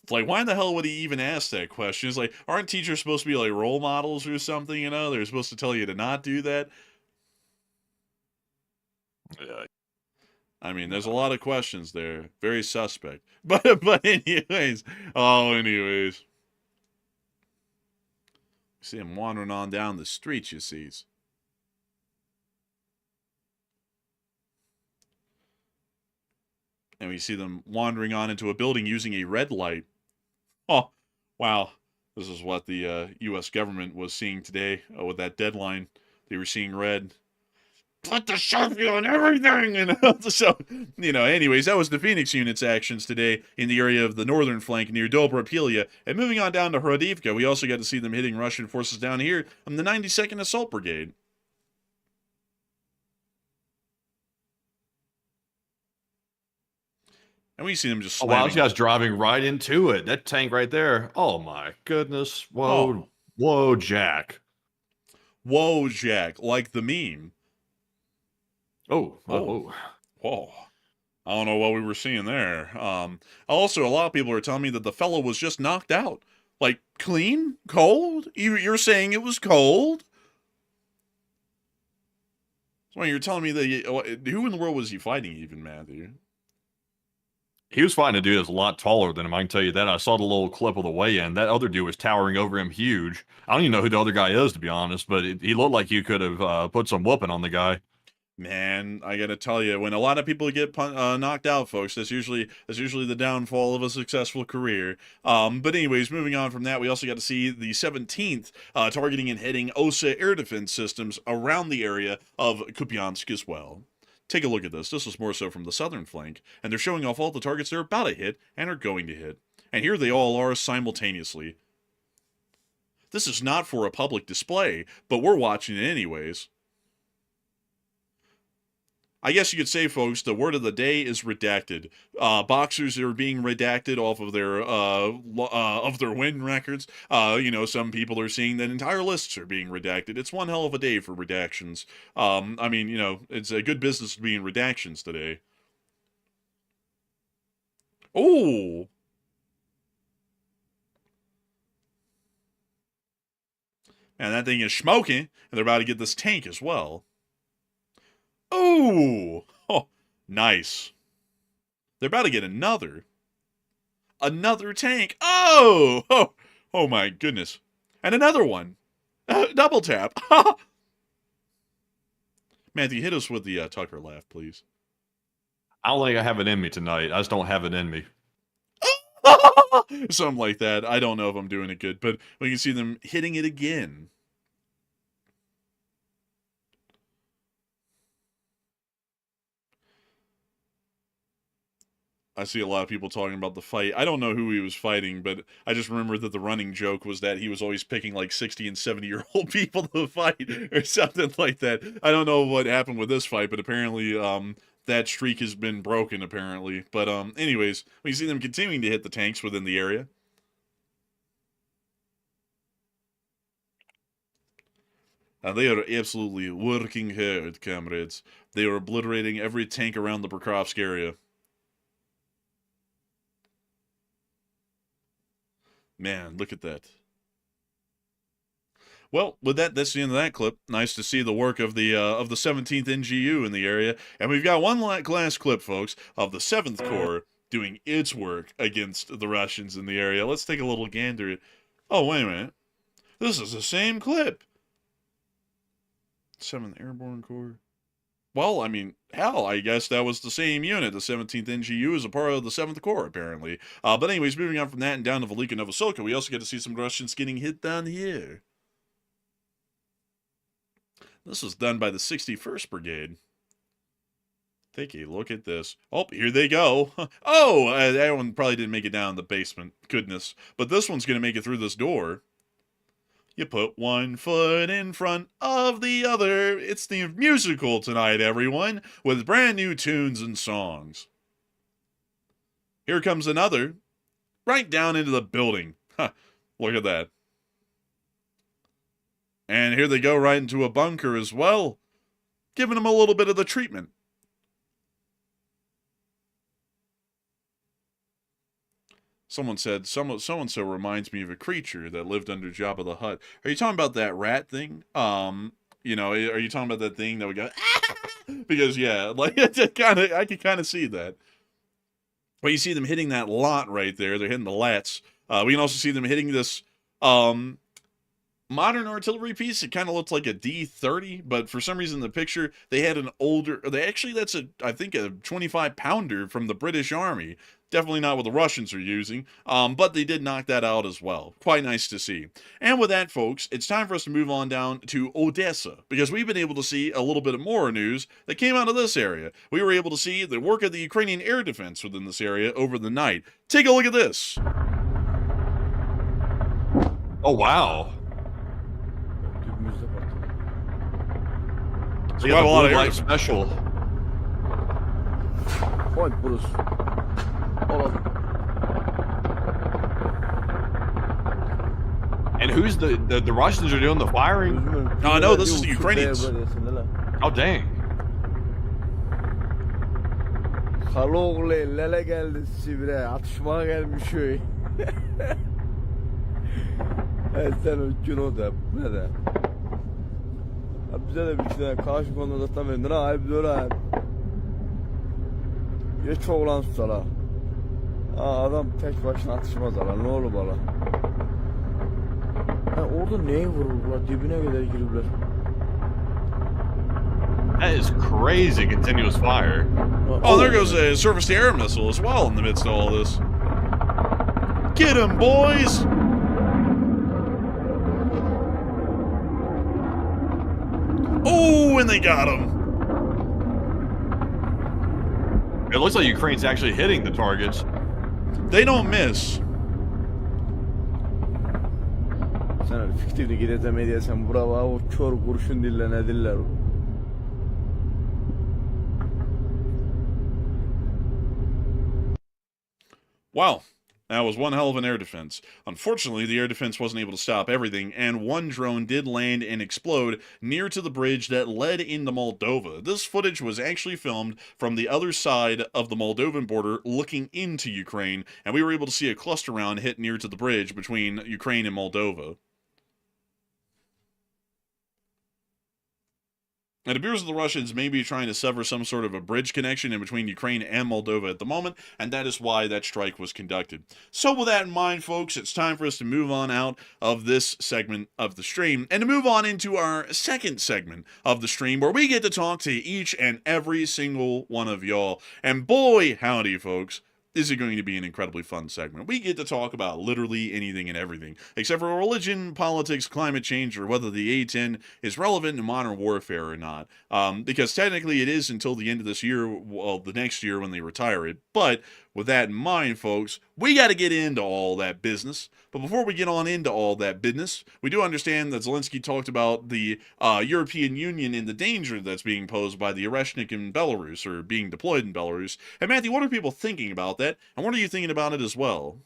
It's like, why in the hell would he even ask that question? It's like, aren't teachers supposed to be like role models or something, They're supposed to tell you to not do that. Yeah. I mean, there's a lot of questions there. Very suspect. But anyways. See him wandering on down the street, you sees. And we see them wandering on into a building using a red light. Oh, wow. This is what the U.S. government was seeing today with that deadline. They were seeing red. put the Sharpie on everything. And so, anyways, that was the Phoenix unit's actions today in the area of the northern flank near Dobropilia. And moving on down to Hradivka, we also got to see them hitting Russian forces down here on the 92nd Assault Brigade. And we see them just slamming. Oh, wow, this guy's driving right into it. That tank right there. Oh, my goodness. Whoa. Whoa, Jack. Whoa, Jack. Like the meme. Oh. Whoa. I don't know what we were seeing there. Also, a lot of people are telling me that the fellow was just knocked out. Like, clean? Cold? You're saying it was cold? So you're telling me that... who in the world was he fighting even, Matthew? He was fighting a dude that's a lot taller than him, I can tell you that. I saw the little clip of the weigh-in. That other dude was towering over him huge. I don't even know who the other guy is, to be honest, but he looked like you could have put some whooping on the guy. Man, I gotta tell you, when a lot of people get knocked out, folks, that's usually the downfall of a successful career. But anyways, moving on from that, we also got to see the 17th targeting and hitting OSA air defense systems around the area of Kupiansk as well. Take a look at this. This is more so from the southern flank, and they're showing off all the targets they're about to hit and are going to hit. And here they all are simultaneously. This is not for a public display, but we're watching it anyways. I guess you could say, folks, the word of the day is redacted. Boxers are being redacted off of their win records. Some people are seeing that entire lists are being redacted. It's one hell of a day for redactions. It's a good business to be in redactions today. Oh! Man, that thing is smoking, and they're about to get this tank as well. Oh, nice. They're about to get another tank. Oh, my goodness. And another one. Double tap. Matthew, hit us with the Tucker laugh, please. I don't think I have it in me tonight. I just don't have it in me. Something like that. I don't know if I'm doing it good, but we can see them hitting it again. I see a lot of people talking about the fight. I don't know who he was fighting, but I just remember that the running joke was that he was always picking like 60 and 70-year-old people to fight or something like that. I don't know what happened with this fight, but apparently that streak has been broken, apparently. But anyways, we see them continuing to hit the tanks within the area. And they are absolutely working hard, comrades. They are obliterating every tank around the Pokrovsk area. Man, look at that. Well, with that, that's the end of that clip. Nice to see the work of the 17th NGU in the area. And we've got one last clip, folks, of the 7th Corps doing its work against the Russians in the area. Let's take a little gander. Oh, wait a minute. This is the same clip. 7th Airborne Corps. Well, I mean, hell, I guess that was the same unit. The 17th NGU is a part of the 7th Corps, apparently. But anyways, moving on from that and down to Velika Novosokha, we also get to see some Russians getting hit down here. This was done by the 61st Brigade. Take a look at this. Oh, here they go. Oh, that one probably didn't make it down the basement. Goodness. But this one's going to make it through this door. You put one foot in front of the other. It's the musical tonight, everyone, with brand new tunes and songs. Here comes another. Right down into the building. Look at that. And here they go right into a bunker as well, giving them a little bit of the treatment. Someone said, so-and-so reminds me of a creature that lived under Jabba the Hutt. Are you talking about that rat thing? Are you talking about that thing that would go, ah! Because, yeah, like, I can kind of see that. Well, you see them hitting that lot right there. They're hitting the lats. We can also see them hitting this, modern artillery piece. It kind of looks like a D-30, but for some reason in the picture, they had an older, I think a 25-pounder from the British Army. Definitely not what the Russians are using, but they did knock that out as well. Quite nice to see. And with that, folks, it's time for us to move on down to Odessa, because we've been able to see a little bit more news that came out of this area. We were able to see the work of the Ukrainian air defense within this area over the night. Take a look at this. Oh, wow. So you Quite got a lot the of blue air light special. Ой, Bruce. Hold on. And who's the Russians are doing the firing? No, no, this is the Ukrainians. Oh, dang. Haloglu lele geldi Sibir'e. Atışmaya gelmiş köy. Sen uçun o da. Ne de. Bize de bir şey karşı konuda da tamam. Ne ayıp böyle. Geç oğlan susala. Adam tek başına atışmaz ala. Ne olur bala. Orada neye vururlar? Dibine kadar giripler. That is crazy continuous fire. Oh, there goes a surface-to-air missile as well in the midst of all this. Get him, boys! Oh, and they got him. It looks like Ukraine's actually hitting the targets. They don't miss. Sen fikrini gideceğim diyesen bravo o kör kurşun dille ne diller o. Wow, that was one hell of an air defense. Unfortunately, the air defense wasn't able to stop everything, and one drone did land and explode near to the bridge that led into Moldova. This footage was actually filmed from the other side of the Moldovan border looking into Ukraine, and we were able to see a cluster round hit near to the bridge between Ukraine and Moldova. It appears that the Russians may be trying to sever some sort of a bridge connection in between Ukraine and Moldova at the moment, and that is why that strike was conducted. So with that in mind, folks, it's time for us to move on out of this segment of the stream and to move on into our second segment of the stream, where we get to talk to each and every single one of y'all. And boy, howdy, folks, is it going to be an incredibly fun segment. We get to talk about literally anything and everything, except for religion, politics, climate change, or whether the A-10 is relevant in modern warfare or not. Because technically it is until the end of this year, well, the next year when they retire it. But with that in mind, folks, we got to get into all that business. But before we get on into all that business, we do understand that Zelensky talked about the European Union and the danger that's being posed by the Airstrikes in Belarus, or being deployed in Belarus. And Matthew, what are people thinking about that? And what are you thinking about it as well?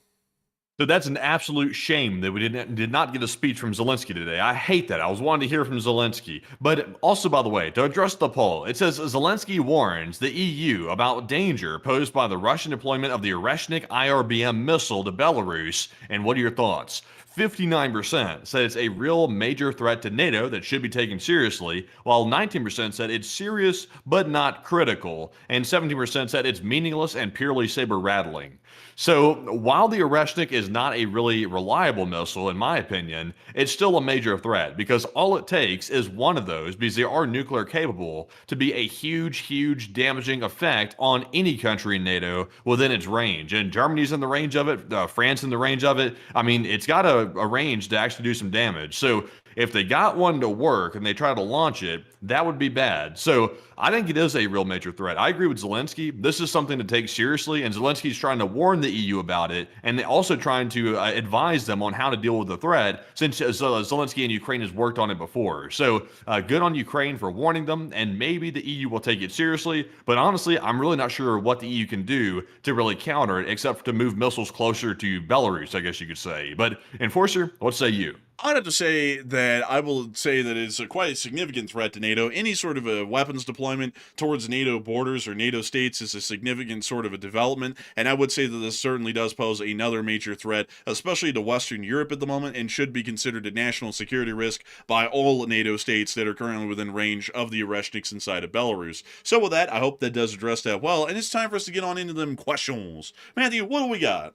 So that's an absolute shame that we did not get a speech from Zelensky today. I hate that. I was wanting to hear from Zelensky. But also, by the way, to address the poll, it says Zelensky warns the EU about danger posed by the Russian deployment of the Operation IRBM missile to Belarus. And what are your thoughts? 59% said it's a real major threat to NATO that should be taken seriously, while 19% said it's serious but not critical, and 17% said it's meaningless and purely saber-rattling. So while the Operation is not a really reliable missile, in my opinion, it's still a major threat, because all it takes is one of those, because they are nuclear capable, to be a huge damaging effect on any country in NATO within its range. And Germany's in the range of it, France in the range of it. I mean, it's got a range to actually do some damage. So if they got one to work and they try to launch it, that would be bad. So I think it is a real major threat. I agree with Zelensky. This is something to take seriously, and Zelensky's trying to warn the EU about it, and also trying to advise them on how to deal with the threat, since Zelensky and Ukraine has worked on it before. So good on Ukraine for warning them, and maybe the EU will take it seriously. But honestly, I'm really not sure what the EU can do to really counter it, except to move missiles closer to Belarus, I guess you could say. But Enforcer, what say you? I'd have to say that I will say that it's quite a significant threat to NATO. Any sort of a weapons deployment towards NATO borders or NATO states is a significant sort of a development, and I would say that this certainly does pose another major threat, especially to Western Europe at the moment, and should be considered a national security risk by all NATO states that are currently within range of the Oreschniks inside of Belarus. So with that, I hope that does address that well, and it's time for us to get on into them questions. Matthew, what do we got?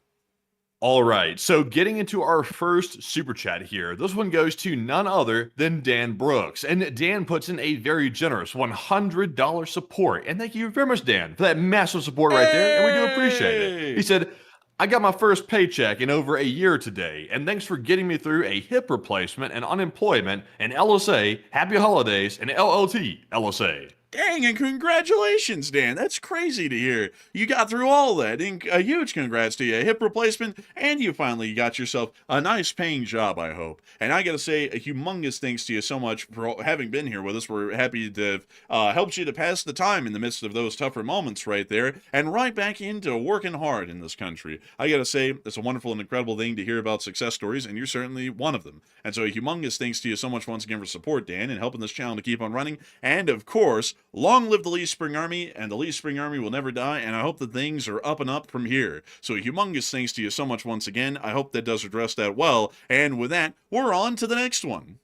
All right, so getting into our first super chat here. This one goes to none other than Dan Brooks. And Dan puts in a very generous $100 support. And thank you very much, Dan, for that massive support right there. And we do appreciate it. He said, I got my first paycheck in over a year today, and thanks for getting me through a hip replacement and unemployment and LSA, happy holidays, and LLT, LSA. Dang, and congratulations, Dan. That's crazy to hear. You got through all that. And a huge congrats to you. A hip replacement, and you finally got yourself a nice paying job, I hope. And I got to say, a humongous thanks to you so much for having been here with us. We're happy to have helped you to pass the time in the midst of those tougher moments right there, and right back into working hard in this country. I got to say, it's a wonderful and incredible thing to hear about success stories, and you're certainly one of them. And so a humongous thanks to you so much once again for support, Dan, and helping this channel to keep on running. And of course, long live the Lee Spring Army, and the Lee Spring Army will never die, and I hope that things are up and up from here. So a humongous thanks to you so much once again. I hope that does address that well, and with that, we're on to the next one.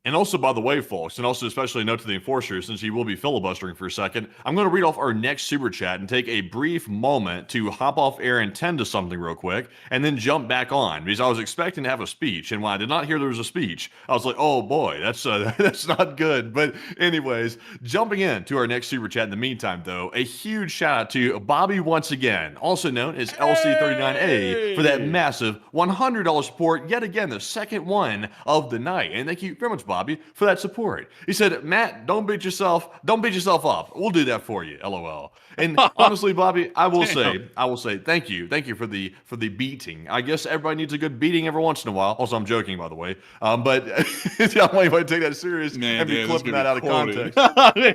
And also, by the way, folks, and also especially a note to the enforcer, since he will be filibustering for a second, I'm going to read off our next super chat and take a brief moment to hop off air and tend to something real quick, and then jump back on, because I was expecting to have a speech, and when I did not hear there was a speech, I was like, oh boy, that's that's not good. But anyways, jumping in to our next super chat in the meantime, though, a huge shout out to Bobby once again, also known as LC39A, for that massive $100 support, yet again, the second one of the night. And thank you very much, Bobby, for that support. He said, Matt, don't beat yourself up. We'll do that for you, LOL. And honestly, Bobby, I will say thank you for the beating. I guess everybody needs a good beating every once in a while. Also, I'm joking, by the way. But I don't want to take that serious and be clipping that out of context.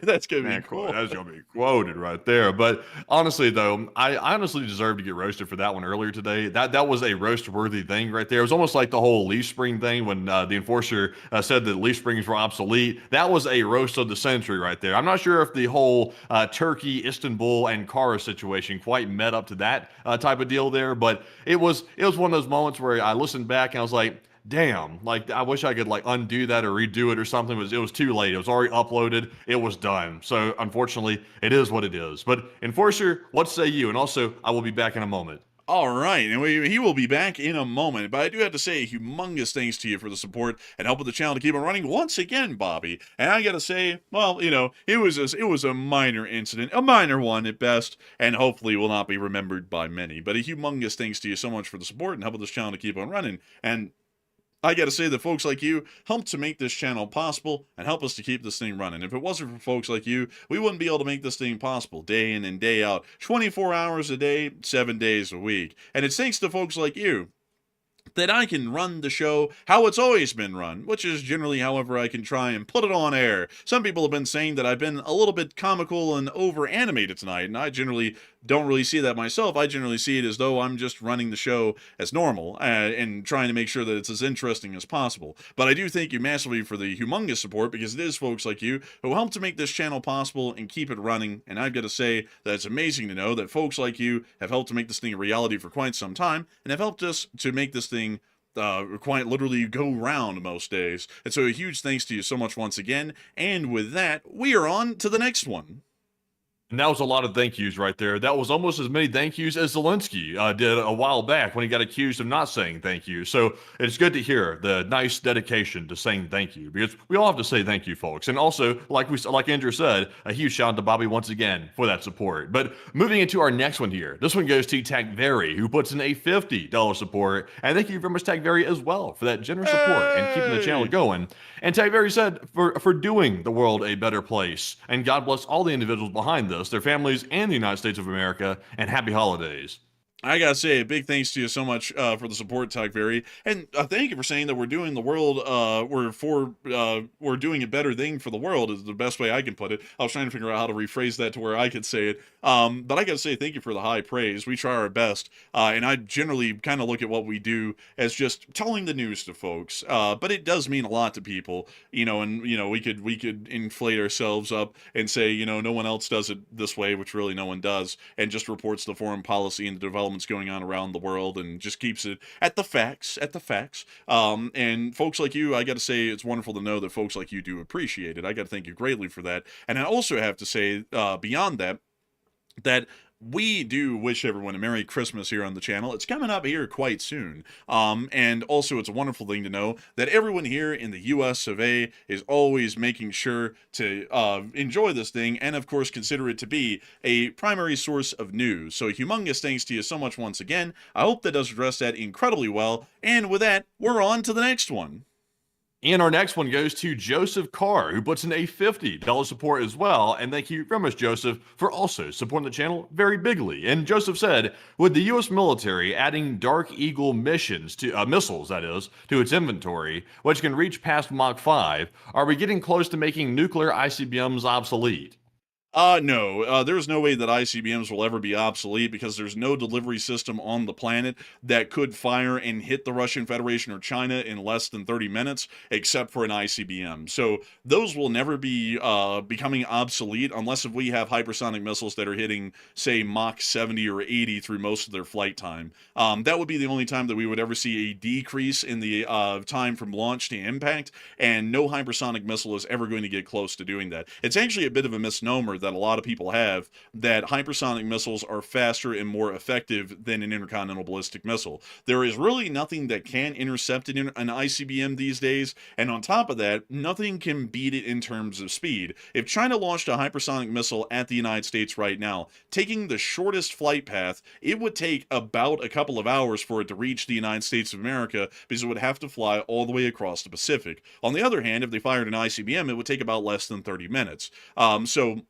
That's gonna be cool. That's gonna be quoted right there. But honestly, though, I honestly deserve to get roasted for that one earlier today. That was a roast-worthy thing right there. It was almost like the whole leaf spring thing when the enforcer said that leaf springs were obsolete. That was a roast of the century right there. I'm not sure if the whole Turkey, Istanbul, and Kara situation quite met up to that type of deal there, but it was one of those moments where I listened back and I was like, damn, like I wish I could like undo that or redo it or something. It was too late. It was already uploaded. It was done. So unfortunately, it is what it is. But enforcer, what say you? And also, I will be back in a moment. All right, and he will be back in a moment, but I do have to say humongous thanks to you for the support and helping the channel to keep on running once again, Bobby. And I gotta say, well, you know, it was a minor incident, a minor one at best, and hopefully will not be remembered by many. But a humongous thanks to you so much for the support and helping this channel to keep on running. And I gotta say that folks like you help to make this channel possible and help us to keep this thing running. If it wasn't for folks like you, we wouldn't be able to make this thing possible day in and day out, 24 hours a day, 7 days a week. And it's thanks to folks like you that I can run the show how it's always been run, which is generally however I can try and put it on air. Some people have been saying that I've been a little bit comical and over-animated tonight, and I generally don't really see that myself. I generally see it as though I'm just running the show as normal and trying to make sure that it's as interesting as possible. But I do thank you massively for the humongous support, because it is folks like you who help to make this channel possible and keep it running. And I've got to say that it's amazing to know that folks like you have helped to make this thing a reality for quite some time and have helped us to make this thing quite literally go round most days. And so a huge thanks to you so much once again. And with that, we are on to the next one. And that was a lot of thank yous right there. That was almost as many thank yous as Zelensky did a while back when he got accused of not saying thank you. So it's good to hear the nice dedication to saying thank you, because we all have to say thank you, folks. And also, like Andrew said, a huge shout out to Bobby once again for that support. But moving into our next one here, this one goes to TANKER, who puts in a $50 support. And thank you very much, TANKER, as well for that generous support and keeping the channel going. And TANKER said for doing the world a better place. And God bless all the individuals behind this, their families, and the United States of America, and happy holidays. I gotta say a big thanks to you so much for the support, TANKER, and thank you for saying that we're doing the world, we're doing a better thing for the world is the best way I can put it. I was trying to figure out how to rephrase that to where I could say it, but I gotta say thank you for the high praise. We try our best, and I generally kind of look at what we do as just telling the news to folks, but it does mean a lot to people, you know, and you know we could inflate ourselves up and say, you know, no one else does it this way, which really no one does, and just reports the foreign policy and the developments going on around the world and just keeps it at the facts. And folks like you, I got to say, it's wonderful to know that folks like you do appreciate it. I got to thank you greatly for that. And I also have to say, beyond that, we do wish everyone a Merry Christmas here on the channel. It's coming up here quite soon. And also it's a wonderful thing to know that everyone here in the US of A is always making sure to enjoy this thing and of course consider it to be a primary source of news. So humongous thanks to you so much once again. I hope that does address that incredibly well. And with that, we're on to the next one. And our next one goes to Joseph Carr, who puts in a $50 support as well. And thank you very much, Joseph, for also supporting the channel very bigly. And Joseph said, with the U.S. military adding Dark Eagle missions to missiles, that is, to its inventory, which can reach past Mach 5, are we getting close to making nuclear ICBMs obsolete? No, there's no way that ICBMs will ever be obsolete because there's no delivery system on the planet that could fire and hit the Russian Federation or China in less than 30 minutes, except for an ICBM. So those will never be becoming obsolete unless if we have hypersonic missiles that are hitting, say, Mach 70 or 80 through most of their flight time. That would be the only time that we would ever see a decrease in the time from launch to impact, and no hypersonic missile is ever going to get close to doing that. It's actually a bit of a misnomer that a lot of people have, that hypersonic missiles are faster and more effective than an intercontinental ballistic missile. There is really nothing that can intercept an ICBM these days, and on top of that, nothing can beat it in terms of speed. If China launched a hypersonic missile at the United States right now, taking the shortest flight path, it would take about a couple of hours for it to reach the United States of America because it would have to fly all the way across the Pacific. On the other hand, if they fired an ICBM, it would take about less than 30 minutes. So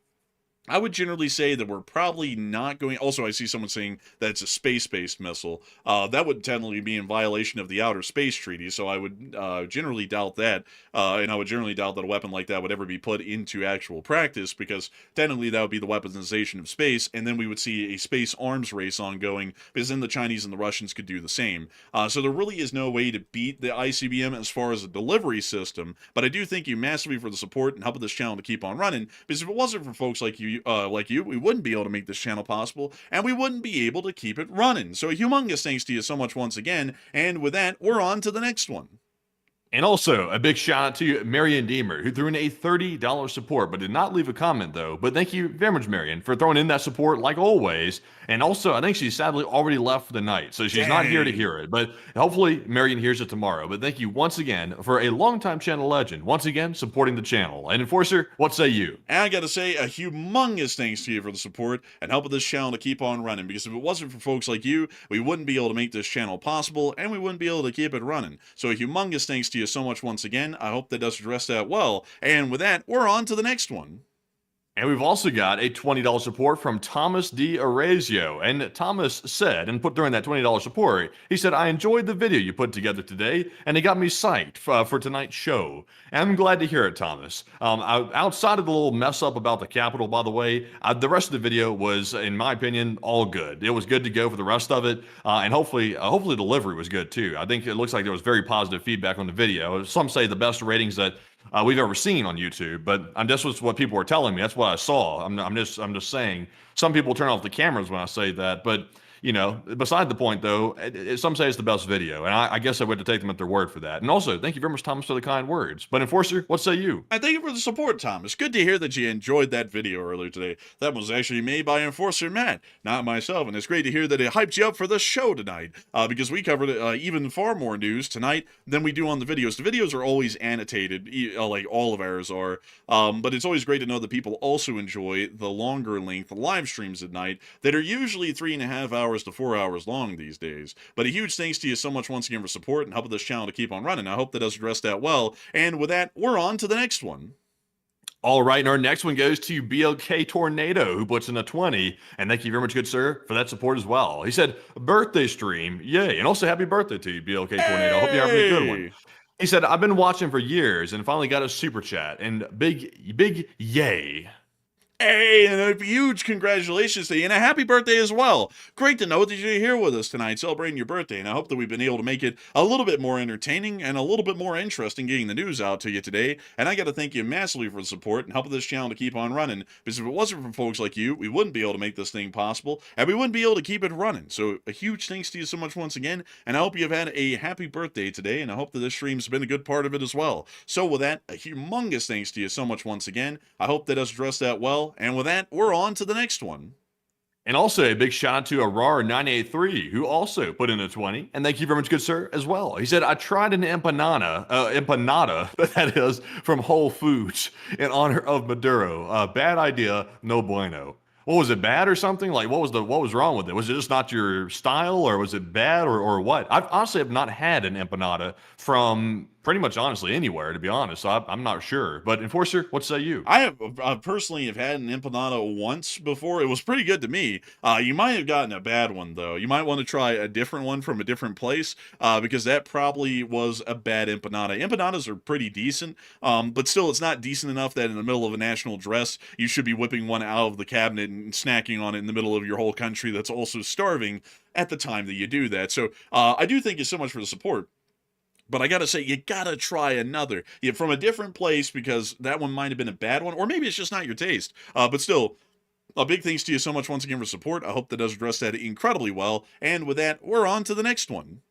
I would generally say that we're probably not going. Also, I see someone saying that it's a space-based missile. That would technically be in violation of the Outer Space Treaty, so I would generally doubt that. And I would generally doubt that a weapon like that would ever be put into actual practice, because technically that would be the weaponization of space, and then we would see a space arms race ongoing, because then the Chinese and the Russians could do the same. So there really is no way to beat the ICBM as far as a delivery system, but I do thank you massively for the support and helping this channel to keep on running, because if it wasn't for folks like you, we wouldn't be able to make this channel possible, and we wouldn't be able to keep it running. So a humongous thanks to you so much once again, and with that, we're on to the next one. And also, a big shout out to Marion Deemer, who threw in a $30 support, but did not leave a comment, though. But thank you very much, Marion, for throwing in that support, like always. And also, I think she's sadly already left for the night, so she's not here to hear it. But hopefully, Marion hears it tomorrow. But thank you once again for a longtime channel legend, once again, supporting the channel. And Enforcer, what say you? And I gotta say, a humongous thanks to you for the support and helping this channel to keep on running, because if it wasn't for folks like you, we wouldn't be able to make this channel possible, and we wouldn't be able to keep it running. So a humongous thanks to you so much once again. I hope that does address that well. And with that, we're on to the next one. And we've also got a $20 support from Thomas D. Arezio. And Thomas said, and put during that $20 support, he said, I enjoyed the video you put together today, and it got me psyched for tonight's show. And I'm glad to hear it, Thomas. Outside of the little mess up about the Capitol, by the way, the rest of the video was, in my opinion, all good. It was good to go for the rest of it. And hopefully the delivery was good too. I think it looks like there was very positive feedback on the video. Some say the best ratings that we've ever seen on YouTube, but this was what people were telling me. That's what I saw. I'm just saying. Some people turn off the cameras when I say that, but you know, beside the point though, some say it's the best video, and I guess I would have to take them at their word for that. And also, thank you very much, Thomas, for the kind words. But Enforcer, what say you? I thank you for the support, Thomas. Good to hear that you enjoyed that video earlier today. That was actually made by Enforcer Matt, not myself, and it's great to hear that it hyped you up for the show tonight, because we covered even far more news tonight than we do on the videos. The videos are always annotated, like all of ours are, but it's always great to know that people also enjoy the longer length live streams at night that are usually 3.5 hours to 4 hours long these days. But a huge thanks to you so much once again for support and helping this channel to keep on running. I hope that does address that well. And with that, we're on to the next one. All right, and our next one goes to BLK Tornado, who puts in a 20. And thank you very much, good sir, for that support as well. He said, birthday stream, yay. And also happy birthday to you, BLK Tornado. I hope you're having a good one. He said, I've been watching for years and finally got a super chat. And big yay. Hey, and a huge congratulations to you, and a happy birthday as well. Great to know that you're here with us tonight celebrating your birthday, and I hope that we've been able to make it a little bit more entertaining and a little bit more interesting getting the news out to you today. And I got to thank you massively for the support and helping this channel to keep on running, because if it wasn't for folks like you, we wouldn't be able to make this thing possible, and we wouldn't be able to keep it running. So a huge thanks to you so much once again, and I hope you've had a happy birthday today, and I hope that this stream's been a good part of it as well. So with that, a humongous thanks to you so much once again. I hope that does address that well, and with that, we're on to the next one. And also a big shout out to Arar983, who also put in a 20. And thank you very much, good sir, as well. He said, I tried an empanada, that is, from Whole Foods in honor of Maduro. Bad idea, no bueno. What was it, bad or something? Like, what was wrong with it? Was it just not your style, or was it bad, or what? I honestly have not had an empanada from pretty much honestly anywhere, to be honest. So I'm not sure. But Enforcer, what say you? I personally have had an empanada once before. It was pretty good to me. You might have gotten a bad one, though. You might want to try a different one from a different place, because that probably was a bad empanada. Empanadas are pretty decent, but still, it's not decent enough that in the middle of a national address, you should be whipping one out of the cabinet and snacking on it in the middle of your whole country that's also starving at the time that you do that. So I do thank you so much for the support. But I gotta say, you gotta try another. Yeah, from a different place, because that one might have been a bad one, or maybe it's just not your taste. But still, a big thanks to you so much once again for support. I hope that does address that incredibly well. And with that, we're on to the next one.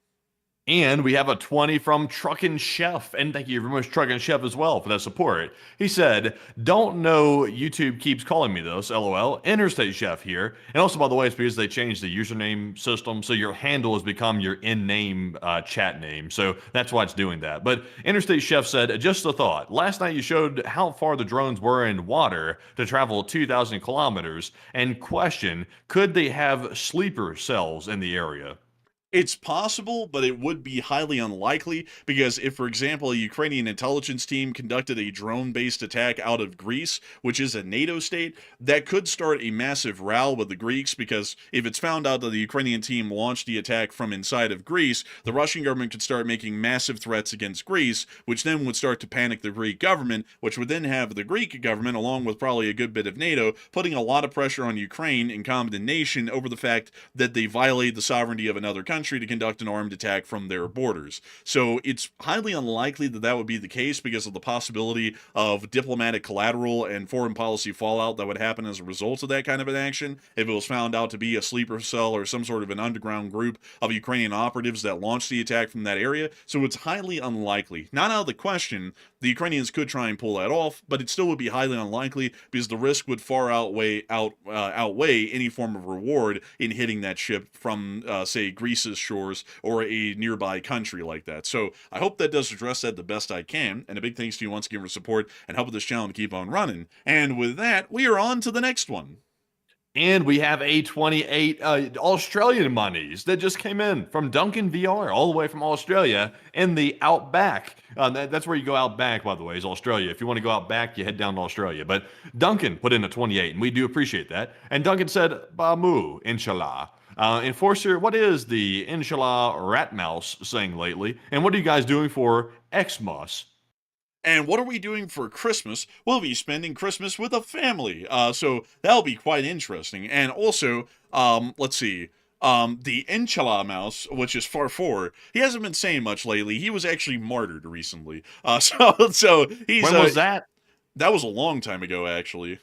And we have a 20 from Truckin' Chef. And thank you very much, Truckin' Chef, as well, for that support. He said, don't know YouTube keeps calling me this, LOL. Interstate Chef here. And also, by the way, it's because they changed the username system, so your handle has become your in-name chat name. So that's why it's doing that. But Interstate Chef said, just a thought. Last night you showed how far the drones were in water to travel 2,000 kilometers. And question, could they have sleeper cells in the area? It's possible, but it would be highly unlikely, because if, for example, a Ukrainian intelligence team conducted a drone-based attack out of Greece, which is a NATO state, that could start a massive row with the Greeks, because if it's found out that the Ukrainian team launched the attack from inside of Greece, the Russian government could start making massive threats against Greece, which then would start to panic the Greek government, which would then have the Greek government, along with probably a good bit of NATO, putting a lot of pressure on Ukraine and condemnation over the fact that they violate the sovereignty of another country to conduct an armed attack from their borders. So it's highly unlikely that that would be the case, because of the possibility of diplomatic collateral and foreign policy fallout that would happen as a result of that kind of an action if it was found out to be a sleeper cell or some sort of an underground group of Ukrainian operatives that launched the attack from that area. So it's highly unlikely. Not out of the question, the Ukrainians could try and pull that off, but it still would be highly unlikely, because the risk would far outweigh any form of reward in hitting that ship from, say, Greece's shores or a nearby country like that. So I hope that does address that the best I can, and a big thanks to you once again for support and helping this channel to keep on running. And with that, we are on to the next one. And we have a 28 Australian monies that just came in from Duncan VR, all the way from Australia in the Outback. That's where you go out back, by the way, is Australia. If you want to go out back, you head down to Australia. But Duncan put in a 28, and we do appreciate that. And Duncan said, Bamu, inshallah. Enforcer, what is the inshallah rat mouse saying lately? And what are you guys doing for Xmas? And what are we doing for Christmas? We'll be spending Christmas with a family. So that'll be quite interesting. And also, let's see. The Inshallah mouse, which is Farfor, he hasn't been saying much lately. He was actually martyred recently. So he's... When was that? That was a long time ago, actually.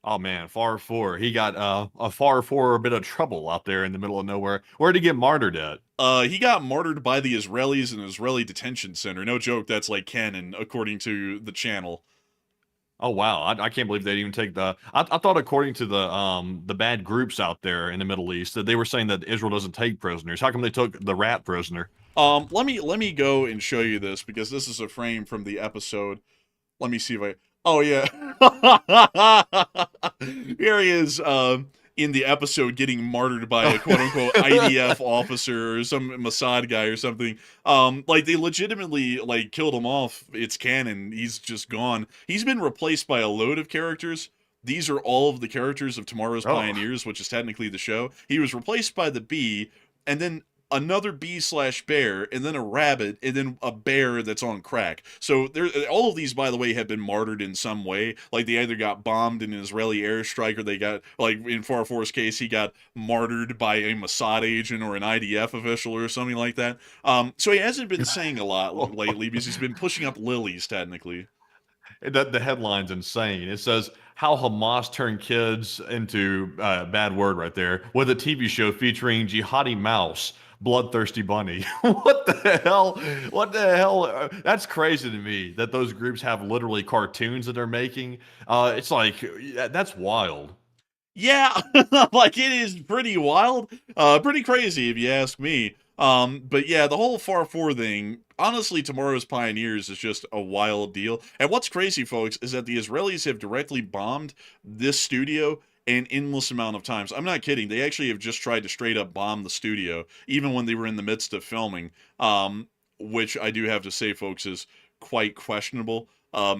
Oh man, Farfor. He got a Farfor a bit of trouble out there in the middle of nowhere. Where'd he get martyred at? He got martyred by the Israelis in an Israeli detention center. No joke, that's like canon, according to the channel. Oh wow, I can't believe they'd even take the. I thought according to the bad groups out there in the Middle East that they were saying that Israel doesn't take prisoners. How come they took the rat prisoner? Let me go and show you this, because this is a frame from the episode. Let me see if I. Oh yeah, here he is. In the episode, getting martyred by a quote-unquote IDF officer or some Mossad guy or something. Like, they legitimately, like, killed him off. It's canon. He's just gone. He's been replaced by a load of characters. These are all of the characters of Tomorrow's Pioneers, which is technically the show. He was replaced by the bee, and then another bee/bear, and then a rabbit, and then a bear that's on crack. So all of these, by the way, have been martyred in some way. Like, they either got bombed in an Israeli airstrike, or they got, like in Farfor's case, he got martyred by a Mossad agent or an IDF official or something like that. So he hasn't been saying a lot lately, because he's been pushing up lilies, technically. The headline's insane. It says how Hamas turned kids into bad word right there with a TV show featuring jihadi mouse. Bloodthirsty bunny. What the hell? What the hell? That's crazy to me that those groups have literally cartoons that they're making. It's like, that's wild. Yeah, like it is pretty wild, pretty crazy if you ask me. But yeah, the whole Far 4 thing, honestly, Tomorrow's Pioneers is just a wild deal. And what's crazy, folks, is that the Israelis have directly bombed this studio an endless amount of times. I'm not kidding. They actually have just tried to straight up bomb the studio, even when they were in the midst of filming, which I do have to say, folks, is quite questionable.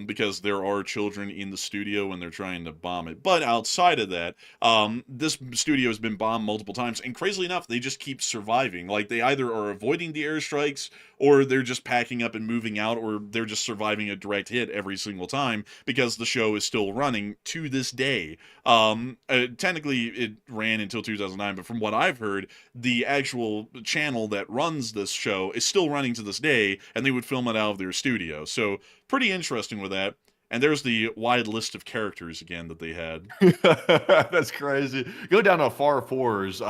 Because there are children in the studio when they're trying to bomb it. But outside of that, this studio has been bombed multiple times, and crazily enough, they just keep surviving. Like, they either are avoiding the airstrikes, or they're just packing up and moving out, or they're just surviving a direct hit every single time because the show is still running to this day. Technically, it ran until 2009, but from what I've heard, the actual channel that runs this show is still running to this day, and they would film it out of their studio. So, pretty interesting with that. And there's the wide list of characters again that they had. That's crazy. Go down to Far 4's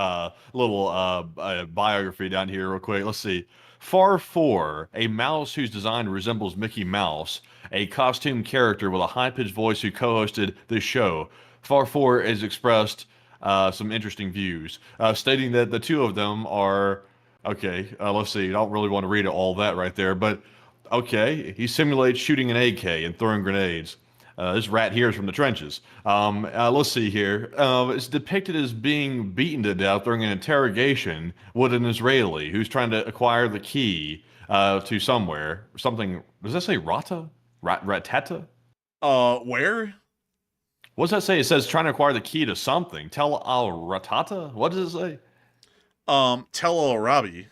little biography down here real quick. Let's see. Far 4, a mouse whose design resembles Mickey Mouse, a costume character with a high-pitched voice who co-hosted this show. Far 4 has expressed some interesting views, stating that the two of them are, okay, let's see, I don't really want to read all that right there, but okay, he simulates shooting an AK and throwing grenades. This rat here is from the trenches. Let's see here. It's depicted as being beaten to death during an interrogation with an Israeli who's trying to acquire the key to somewhere. Something, does that say Rata? Ratata? Where? What does that say? It says trying to acquire the key to something. Tel al Ratata? What does it say? Tel Arabi.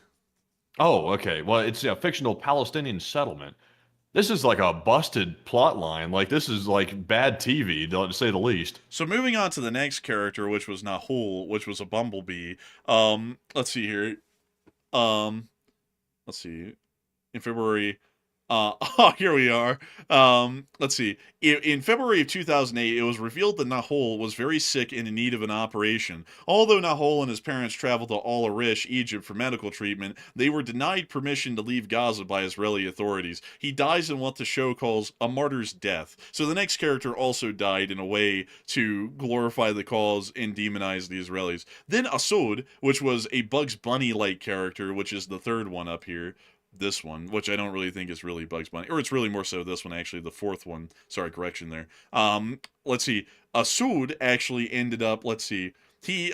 Oh, okay. Well, it's a fictional Palestinian settlement. This is like a busted plot line. Like, this is like bad TV, to say the least. So moving on to the next character, which was Nahul, which was a bumblebee. Let's see here. Let's see. In February, here we are. Let's see. In February of 2008, it was revealed that Nahul was very sick and in need of an operation. Although Nahul and his parents traveled to Al Arish, Egypt for medical treatment, they were denied permission to leave Gaza by Israeli authorities. He dies in what the show calls a martyr's death. So the next character also died in a way to glorify the cause and demonize the Israelis. Then Asud, which was a Bugs Bunny-like character, which is the third one up here. This one, which I don't really think is really Bugs Bunny, or it's really more so this one, actually, the fourth one. Sorry, correction there. Let's see. Asud actually ended up, let's see, he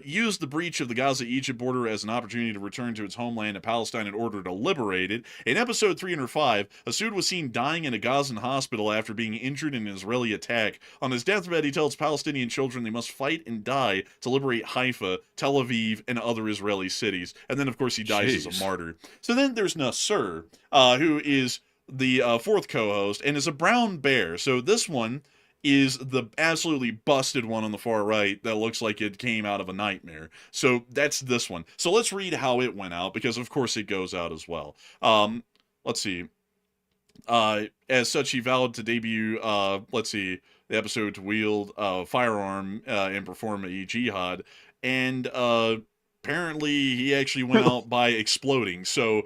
used the breach of the Gaza-Egypt border as an opportunity to return to its homeland in Palestine in order to liberate it. In episode 305, Asud was seen dying in a Gazan hospital after being injured in an Israeli attack. On his deathbed, he tells Palestinian children they must fight and die to liberate Haifa, Tel Aviv, and other Israeli cities. And then, of course, he dies as a martyr. So then there's Nasser, who is the fourth co-host, and is a brown bear. So this one is the absolutely busted one on the far right that looks like it came out of a nightmare. So that's this one. So let's read how it went out, because of course it goes out as well. Let's see. As such, he vowed to debut, let's see, the episode to wield a firearm and perform a jihad. And apparently he actually went out by exploding. So,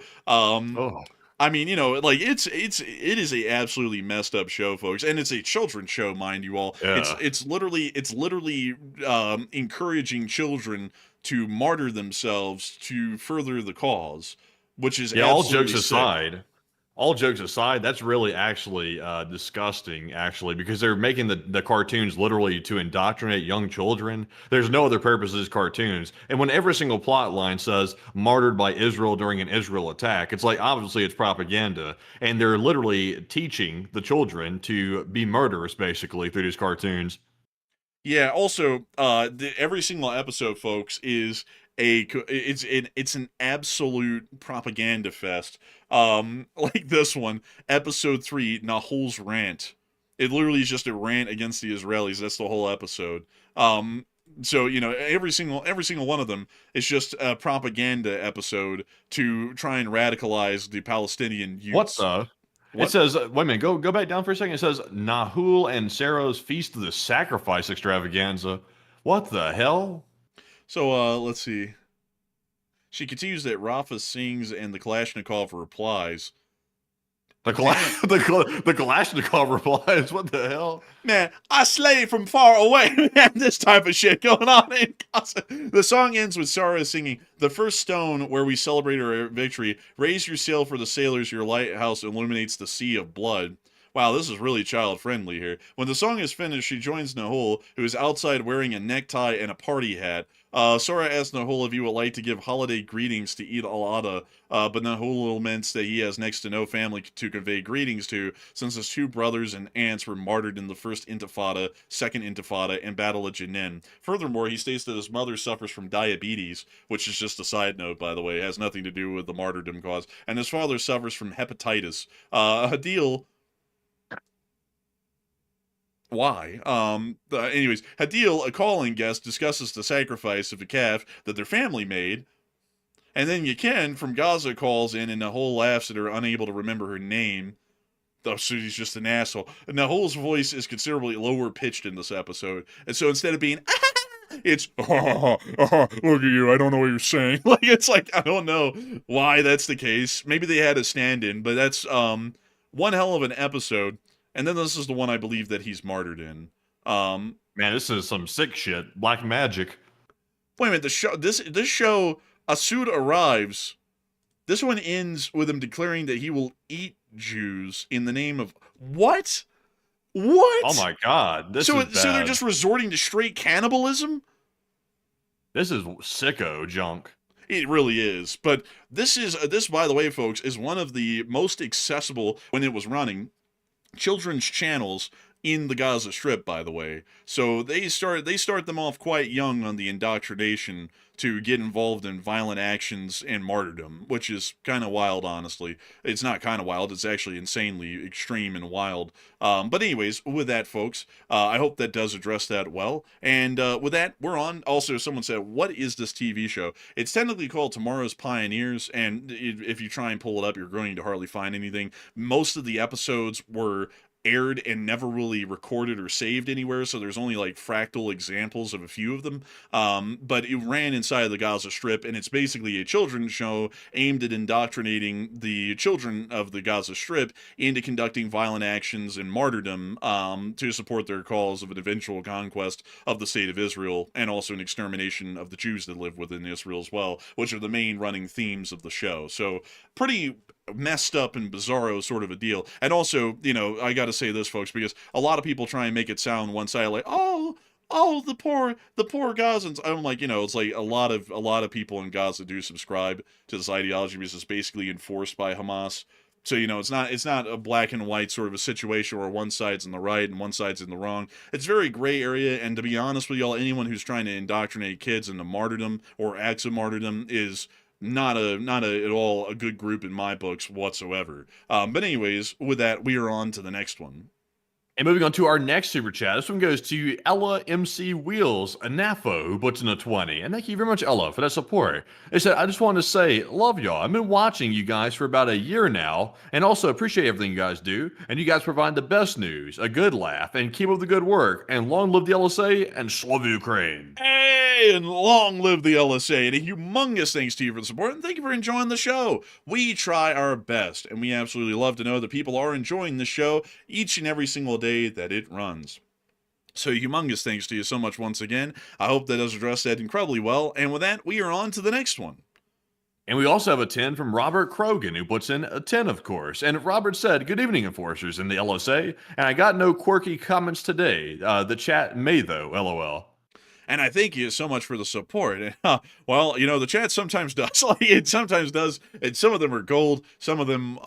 I mean, you know, like it is a absolutely messed up show, folks, and it's a children's show, mind you all. Yeah. It's literally encouraging children to martyr themselves to further the cause, which is Yeah, absolutely sick. all jokes aside, that's really actually disgusting, actually, because they're making the cartoons literally to indoctrinate young children. There's no other purpose as cartoons. And when every single plot line says martyred by Israel during an Israel attack, it's like, obviously it's propaganda. And they're literally teaching the children to be murderous, basically, through these cartoons. Yeah. Also, every single episode, folks, is it's an absolute propaganda fest. Like this one, episode 3, Nahul's rant. It literally is just a rant against the Israelis. That's the whole episode. So you know, every single one of them is just a propaganda episode to try and radicalize the Palestinian youths. What the? It says, wait a minute, go back down for a second. It says, Nahul and Sarah's Feast of the Sacrifice extravaganza. What the hell? So, let's see. She continues that Rafa sings and the Kalashnikov replies. The Kalashnikov replies, "What the hell?" Man, I slay from far away. Man, this type of shit going on in Gaza. The song ends with Sarah singing, "The first stone where we celebrate our victory. Raise your sail for the sailors. Your lighthouse illuminates the sea of blood." Wow, this is really child-friendly here. When the song is finished, she joins Nahul, who is outside wearing a necktie and a party hat. Sora asks Nahul if he would like to give holiday greetings to Eid al-Adha, but Nahul laments that he has next to no family to convey greetings to, since his two brothers and aunts were martyred in the First Intifada, Second Intifada, and Battle of Jenin. Furthermore, he states that his mother suffers from diabetes, which is just a side note, by the way. It has nothing to do with the martyrdom cause, and his father suffers from hepatitis. Hadil... Why? Anyways, Hadil, a calling guest, discusses the sacrifice of the calf that their family made, and then Yakin from Gaza calls in, and Nahul laughs at her, unable to remember her name. Oh, so he's just an asshole. And Nahul's voice is considerably lower pitched in this episode, and so instead of being it's look at you, I don't know what you're saying. Like, it's like, I don't know why that's the case. Maybe they had a stand-in, but that's one hell of an episode. And then this is the one I believe that he's martyred in. Man, this is some sick shit. Black magic. Wait a minute, this show, Asud arrives. This one ends with him declaring that he will eat Jews in the name of what? What? Oh my god, this is bad. So they're just resorting to straight cannibalism? This is sicko junk. It really is. But this, by the way, folks, is one of the most accessible, when it was running, children's channels in the Gaza Strip, by the way. So they start them off quite young on the indoctrination to get involved in violent actions and martyrdom, which is kind of wild, honestly. It's not kind of wild, it's actually insanely extreme and wild. But anyways, with that, folks, I hope that does address that well. And with that, we're on. Also, someone said, what is this TV show? It's technically called Tomorrow's Pioneers, and if you try and pull it up, you're going to hardly find anything. Most of the episodes were aired and never really recorded or saved anywhere, so there's only like fractal examples of a few of them. But it ran inside the Gaza Strip, and it's basically a children's show aimed at indoctrinating the children of the Gaza Strip into conducting violent actions and martyrdom to support their cause of an eventual conquest of the state of Israel, and also an extermination of the Jews that live within Israel as well, which are the main running themes of the show. So pretty messed up and bizarro sort of a deal. And also, you know, I gotta say this, folks, because a lot of people try and make it sound one-sided, like, oh, the poor Gazans. I'm like, you know, it's like a lot of people in Gaza do subscribe to this ideology because it's basically enforced by Hamas. So, you know, it's not a black and white sort of a situation where one side's in the right and one side's in the wrong. It's very gray area, and to be honest with y'all, anyone who's trying to indoctrinate kids into martyrdom or acts of martyrdom is not at all a good group in my books whatsoever. But anyways, with that, we are on to the next one. And moving on to our next super chat, this one goes to Ella MC Wheels, a NAFO, who puts in a 20. And thank you very much, Ella, for that support. They said, I just wanted to say, love y'all. I've been watching you guys for about a year now, and also appreciate everything you guys do. And you guys provide the best news, a good laugh, and keep up the good work. And long live the LSA, and Slava Ukraine. Hey, and long live the LSA. And a humongous thanks to you for the support, and thank you for enjoying the show. We try our best, and we absolutely love to know that people are enjoying the show each and every single day that it runs. So humongous thanks to you so much once again. I hope that does address that incredibly well. And with that, we are on to the next one. And we also have a 10 from Robert Krogan, who puts in a 10, of course. And Robert said, good evening, enforcers in the LSA. And I got no quirky comments today. The chat may, though, LOL. And I thank you so much for the support. Well, you know, the chat sometimes does. Like, it sometimes does. And some of them are gold. Some of them,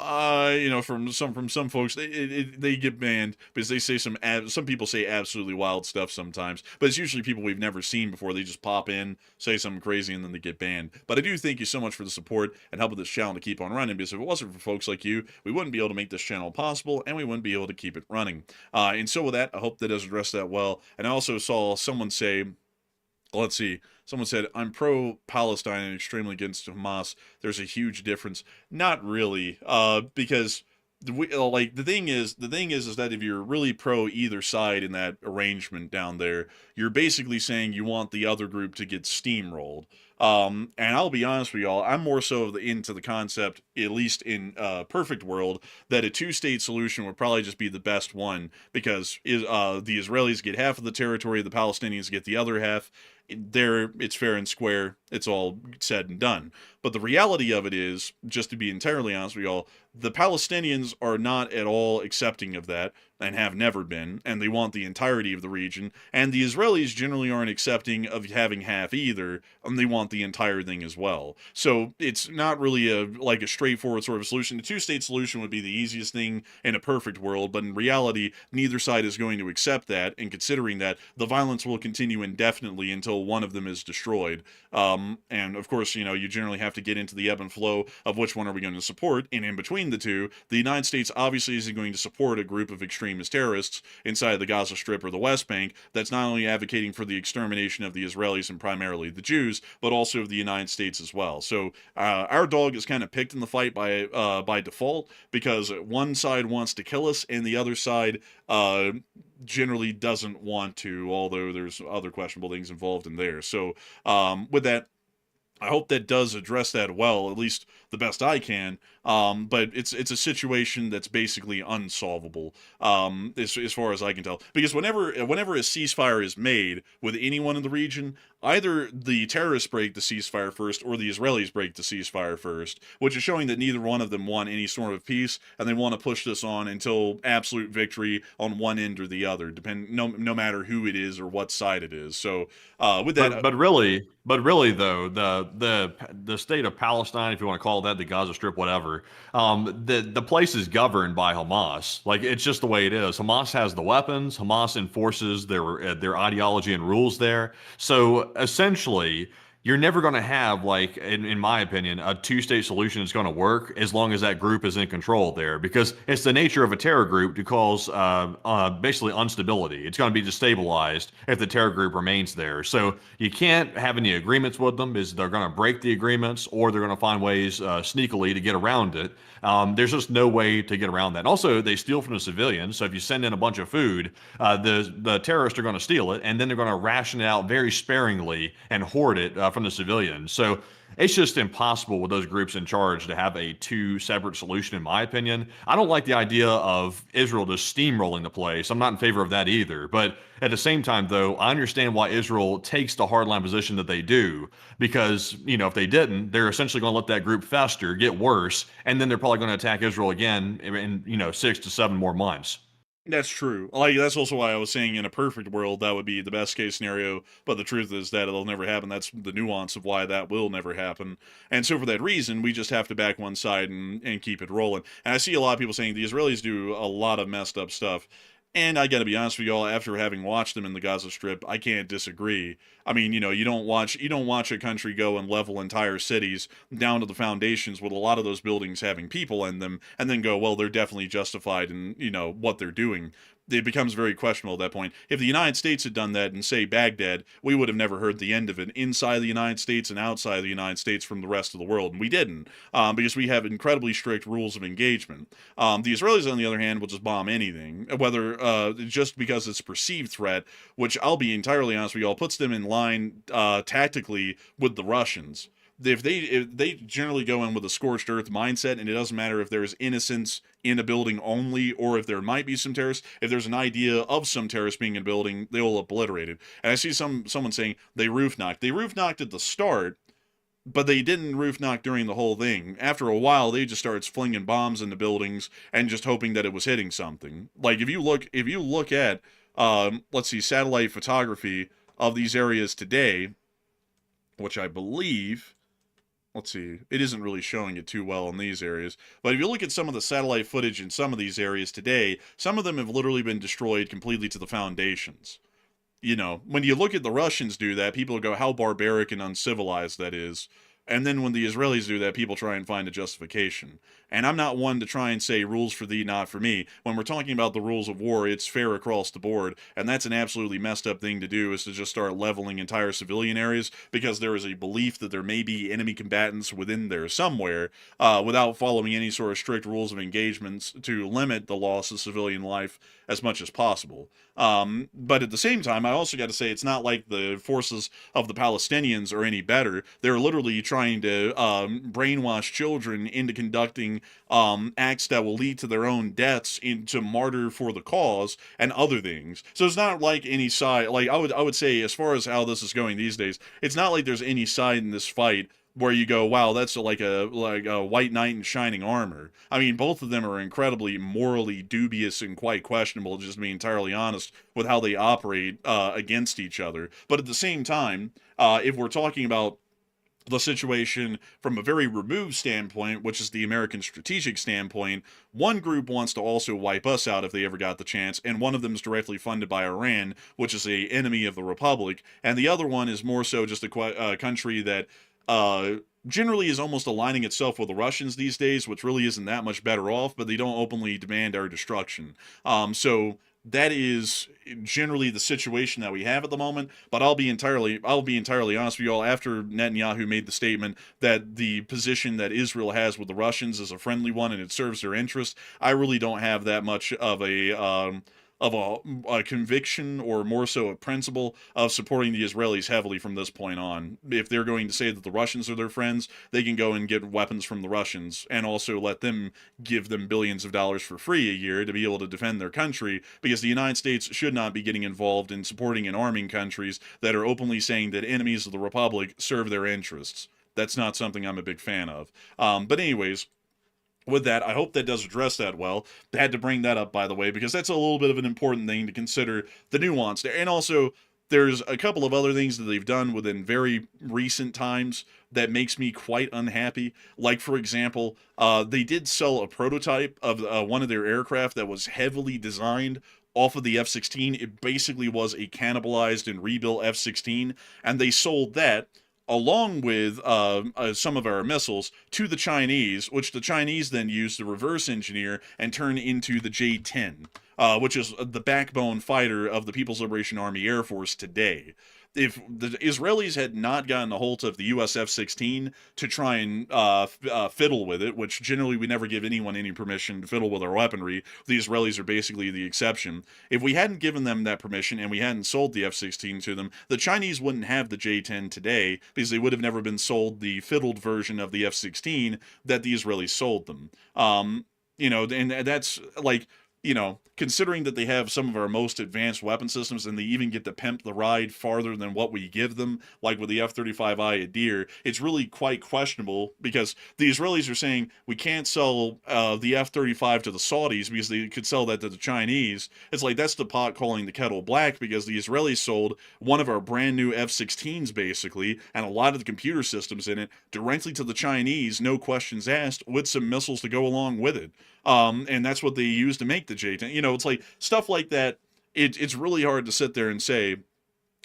you know, from some folks, they get banned because they say some people say absolutely wild stuff sometimes. But it's usually people we've never seen before. They just pop in, say something crazy, and then they get banned. But I do thank you so much for the support and helping this channel to keep on running. Because if it wasn't for folks like you, we wouldn't be able to make this channel possible, and we wouldn't be able to keep it running. And so with that, I hope that does address that well. And I also saw someone say, let's see. Someone said, I'm pro-Palestine and extremely against Hamas. There's a huge difference. Not really, because like the thing is that if you're really pro either side in that arrangement down there, you're basically saying you want the other group to get steamrolled. And I'll be honest with y'all, I'm more so into the concept, at least in perfect world, that a two-state solution would probably just be the best one, because the Israelis get half of the territory, the Palestinians get the other half. There, it's fair and square. It's all said and done. But the reality of it is, just to be entirely honest with y'all, the Palestinians are not at all accepting of that, and have never been, and they want the entirety of the region. And the Israelis generally aren't accepting of having half either, and they want the entire thing as well. So it's not really a straightforward sort of solution. The two-state solution would be the easiest thing in a perfect world, but in reality, neither side is going to accept that, and considering that, the violence will continue indefinitely until one of them is destroyed. And of course, you generally have to get into the ebb and flow of which one are we going to support, and in between the two, the United States obviously isn't going to support a group of extremist terrorists inside the Gaza Strip or the West Bank that's not only advocating for the extermination of the Israelis and primarily the Jews, but also of the United States as well. So our dog is kind of picked in the fight by default, because one side wants to kill us and the other side generally doesn't want to, although there's other questionable things involved in there. So with that, I hope that does address that well, at least the best I can. But it's a situation that's basically unsolvable, as far as I can tell. Because whenever a ceasefire is made with anyone in the region, either the terrorists break the ceasefire first, or the Israelis break the ceasefire first, which is showing that neither one of them want any sort of peace, and they want to push this on until absolute victory on one end or the other, no matter who it is or what side it is. So with that, but really though, the state of Palestine, if you want to call that, the Gaza Strip, whatever, the place is governed by Hamas. Like, it's just the way it is. Hamas has the weapons. Hamas enforces their ideology and rules there. So essentially, you're never going to have, like, in my opinion, a two-state solution that's going to work as long as that group is in control there, because it's the nature of a terror group to cause basically instability. It's going to be destabilized if the terror group remains there. So you can't have any agreements with them, is they're going to break the agreements, or they're going to find ways sneakily to get around it. There's just no way to get around that. And also, they steal from the civilians. So if you send in a bunch of food, the terrorists are going to steal it, and then they're going to ration it out very sparingly and hoard it from the civilians. So it's just impossible with those groups in charge to have a two separate solution, in my opinion. I don't like the idea of Israel just steamrolling the place. I'm not in favor of that either. But at the same time, though, I understand why Israel takes the hardline position that they do, because, if they didn't, they're essentially going to let that group fester, get worse, and then they're probably going to attack Israel again in 6 to 7 more months. That's true. Like, that's also why I was saying in a perfect world, that would be the best case scenario, but the truth is that it'll never happen. That's the nuance of why that will never happen. And so for that reason, we just have to back one side and keep it rolling. And I see a lot of people saying the Israelis do a lot of messed up stuff. And I gotta be honest with y'all, after having watched them in the Gaza Strip, I can't disagree. I mean, you don't watch a country go and level entire cities down to the foundations with a lot of those buildings having people in them, and then go, well, they're definitely justified in, what they're doing. It becomes very questionable at that point. If the United States had done that in, say, Baghdad, we would have never heard the end of it inside the United States and outside the United States from the rest of the world. And we didn't, because we have incredibly strict rules of engagement. The Israelis, on the other hand, will just bomb anything, whether just because it's a perceived threat, which I'll be entirely honest with you all, puts them in line tactically with the Russians. If they generally go in with a scorched earth mindset, and it doesn't matter if there's innocents in a building only, or if there might be some terrorists, if there's an idea of some terrorists being in a building, they will obliterate it. And I see someone saying they roof knocked. They roof knocked at the start, but they didn't roof knock during the whole thing. After a while, they just started flinging bombs into buildings and just hoping that it was hitting something. Like, if you look at let's see, satellite photography of these areas today, which I believe, let's see, it isn't really showing it too well in these areas, but if you look at some of the satellite footage in some of these areas today, some of them have literally been destroyed completely to the foundations. When you look at the Russians do that, people go, how barbaric and uncivilized that is. And then when the Israelis do that, people try and find a justification. And I'm not one to try and say rules for thee, not for me. When we're talking about the rules of war, it's fair across the board. And that's an absolutely messed up thing to do, is to just start leveling entire civilian areas because there is a belief that there may be enemy combatants within there somewhere, without following any sort of strict rules of engagements to limit the loss of civilian life as much as possible. But at the same time, I also got to say, it's not like the forces of the Palestinians are any better. They're literally trying to brainwash children into conducting acts that will lead to their own deaths, into martyr for the cause and other things. So it's not like any side, like I would say, as far as how this is going these days, it's not like there's any side in this fight where you go, wow, that's like a white knight in shining armor. I mean, both of them are incredibly morally dubious and quite questionable, just to be entirely honest, with how they operate against each other. But at the same time, if we're talking about the situation from a very removed standpoint, which is the American strategic standpoint, one group wants to also wipe us out if they ever got the chance, and one of them is directly funded by Iran, which is a enemy of the Republic, and the other one is more so just a country that generally is almost aligning itself with the Russians these days, which really isn't that much better off, but they don't openly demand our destruction. So that is generally the situation that we have at the moment. But I'll be entirely honest with you all. After Netanyahu made the statement that the position that Israel has with the Russians is a friendly one and it serves their interest, I really don't have that much of a conviction, or more so a principle, of supporting the Israelis heavily from this point on. If they're going to say that the Russians are their friends, they can go and get weapons from the Russians and also let them give them billions of dollars for free a year to be able to defend their country, because the United States should not be getting involved in supporting and arming countries that are openly saying that enemies of the Republic serve their interests. That's not something I'm a big fan of. But anyways, with that, I hope that does address that well. I had to bring that up, by the way, because that's a little bit of an important thing to consider, the nuance there. And also, there's a couple of other things that they've done within very recent times that makes me quite unhappy. Like, for example, they did sell a prototype of one of their aircraft that was heavily designed off of the F-16. It basically was a cannibalized and rebuilt F-16, and they sold that along with some of our missiles to the Chinese, which the Chinese then used to reverse engineer and turn into the J-10, which is the backbone fighter of the People's Liberation Army Air Force today. If the Israelis had not gotten a hold of the US F-16 to try and fiddle with it, which generally we never give anyone any permission to fiddle with our weaponry, the Israelis are basically the exception. If we hadn't given them that permission and we hadn't sold the F-16 to them, the Chinese wouldn't have the J-10 today, because they would have never been sold the fiddled version of the F-16 that the Israelis sold them. You know, and that's like, you know, considering that they have some of our most advanced weapon systems and they even get to pimp the ride farther than what we give them, like with the F-35I at Deer, it's really quite questionable, because the Israelis are saying we can't sell the F-35 to the Saudis because they could sell that to the Chinese. It's like, that's the pot calling the kettle black, because the Israelis sold one of our brand new F-16s basically, and a lot of the computer systems in it, directly to the Chinese, no questions asked, with some missiles to go along with it. And that's what they use to make the J-10. You know, it's like stuff like that. It's really hard to sit there and say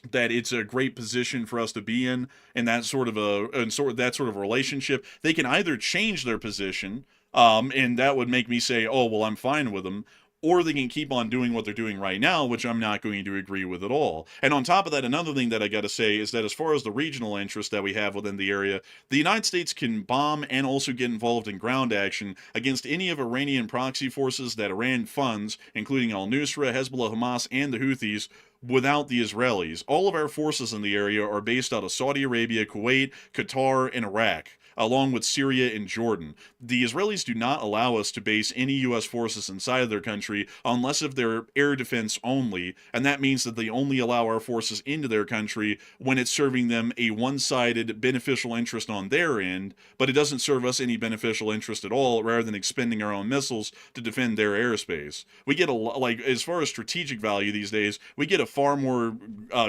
that it's a great position for us to be in that sort of a relationship. They can either change their position, and that would make me say, oh, well, I'm fine with them, or they can keep on doing what they're doing right now, which I'm not going to agree with at all. And on top of that, another thing that I got to say is that as far as the regional interest that we have within the area, the United States can bomb and also get involved in ground action against any of Iranian proxy forces that Iran funds, including al-Nusra, Hezbollah, Hamas, and the Houthis, without the Israelis. All of our forces in the area are based out of Saudi Arabia, Kuwait, Qatar, and Iraq, along with Syria and Jordan. The Israelis do not allow us to base any U.S. forces inside of their country unless of their air defense only, and that means that they only allow our forces into their country when it's serving them a one-sided beneficial interest on their end, but it doesn't serve us any beneficial interest at all, rather than expending our own missiles to defend their airspace. We get like, as far as strategic value these days, we get a far more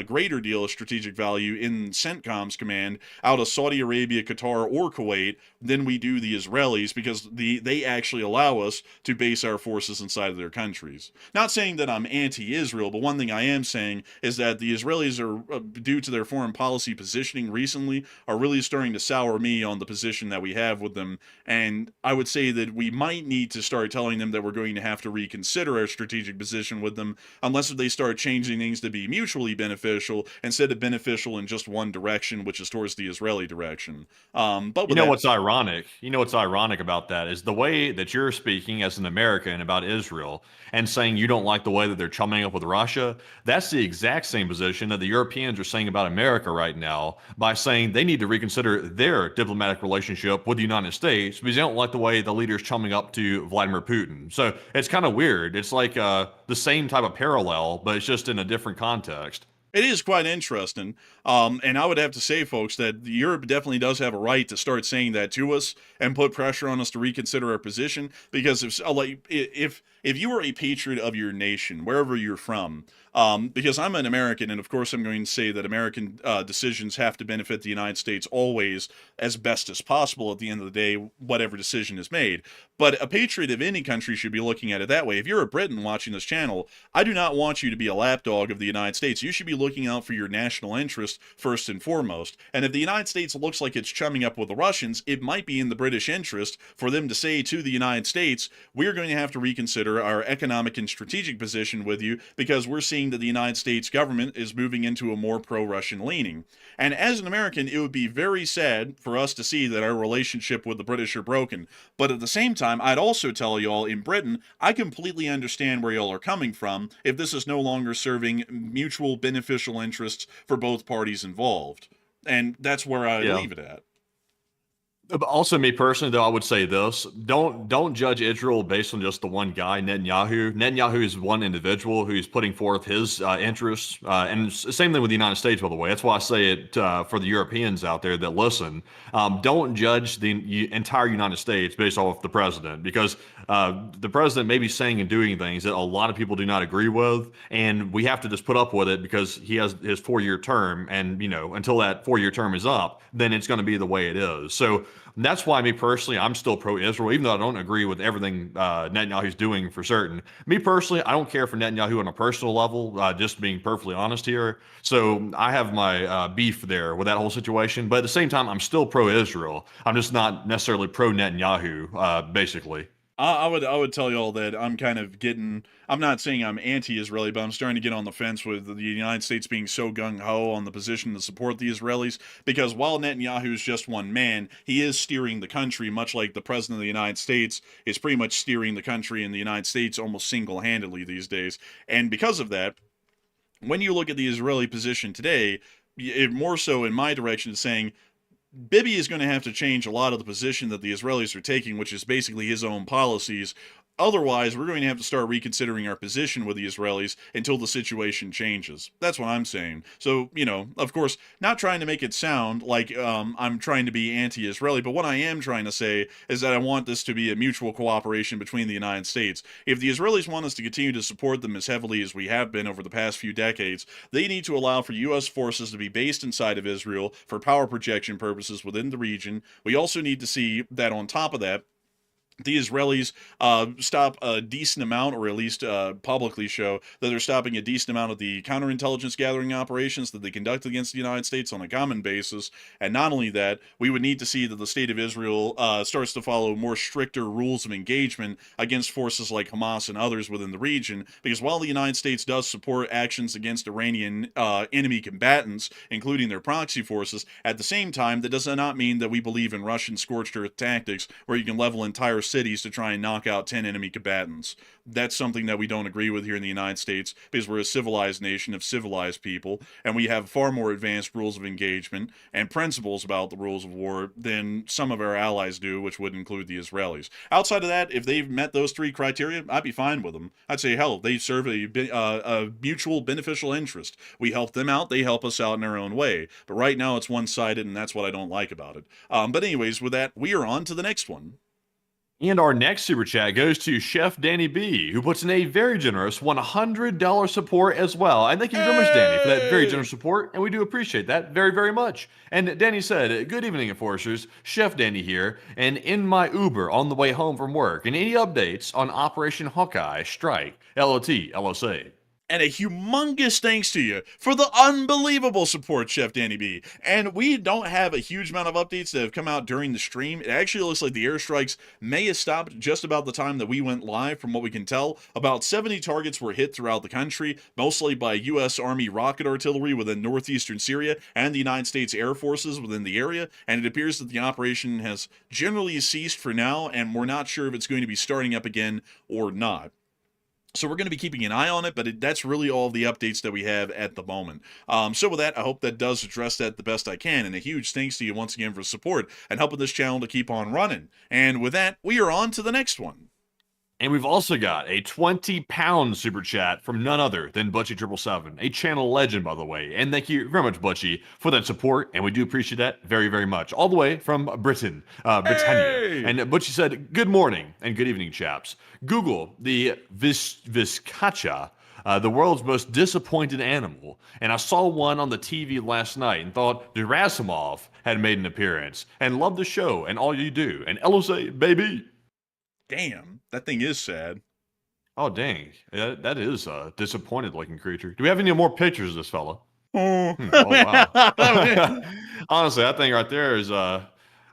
greater deal of strategic value in CENTCOM's command out of Saudi Arabia, Qatar, or Kuwait, Kuwait than we do the Israelis, because they actually allow us to base our forces inside of their countries. Not saying that I'm anti-Israel, but one thing I am saying is that the Israelis are, due to their foreign policy positioning recently, are really starting to sour me on the position that we have with them. And I would say that we might need to start telling them that we're going to have to reconsider our strategic position with them, unless if they start changing things to be mutually beneficial instead of beneficial in just one direction, which is towards the Israeli direction. But You know what's ironic? You know what's ironic about that is the way that you're speaking as an American about Israel and saying you don't like the way that they're chumming up with Russia. That's the exact same position that the Europeans are saying about America right now by saying they need to reconsider their diplomatic relationship with the United States because they don't like the way the leader's chumming up to Vladimir Putin. So it's kind of weird. It's like the same type of parallel, but it's just in a different context. It is quite interesting. And I would have to say, folks, that Europe definitely does have a right to start saying that to us and put pressure on us to reconsider our position. Because if you are a patriot of your nation, wherever you're from, because I'm an American, and of course I'm going to say that American decisions have to benefit the United States always as best as possible at the end of the day, whatever decision is made. But a patriot of any country should be looking at it that way. If you're a Briton watching this channel, I do not want you to be a lapdog of the United States. You should be looking out for your national interest first and foremost. And if the United States looks like it's chumming up with the Russians, it might be in the British interest for them to say to the United States, we're going to have to reconsider our economic and strategic position with you because we're seeing that the United States government is moving into a more pro-Russian leaning. And as an American, it would be very sad for us to see that our relationship with the British are broken. But at the same time, I'd also tell y'all in Britain, I completely understand where y'all are coming from if this is no longer serving mutual beneficial interests for both parties involved. And that's where I leave it at. But also, me personally, though, I would say this: don't judge Israel based on just the one guy, Netanyahu. Netanyahu is one individual who's putting forth his interests, and it's the same thing with the United States, by the way. That's why I say it for the Europeans out there that listen. Don't judge the entire United States based off the president, because the president may be saying and doing things that a lot of people do not agree with, and we have to just put up with it because he has his 4-year term, and until that 4-year term is up, then it's going to be the way it is. So that's why me personally, I'm still pro-Israel, even though I don't agree with everything Netanyahu's doing for certain. Me personally, I don't care for Netanyahu on a personal level, just being perfectly honest here. So I have my beef there with that whole situation. But at the same time, I'm still pro-Israel. I'm just not necessarily pro-Netanyahu, basically. I would tell y'all that I'm not saying I'm anti-Israeli, but I'm starting to get on the fence with the United States being so gung-ho on the position to support the Israelis, because while Netanyahu is just one man, he is steering the country, much like the President of the United States is pretty much steering the country in the United States almost single-handedly these days. And because of that, when you look at the Israeli position today, it more so in my direction is saying, Bibi is going to have to change a lot of the position that the Israelis are taking, which is basically his own policies. Otherwise, we're going to have to start reconsidering our position with the Israelis until the situation changes. That's what I'm saying. So, of course, not trying to make it sound like I'm trying to be anti-Israeli, but what I am trying to say is that I want this to be a mutual cooperation between the United States. If the Israelis want us to continue to support them as heavily as we have been over the past few decades, they need to allow for U.S. forces to be based inside of Israel for power projection purposes within the region. We also need to see that on top of that, the Israelis stop a decent amount, or at least publicly show that they're stopping a decent amount of the counterintelligence gathering operations that they conduct against the United States on a common basis. And not only that, we would need to see that the state of Israel starts to follow more stricter rules of engagement against forces like Hamas and others within the region, because while the United States does support actions against Iranian enemy combatants, including their proxy forces, at the same time, that does not mean that we believe in Russian scorched earth tactics where you can level entire cities to try and knock out 10 enemy combatants. That's something that we don't agree with here in the United States, because we're a civilized nation of civilized people, and we have far more advanced rules of engagement and principles about the rules of war than some of our allies do, which would include the Israelis. Outside of that, if they've met those 3 criteria, I'd be fine with them. I'd say, hell, they serve a mutual beneficial interest. We help them out, they help us out in our own way. But right now it's one-sided, and that's what I don't like about it. But anyways, with that, we are on to the next one. And our next super chat goes to Chef Danny B, who puts in a very generous $100 support as well. And thank you very much, Danny, for that very generous support. And we do appreciate that very, very much. And Danny said, "Good evening, Enforcers. Chef Danny here, and in my Uber on the way home from work. And any updates on Operation Hawkeye Strike, LOT, LOC." And a humongous thanks to you for the unbelievable support, Chef Danny B. And we don't have a huge amount of updates that have come out during the stream. It actually looks like the airstrikes may have stopped just about the time that we went live, from what we can tell. About 70 targets were hit throughout the country, mostly by U.S. Army rocket artillery within northeastern Syria and the United States Air Forces within the area. And it appears that the operation has generally ceased for now, and we're not sure if it's going to be starting up again or not. So we're going to be keeping an eye on it, but that's really all the updates that we have at the moment. So with that, I hope that does address that the best I can. And a huge thanks to you once again for support and helping this channel to keep on running. And with that, we are on to the next one. And we've also got a 20-pound super chat from none other than Butchie777, a channel legend, by the way. And thank you very much, Butchie, for that support. And we do appreciate that very, very much. All the way from Britain, Britannia. Hey! And Butchie said, "Good morning and good evening, chaps. Google the Vizcacha, the world's most disappointed animal. And I saw one on the TV last night and thought Gerasimov had made an appearance. And love the show and all you do. And LOC, baby." Damn, that thing is sad. Oh, dang. That is a disappointed looking creature. Do we have any more pictures of this fella? Oh, Oh, wow. Honestly, that thing right there is, I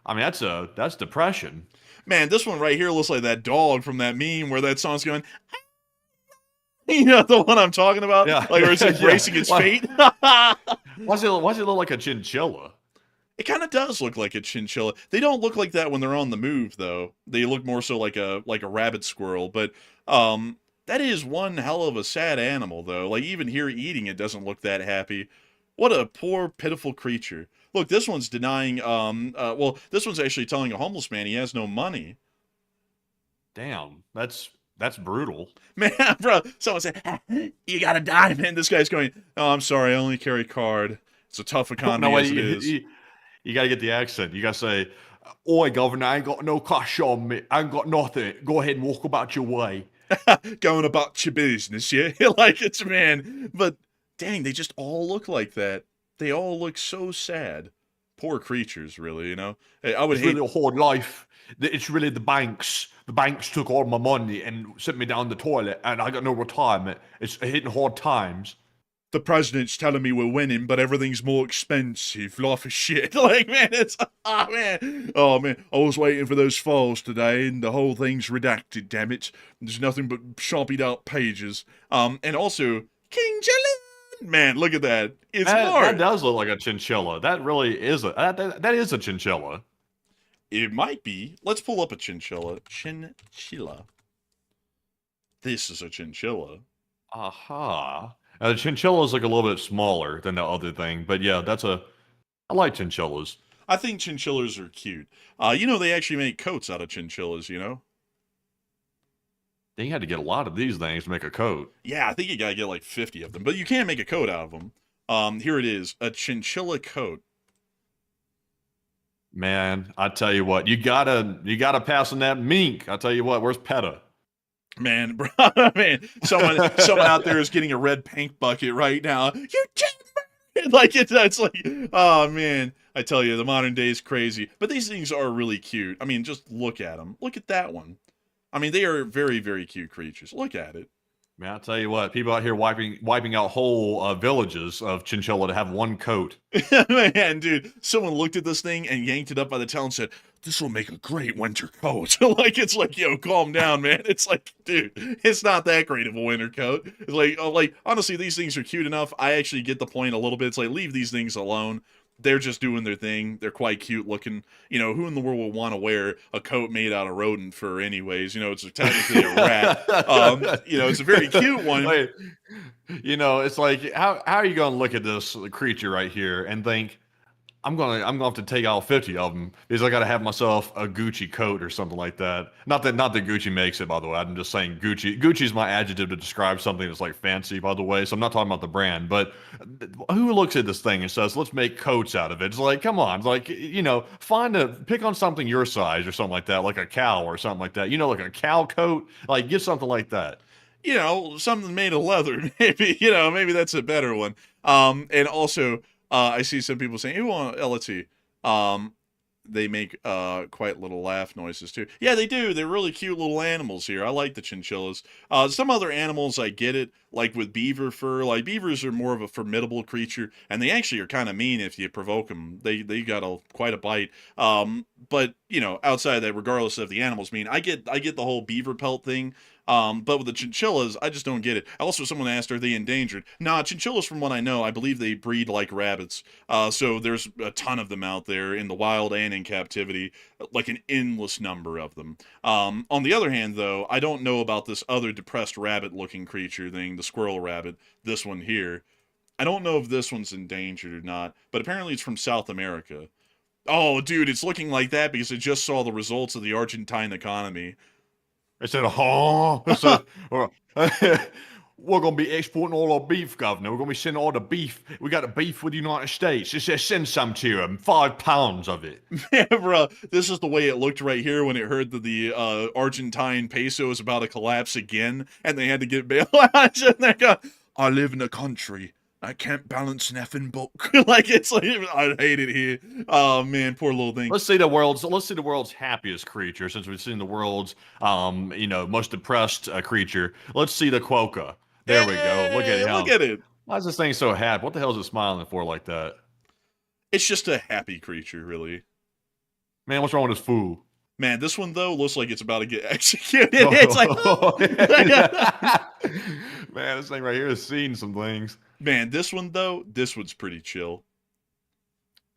mean, that's depression. Man, this one right here looks like that dog from that meme where that song's going, you know, the one I'm talking about? Yeah. Like where it's embracing its fate. Why does it look like a chinchilla? It kind of does look like a chinchilla. They don't look like that when they're on the move, though. They look more so like a rabbit squirrel. But that is one hell of a sad animal, though. Like even here eating it doesn't look that happy. What a poor, pitiful creature. Look, this one's denying. Well, this one's actually telling a homeless man he has no money. Damn, that's brutal. Man, bro, someone said, "You got a diamond." This guy's going, "Oh, I'm sorry, I only carry card. It's a tough economy as it is." You got to get the accent. You got to say, "Oi, governor, I ain't got no cash on me. I ain't got nothing. Go ahead and walk about your way." Going about your business, yeah? Like it's, man. But dang, they just all look like that. They all look so sad. Poor creatures, really, you know? Hey, I would It's hate... really a hard life. It's really the banks. The banks took all my money and sent me down the toilet, and I got no retirement. It's hitting hard times. The president's telling me we're winning, but everything's more expensive. Life is shit. Like, man, it's... Oh, man. I was waiting for those files today, and the whole thing's redacted, damn it. There's nothing but sharpied out pages. And also, King Jelly! Man, look at that. It's hard. That does look like a chinchilla. That really is that is a chinchilla. It might be. Let's pull up a chinchilla. Chinchilla. This is a chinchilla. Aha. The chinchillas look a little bit smaller than the other thing, but yeah, I like chinchillas. I think chinchillas are cute. You know, they actually make coats out of chinchillas, you know? Then you had to get a lot of these things to make a coat. Yeah, I think you gotta get like 50 of them, but you can make a coat out of them. Here it is, a chinchilla coat. Man, I tell you what, you gotta pass on that mink. I tell you what, where's PETA? Man, bro, man, someone out there is getting a red paint bucket right now. You chamber! Like that's like, oh man, I tell you, the modern day is crazy. But these things are really cute. I mean, just look at them. Look at that one. I mean, they are very, very cute creatures. Look at it. Man, I'll tell you what, people out here wiping out whole villages of chinchilla to have one coat. Man, dude, someone looked at this thing and yanked it up by the tail and said, "This will make a great winter coat." Like, it's like, yo, calm down, man. It's like, dude, it's not that great of a winter coat. It's like, oh, like, honestly, these things are cute enough. I actually get the point a little bit. It's like, leave these things alone. They're just doing their thing. They're quite cute looking. You know, who in the world would want to wear a coat made out of rodent fur anyways? You know, it's technically a rat. You know, it's a very cute one. Wait, you know, it's like, how are you going to look at this creature right here and think, I'm gonna have to take all 50 of them because I gotta have myself a Gucci coat or something like that. Not that Gucci makes it, by the way. I'm just saying Gucci. Gucci is my adjective to describe something that's like fancy, by the way. So I'm not talking about the brand, but who looks at this thing and says, "Let's make coats out of it"? It's like, come on, it's like pick on something your size or something like that, like a cow or something like that. Like a cow coat, like get something like that. Something made of leather, maybe. Maybe that's a better one. And also. I see some people saying, let's see. They make quite little laugh noises too. Yeah, they do. They're really cute little animals here. I like the chinchillas. Some other animals, I get it, like with beaver fur. Like beavers are more of a formidable creature, and they actually are kind of mean if you provoke them. They got quite a bite. But outside of that, regardless of the animals, I get the whole beaver pelt thing. But with the chinchillas, I just don't get it. Also, someone asked, are they endangered? Nah, chinchillas, from what I know, I believe they breed like rabbits. So there's a ton of them out there in the wild and in captivity, like an endless number of them. On the other hand, though, I don't know about this other depressed rabbit-looking creature thing, the squirrel rabbit, this one here. I don't know if this one's endangered or not, but apparently it's from South America. Oh, dude, it's looking like that because it just saw the results of the Argentine economy. I said, "Oh, we're going to be exporting all our beef, Governor. We're going to be sending all the beef. We got the beef with the United States. It says send some to them, 5 pounds of it." Yeah, bro, this is the way it looked right here when it heard that the Argentine peso is about to collapse again, and they had to get bailouts. And they go, I live in a country. I can't balance an effing book. I hate it here. Oh man, poor little thing. Let's see the world's happiest creature, since we've seen the world's most depressed creature. Let's see the quokka. There we go. Look at him. Look at it. Why is this thing so happy? What the hell is it smiling for like that? It's just a happy creature, really. Man, what's wrong with this fool? Man, this one though looks like it's about to get executed. It's like, man, this thing right here has seen some things. Man, this one's pretty chill.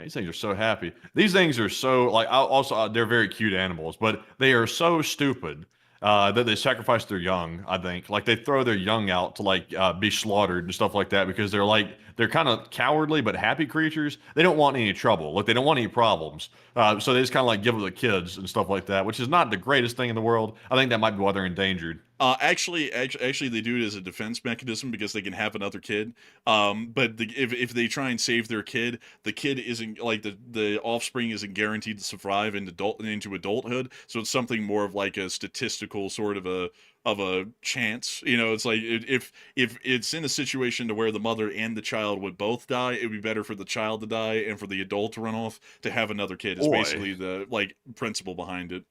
These things are so happy. These things are so they're very cute animals, but they are so stupid that they sacrifice their young. I think they throw their young out to be slaughtered and stuff like that because they're kind of cowardly but happy creatures. They don't want any trouble. They don't want any problems. So they just kind of give them to kids and stuff like that, which is not the greatest thing in the world. I think that might be why they're endangered. Actually, they do it as a defense mechanism because they can have another kid. But if they try and save their kid, the kid isn't the offspring isn't guaranteed to survive into adulthood. So it's something more of like a statistical sort of a chance. It's like if it's in a situation to where the mother and the child would both die, it would be better for the child to die and for the adult to run off to have another kid. Is basically the principle behind it.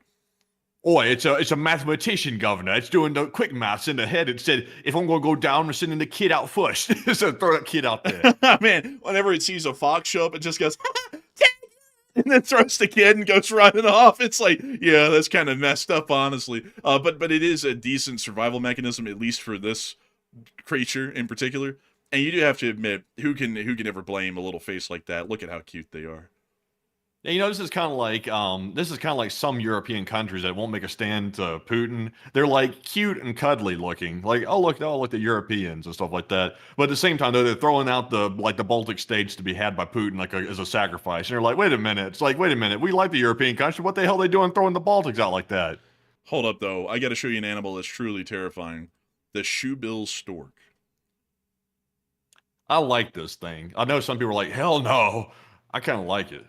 Oi, it's a mathematician, Governor. It's doing the quick maths in the head. It said, if I'm going to go down, I'm sending the kid out first. So throw that kid out there. Man, whenever it sees a fox show up, it just goes, and then throws the kid and goes running off. It's like, yeah, that's kind of messed up, honestly. But it is a decent survival mechanism, at least for this creature in particular. And you do have to admit, who can ever blame a little face like that? Look at how cute they are. This is kind of like some European countries that won't make a stand to Putin. They're like cute and cuddly looking, like look the Europeans and stuff like that. But at the same time, though, they're throwing out the Baltic states to be had by Putin as a sacrifice. And you're like, wait a minute. It's like, wait a minute. We like the European country. What the hell are they doing throwing the Baltics out like that? Hold up, though. I got to show you an animal that's truly terrifying: the shoebill stork. I like this thing. I know some people are like, hell no. I kind of like it.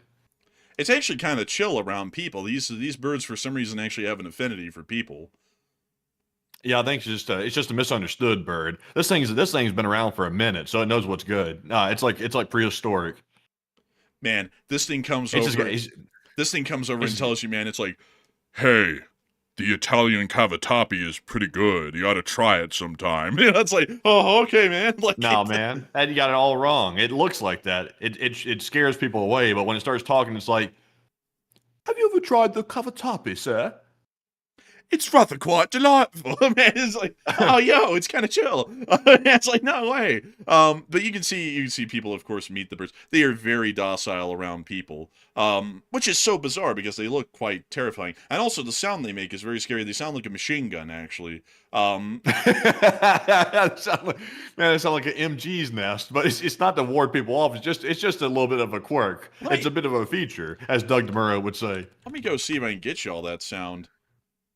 It's actually kind of chill around people. These birds, for some reason, actually have an affinity for people. Yeah, I think it's just a misunderstood bird. This thing's been around for a minute, so it knows what's good. It's like prehistoric. Man, this thing comes over and tells you, man, it's like, hey, the Italian cavatappi is pretty good. You ought to try it sometime. It's like, oh, okay, man. No, man, you got it all wrong. It looks like that. It scares people away, but when it starts talking, it's like, have you ever tried the cavatappi, sir? it's rather quite delightful. Man, it's like, oh, yo, it's kind of chill. It's like, no way. But you can see people, of course, meet the birds. They are very docile around people, which is so bizarre because they look quite terrifying. And also the sound they make is very scary. They sound like a machine gun, actually. It sound like an MG's nest, but it's not to ward people off. It's just a little bit of a quirk. Right. It's a bit of a feature, as Doug DeMuro would say. Let me go see if I can get you all that sound.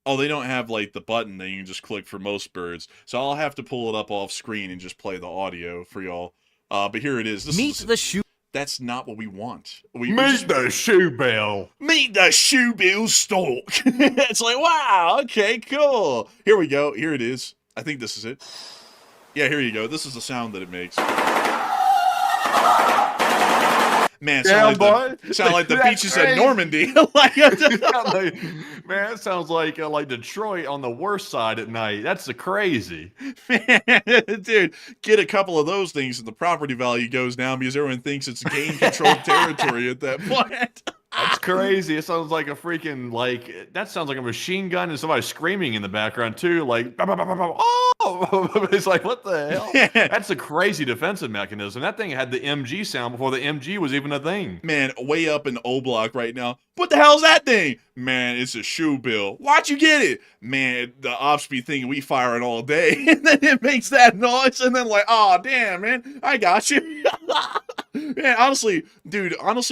Oh, they don't have, like, the button that you can just click for most birds. So I'll have to pull it up off screen and just play the audio for y'all. But here it is. The shoe. That's not what we want. Meet the shoebill. Meet the shoebill stork. It's like, wow, okay, cool. Here we go. Here it is. I think this is it. Yeah, here you go. This is the sound that it makes. Man, sound like the beaches at Normandy. Man, it sounds like Detroit on the worst side at night. That's the crazy. Man, dude, get a couple of those things and the property value goes down because everyone thinks it's game-controlled territory at that point. That's crazy. It sounds like a freaking, that sounds like a machine gun and somebody screaming in the background, too. Like, oh! It's like, what the hell? That's a crazy defensive mechanism. That thing had the MG sound before the MG was even a thing. Man, way up in O Block right now. What the hell's that thing? Man, it's a shoe bill. Why'd you get it? Man, the ops be thinking we firing all day. And then it makes that noise. And then like, oh, damn, man, I got you. Man, honestly,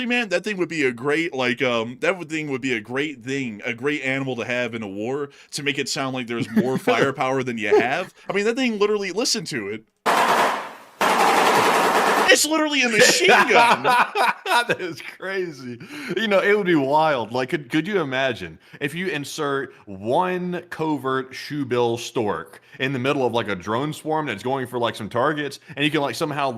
man, that thing would be a great, that thing would be a great thing, a great animal to have in a war to make it sound like there's more firepower than you have. I mean, that thing literally, listen to it. It's literally a machine gun. That is crazy. It would be wild. Like, could you imagine if you insert one covert shoebill stork in the middle of like a drone swarm that's going for like some targets, and you can somehow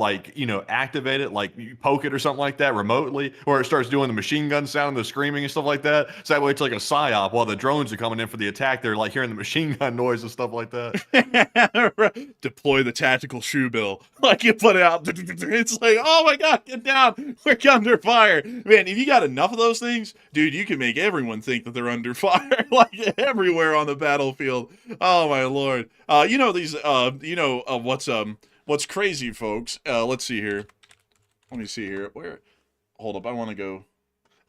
activate it, like you poke it or something like that remotely, or it starts doing the machine gun sound, the screaming and stuff like that. So that way it's like a psyop while the drones are coming in for the attack. They're like hearing the machine gun noise and stuff like that. Deploy the tactical shoebill. Like you put it out. It's like, oh my god, get down. We're under fire. Man, if you got enough of those things, dude, you can make everyone think that they're under fire. Like everywhere on the battlefield. Oh my lord. What's crazy, folks? Let's see here. Let me see here. Hold up, I want to go.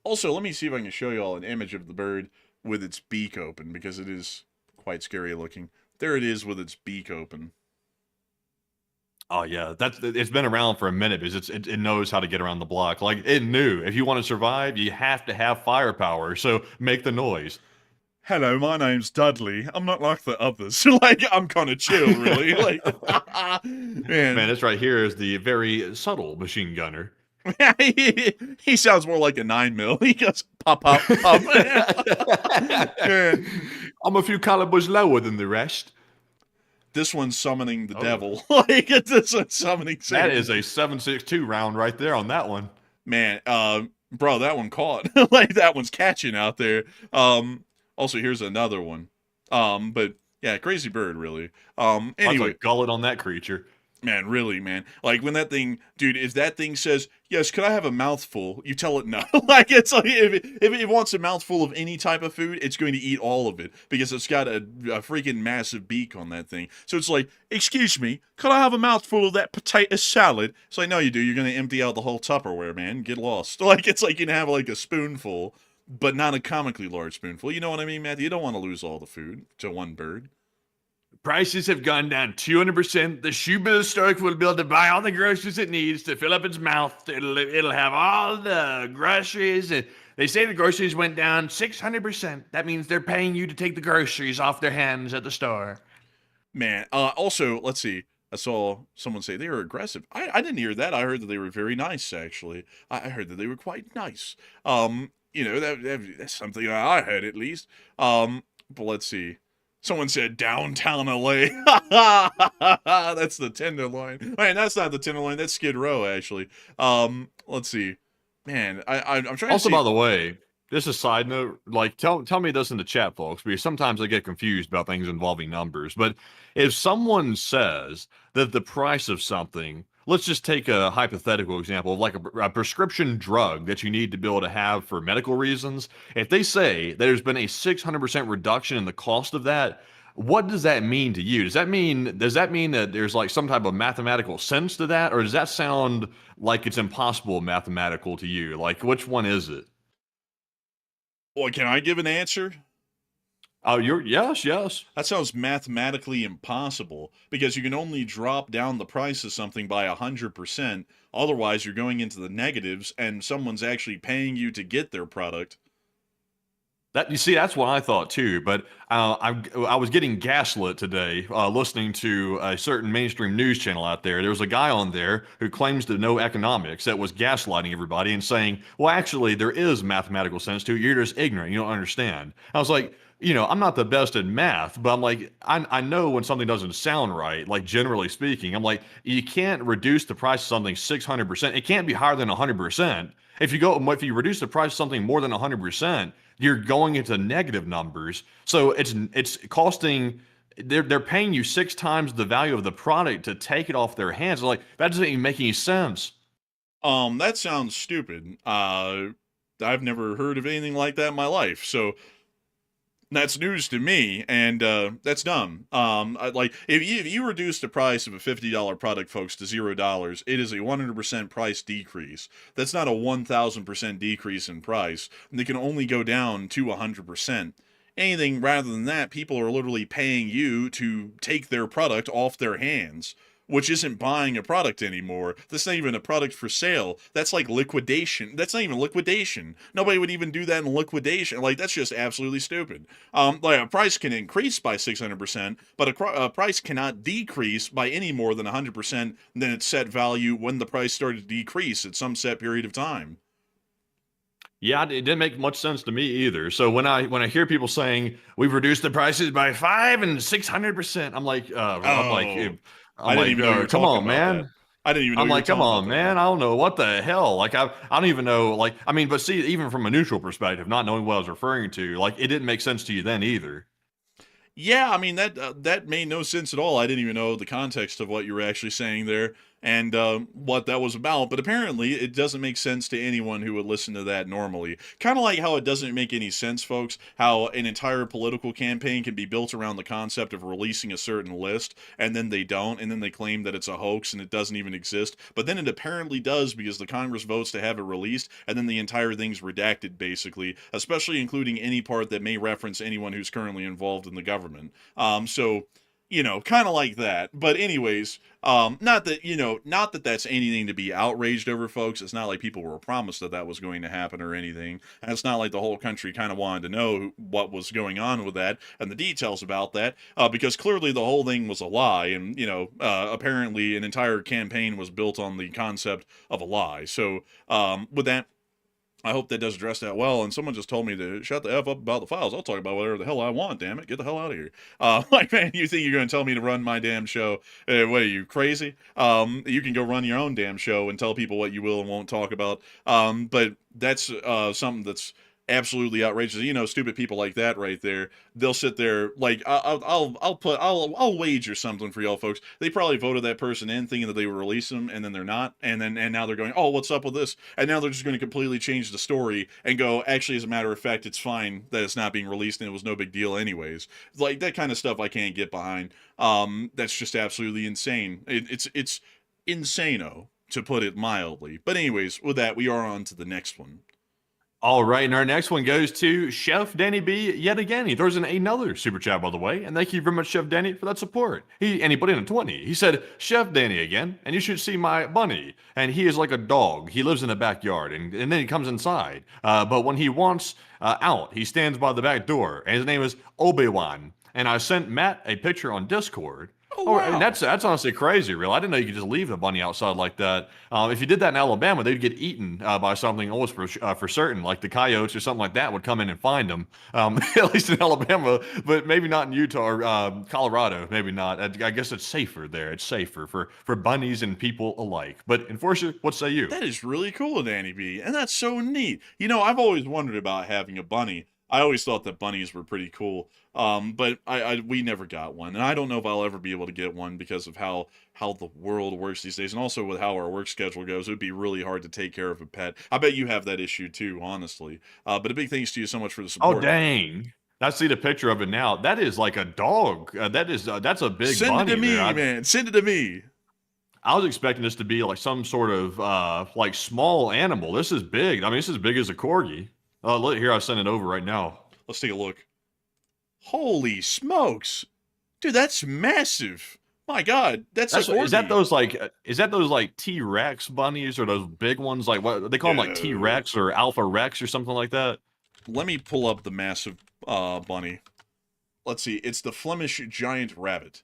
Also, let me see if I can show you all an image of the bird with its beak open, because it is quite scary looking. There it is with its beak open. Oh yeah, it's been around for a minute because it knows how to get around the block. Like it knew if you want to survive, you have to have firepower. So make the noise. Hello, my name's Dudley. I'm not like the others. I'm kind of chill, really. Man, this right here is the very subtle machine gunner. he sounds more like a 9mm. He goes pop, pop, pop. I'm a few calibers lower than the rest. This one's summoning the devil. This one's summoning Satan. That is a 7.62 round right there on that one. Man, bro, that one caught. That one's catching out there. Also, here's another one. But yeah, crazy bird, really. Anyway, a gullet on that creature. Man, really, man. Like when that thing, dude, if that thing says, "Yes, could I have a mouthful?" You tell it no. It's like if it wants a mouthful of any type of food, it's going to eat all of it because it's got a freaking massive beak on that thing. So it's like, "Excuse me, could I have a mouthful of that potato salad?" It's like, no, you do. You're going to empty out the whole Tupperware, man. Get lost. It's like you can have like a spoonful, but not a comically large spoonful. You know what I mean, Matthew? You don't want to lose all the food to one bird. Prices have gone down 200%. The shoebill stork will be able to buy all the groceries it needs to fill up its mouth. It'll have all the groceries. And they say the groceries went down 600%. That means they're paying you to take the groceries off their hands at the store. Man, also, let's see. I saw someone say they were aggressive. I didn't hear that. I heard that they were very nice, actually. I heard that they were quite nice. That's something I heard, at least. But let's see. Someone said downtown LA. That's the Tenderloin. Man, that's not the Tenderloin. That's Skid Row, actually. Let's see. Man, I'm trying to see. Also, by the way, just a side note, tell me this in the chat, folks, because sometimes I get confused about things involving numbers. But if someone says that the price of something let's just take a hypothetical example of like a prescription drug that you need to be able to have for medical reasons. If they say there's been a 600% reduction in the cost of that, what does that mean to you? Does that mean that there's like some type of mathematical sense to that, or does that sound like it's impossible mathematical to you? Like, which one is it? Well, can I give an answer? Oh, yes. That sounds mathematically impossible because you can only drop down the price of something by 100%. Otherwise, you're going into the negatives and someone's actually paying you to get their product. That you see, that's what I thought too. But I was getting gaslit today, listening to a certain mainstream news channel out there. There was a guy on there who claims to know economics that was gaslighting everybody and saying, "Well, actually, there is mathematical sense to it. You're just ignorant. You don't understand." I was like, I'm not the best at math, but I'm like, I know when something doesn't sound right. Like generally speaking, I'm like, you can't reduce the price of something 600%. It can't be higher than 100%. If you reduce the price of something more than 100%, you're going into negative numbers. So it's costing. They're paying you 6 times the value of the product to take it off their hands. Like that doesn't even make any sense. That sounds stupid. I've never heard of anything like that in my life. So that's news to me, and that's dumb. Like if you reduce the price of a $50 product, folks, to $0, it is a 100% price decrease. That's not a 1,000% decrease in price. They can only go down to 100%. Anything rather than that, people are literally paying you to take their product off their hands, which isn't buying a product anymore. That's not even a product for sale. That's like liquidation. That's not even liquidation. Nobody would even do that in liquidation. Like, that's just absolutely stupid. Like, a price can increase by 600%, but a price cannot decrease by any more than 100% than its set value when the price started to decrease at some set period of time. Yeah, it didn't make much sense to me either. So when I hear people saying we've reduced the prices by 500 and 600%, I'm like, I didn't even know you were come talking on, about man. that. I didn't even know I'm you were like, come talking on, about man. that. I don't know what the hell. Like, I don't even know. Like, I mean, but see, even from a neutral perspective, not knowing what I was referring to, like, it didn't make sense to you then either. Yeah, I mean that made no sense at all. I didn't even know the context of what you were actually saying there and what that was about. But apparently, it doesn't make sense to anyone who would listen to that normally. Kind of like how it doesn't make any sense, folks, how an entire political campaign can be built around the concept of releasing a certain list, and then they don't, and then they claim that it's a hoax and it doesn't even exist. But then it apparently does because the Congress votes to have it released, and then the entire thing's redacted, basically, especially including any part that may reference anyone who's currently involved in the government. So kind of like that. But anyways, not that that's anything to be outraged over, folks. It's not like people were promised that that was going to happen or anything. And it's not like the whole country kind of wanted to know what was going on with that and the details about that, because clearly the whole thing was a lie. And, apparently an entire campaign was built on the concept of a lie. So, with that, I hope that does address that well. And someone just told me to shut the F up about the files. I'll talk about whatever the hell I want, damn it. Get the hell out of here. Like, man, you think you're going to tell me to run my damn show? What are you, crazy? You can go run your own damn show and tell people what you will and won't talk about. But that's something that's absolutely outrageous. Stupid people like that right there, they'll sit there like I'll wager something for y'all folks. They probably voted that person in thinking that they would release them, and then they're not, and now they're going, oh, what's up with this? And now they're just going to completely change the story and go, actually, as a matter of fact, it's fine that it's not being released and it was no big deal anyways. Like, that kind of stuff I can't get behind. That's just absolutely insane. It's insano, to put it mildly. But anyways, with that, we are on to the next one. All right, and our next one goes to Chef Danny B yet again. He throws in another super chat, by the way, and thank you very much, Chef Danny, for that support. He put in a 20. He said, Chef Danny again, and you should see my bunny. And he is like a dog. He lives in the backyard, and then he comes inside. But when he wants out, he stands by the back door, and his name is Obi-Wan. And I sent Matt a picture on Discord. Oh, wow. And that's honestly crazy, real. I didn't know you could just leave the bunny outside like that. If you did that in Alabama, they'd get eaten by something almost for certain, like the coyotes or something like that would come in and find them. At least in Alabama, but maybe not in Utah or Colorado. Maybe not. I guess it's safer there. It's safer for bunnies and people alike. But Enforcer, what say you? That is really cool, Danny B, and that's so neat. I've always wondered about having a bunny. I always thought that bunnies were pretty cool. But we never got one, and I don't know if I'll ever be able to get one because of how the world works these days, and also with how our work schedule goes. It would be really hard to take care of a pet. I bet you have that issue too, honestly. But a big thanks to you so much for the Oh, support. dang. I see the picture of it now. That is like a dog. That's a big Send bunny it to me, there. man. Send it to me. I was expecting this to be like some sort of like small animal. This is big. I mean, this is as big as a corgi. Look here, I'll send it over right now. Let's take a look. Holy smokes, dude, that's massive. My God, that's a corgi. Is that those like T-Rex bunnies or those big ones? Like what they call them, like T-Rex or Alpha Rex or something like that? Let me pull up the massive bunny. Let's see. It's the Flemish giant rabbit.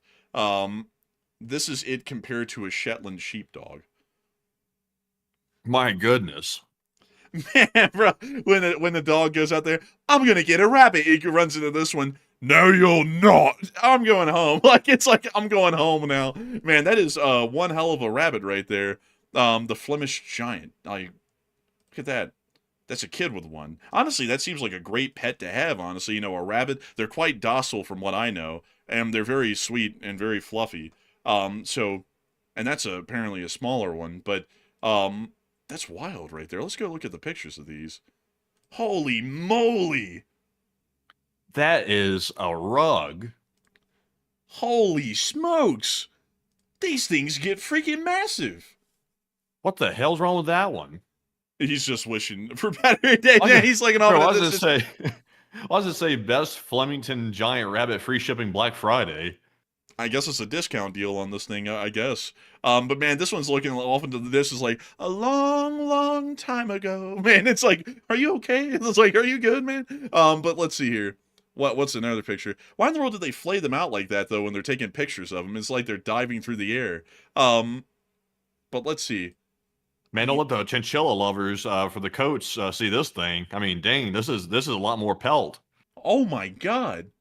This is it compared to a Shetland sheepdog. My goodness. Man, bro, when the dog goes out there, I'm gonna get a rabbit. He runs into this one. No, you're not. I'm going home. It's like I'm going home now. Man, that is one hell of a rabbit right there. The Flemish giant. Look at that. That's a kid with one. Honestly, that seems like a great pet to have, honestly. You know, a rabbit, they're quite docile from what I know, and they're very sweet and very fluffy. And that's apparently a smaller one, but that's wild right there. Let's go look at the pictures of these. Holy moly! That is a rug. Holy smokes! These things get freaking massive. What the hell's wrong with that one? He's just wishing for better days. Yeah, he's like an I was gonna say best Flemington giant rabbit free shipping Black Friday. I guess it's a discount deal on this thing, I guess. But man, this one's looking off into this is like a long, long time ago. Man, it's like, are you okay? It's like, are you good, man? But let's see here. What's another picture? Why in the world did they flay them out like that though when they're taking pictures of them? It's like they're diving through the air. But let's see. Man, don't let the chinchilla lovers for the coats see this thing. I mean, dang, this is a lot more pelt. Oh my God.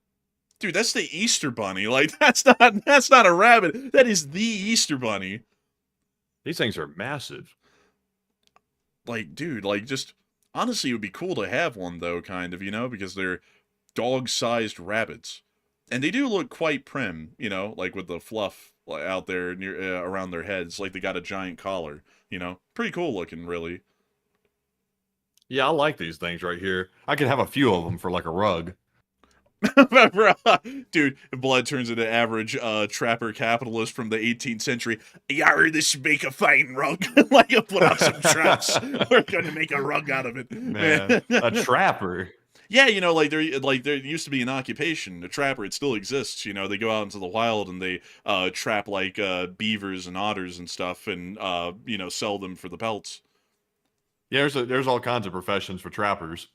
Dude, that's the Easter Bunny. Like, that's not a rabbit. That is the Easter Bunny. These things are massive. Like, dude, like, just, honestly, it would be cool to have one, though, kind of, you know, because they're dog-sized rabbits. And they do look quite prim, you know, like with the fluff out there near around their heads, like they got a giant collar, you know. Pretty cool looking, really. Yeah, I like these things right here. I could have a few of them for like a rug. Dude, blood turns into average trapper capitalist from the 18th century. Yarr, this make a fine rug. Like, put out some traps. We're gonna make a rug out of it. Man, a trapper. Yeah, you know, like there used to be an occupation, a trapper. It still exists. You know, they go out into the wild and they trap like beavers and otters and stuff, and you know, sell them for the pelts. Yeah, there's all kinds of professions for trappers.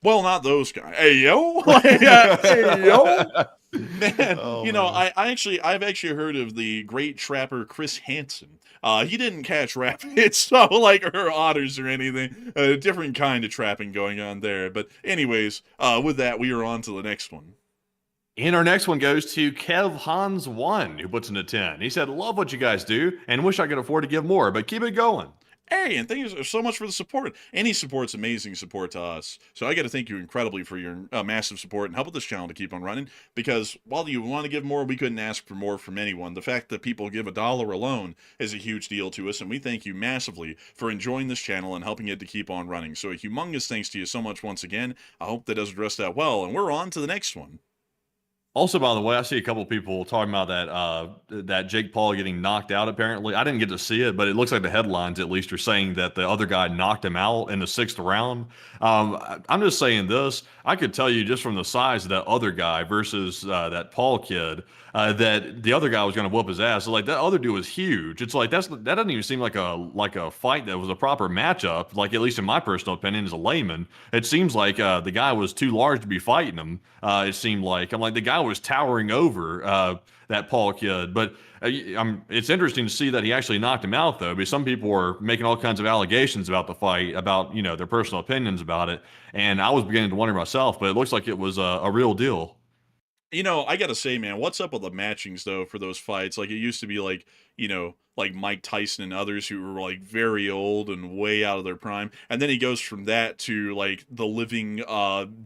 Well, not those guys. Hey yo, hey yo, man. Oh, you know, man. I've actually heard of the great trapper Chris Hansen. He didn't catch rabbits, so like or otters or anything. A different kind of trapping going on there. But anyways, with that, we are on to the next one. And our next one goes to Kev Hans 1, who puts in a 10. He said, "Love what you guys do, and wish I could afford to give more, but keep it going." Hey, and thank you so much for the support. Any support's amazing support to us. So I got to thank you incredibly for your massive support and help with this channel to keep on running. Because while you want to give more, we couldn't ask for more from anyone. The fact that people give $1 alone is a huge deal to us, and we thank you massively for enjoying this channel and helping it to keep on running. So a humongous thanks to you so much once again. I hope that does address that well, and we're on to the next one. Also, by the way, I see a couple people talking about that Jake Paul getting knocked out, apparently. I didn't get to see it, but it looks like the headlines, at least, are saying that the other guy knocked him out in the 6th round. I'm just saying this. I could tell you just from the size of that other guy versus that Paul kid that the other guy was going to whoop his ass. So, like, that other dude was huge. It's like that doesn't even seem like a fight that was a proper matchup, like, at least in my personal opinion as a layman. It seems like the guy was too large to be fighting him. It seemed like. I'm like, the guy was towering over that Paul kid. But it's interesting to see that he actually knocked him out, though, because some people were making all kinds of allegations about the fight, about, you know, their personal opinions about it. And I was beginning to wonder myself, but it looks like it was a real deal. I gotta say, man, what's up with the matchings though for those fights? Like it used to be like, like Mike Tyson and others who were like very old and way out of their prime. And then he goes from that to like the living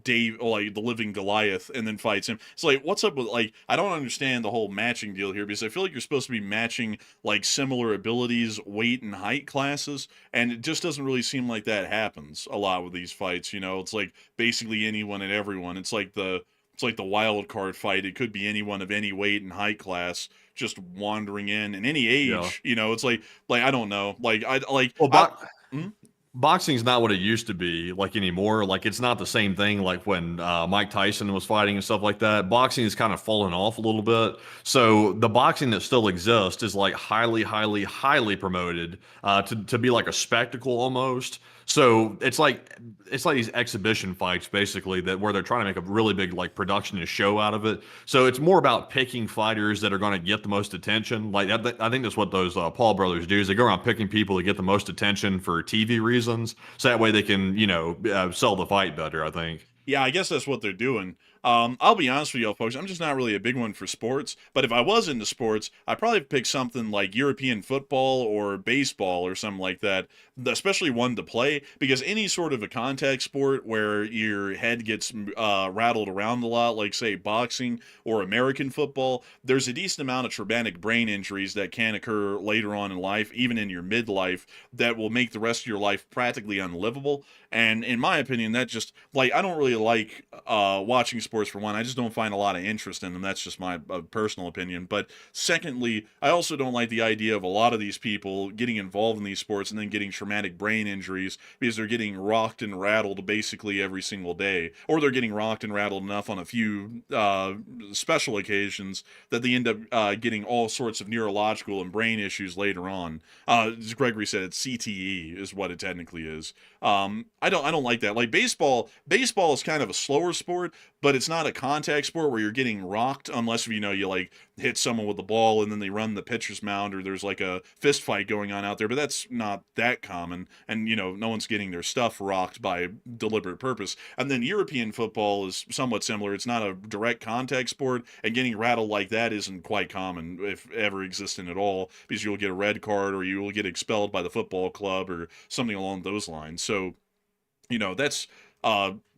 Dave or like the living Goliath and then fights him. It's like, what's up with like I don't understand the whole matching deal here because I feel like you're supposed to be matching like similar abilities, weight and height classes, and it just doesn't really seem like that happens a lot with these fights, It's like basically anyone and everyone. It's like the wild card fight. It could be anyone of any weight and height class just wandering in and any Yeah. age. It's like I don't know. Like I like Well, I, hmm? boxing's not what it used to be like anymore. Like it's not the same thing like when Mike Tyson was fighting and stuff like that. Boxing has kind of fallen off a little bit. So the boxing that still exists is like highly, highly, highly promoted to be like a spectacle almost. So it's like these exhibition fights basically that where they're trying to make a really big like production and show out of it. So it's more about picking fighters that are going to get the most attention. Like I think that's what those Paul brothers do is they go around picking people to get the most attention for TV reasons. So that way they can sell the fight better. I think. Yeah, I guess that's what they're doing. I'll be honest with y'all, folks. I'm just not really a big one for sports. But if I was into sports, I'd probably pick something like European football or baseball or something like that, especially one to play. Because any sort of a contact sport where your head gets rattled around a lot, like, say, boxing or American football, there's a decent amount of traumatic brain injuries that can occur later on in life, even in your midlife, that will make the rest of your life practically unlivable. And in my opinion, that just, like, I don't really like watching sports for one. I just don't find a lot of interest in them. That's just my personal opinion. But secondly, I also don't like the idea of a lot of these people getting involved in these sports and then getting traumatic brain injuries because they're getting rocked and rattled basically every single day. Or they're getting rocked and rattled enough on a few special occasions that they end up getting all sorts of neurological and brain issues later on. As Gregory said, it's CTE is what it technically is. I don't like that. Like baseball is kind of a slower sport, but it's not a contact sport where you're getting rocked unless you like hit someone with the ball and then they run the pitcher's mound or there's like a fist fight going on out there, but that's not that common. And no one's getting their stuff rocked by deliberate purpose. And then European football is somewhat similar. It's not a direct contact sport, and getting rattled like that isn't quite common, if ever existing at all, because you'll get a red card or you will get expelled by the football club or something along those lines. So that's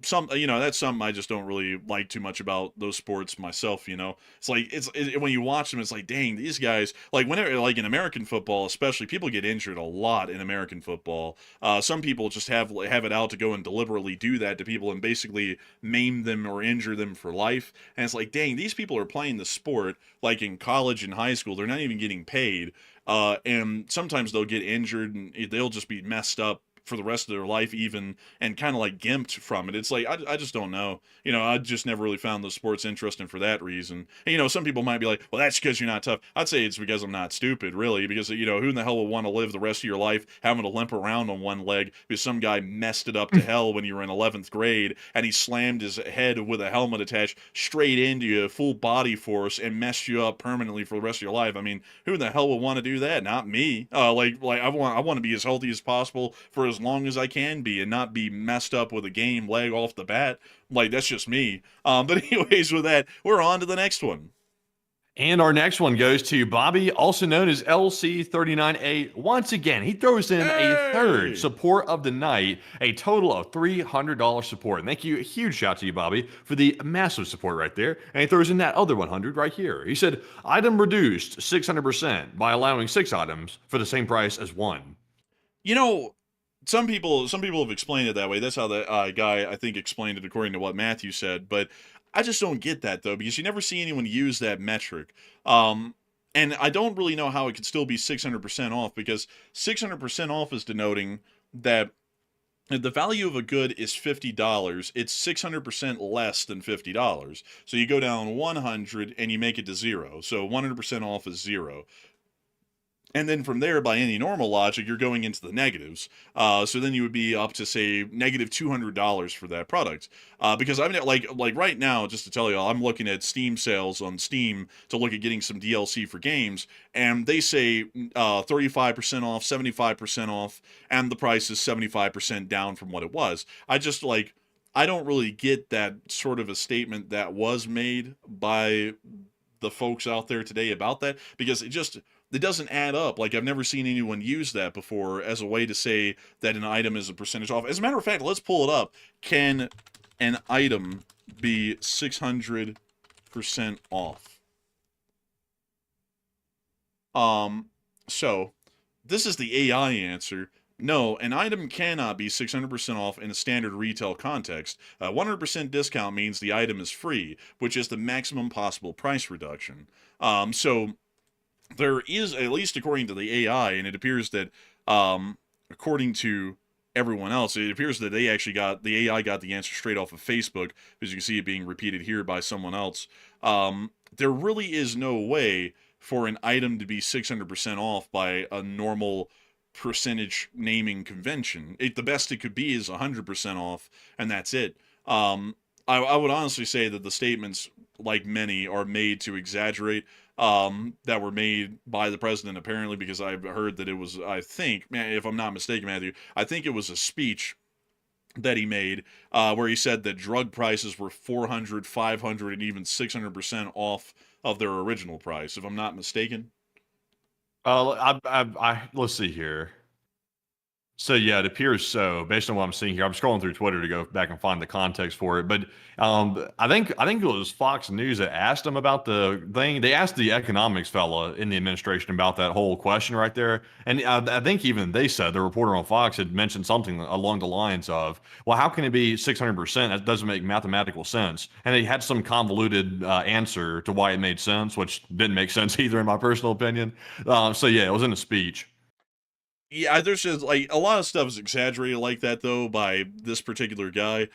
that's something I just don't really like too much about those sports myself. It's like when you watch them, it's like, dang, these guys, like whenever, like in American football especially, people get injured a lot in American football. Some people just have it out to go and deliberately do that to people and basically maim them or injure them for life. And it's like, dang, these people are playing the sport like in college and high school. They're not even getting paid, and sometimes they'll get injured and they'll just be messed up for the rest of their life even, and kind of like gimped from it. It's like I just don't know. I just never really found those sports interesting for that reason. And, some people might be like, well, that's because you're not tough. I'd say it's because I'm not stupid, really, because who in the hell would want to live the rest of your life having to limp around on one leg because some guy messed it up to hell when you were in 11th grade and he slammed his head with a helmet attached straight into you, full body force, and messed you up permanently for the rest of your life. I mean, who the hell would want to do that? Not me. Like I want to be as healthy as possible for as long as I can be and not be messed up with a game leg off the bat. Like, that's just me. But anyways, with that, we're on to the next one. And our next one goes to Bobby, also known as LC39A. Once again, he throws in a third support of the night, a total of $300 support. And thank you, a huge shout to you, Bobby, for the massive support right there. And he throws in that other 100 right here. He said, item reduced 600% by allowing 6 items for the same price as 1. Some people have explained it that way. That's how the guy, I think, explained it according to what Matthew said. But I just don't get that, though, because you never see anyone use that metric. And I don't really know how it could still be 600% off, because 600% off is denoting that if the value of a good is $50, it's 600% less than $50. So you go down 100 and you make it to 0. So 100% off is 0. And then from there, by any normal logic, you're going into the negatives. So then you would be up to, say, negative $200 for that product. Because I'm like right now, just to tell you, I'm looking at Steam sales on Steam to look at getting some DLC for games, and they say 35% off, 75% off, and the price is 75% down from what it was. I just I don't really get that sort of a statement that was made by the folks out there today about that, because it doesn't add up. Like, I've never seen anyone use that before as a way to say that an item is a percentage off. As a matter of fact, let's pull it up. Can an item be 600% off? So this is the AI answer. No, an item cannot be 600% off in a standard retail context. 100% discount means the item is free, which is the maximum possible price reduction. So there is, at least according to the AI, and it appears that, according to everyone else, it appears that the AI got the answer straight off of Facebook, as you can see it being repeated here by someone else. There really is no way for an item to be 600% off by a normal percentage naming convention. The best it could be is 100% off, and that's it. I would honestly say that the statements, like many, are made to exaggerate, that were made by the president, apparently, because I've heard that it was, I think, if I'm not mistaken, Matthew, I think it was a speech that he made, where he said that drug prices were 400, 500, and even 600% off of their original price, if I'm not mistaken. Let's see here. So yeah, it appears so. Based on what I'm seeing here, I'm scrolling through Twitter to go back and find the context for it. But I think it was Fox News that asked him about the thing. They asked the economics fella in the administration about that whole question right there, and I think even they said, the reporter on Fox had mentioned something along the lines of, "Well, how can it be 600%? That doesn't make mathematical sense." And they had some convoluted answer to why it made sense, which didn't make sense either, in my personal opinion. So yeah, it was in a speech. Yeah, there's just, like, a lot of stuff is exaggerated like that, though, by this particular guy.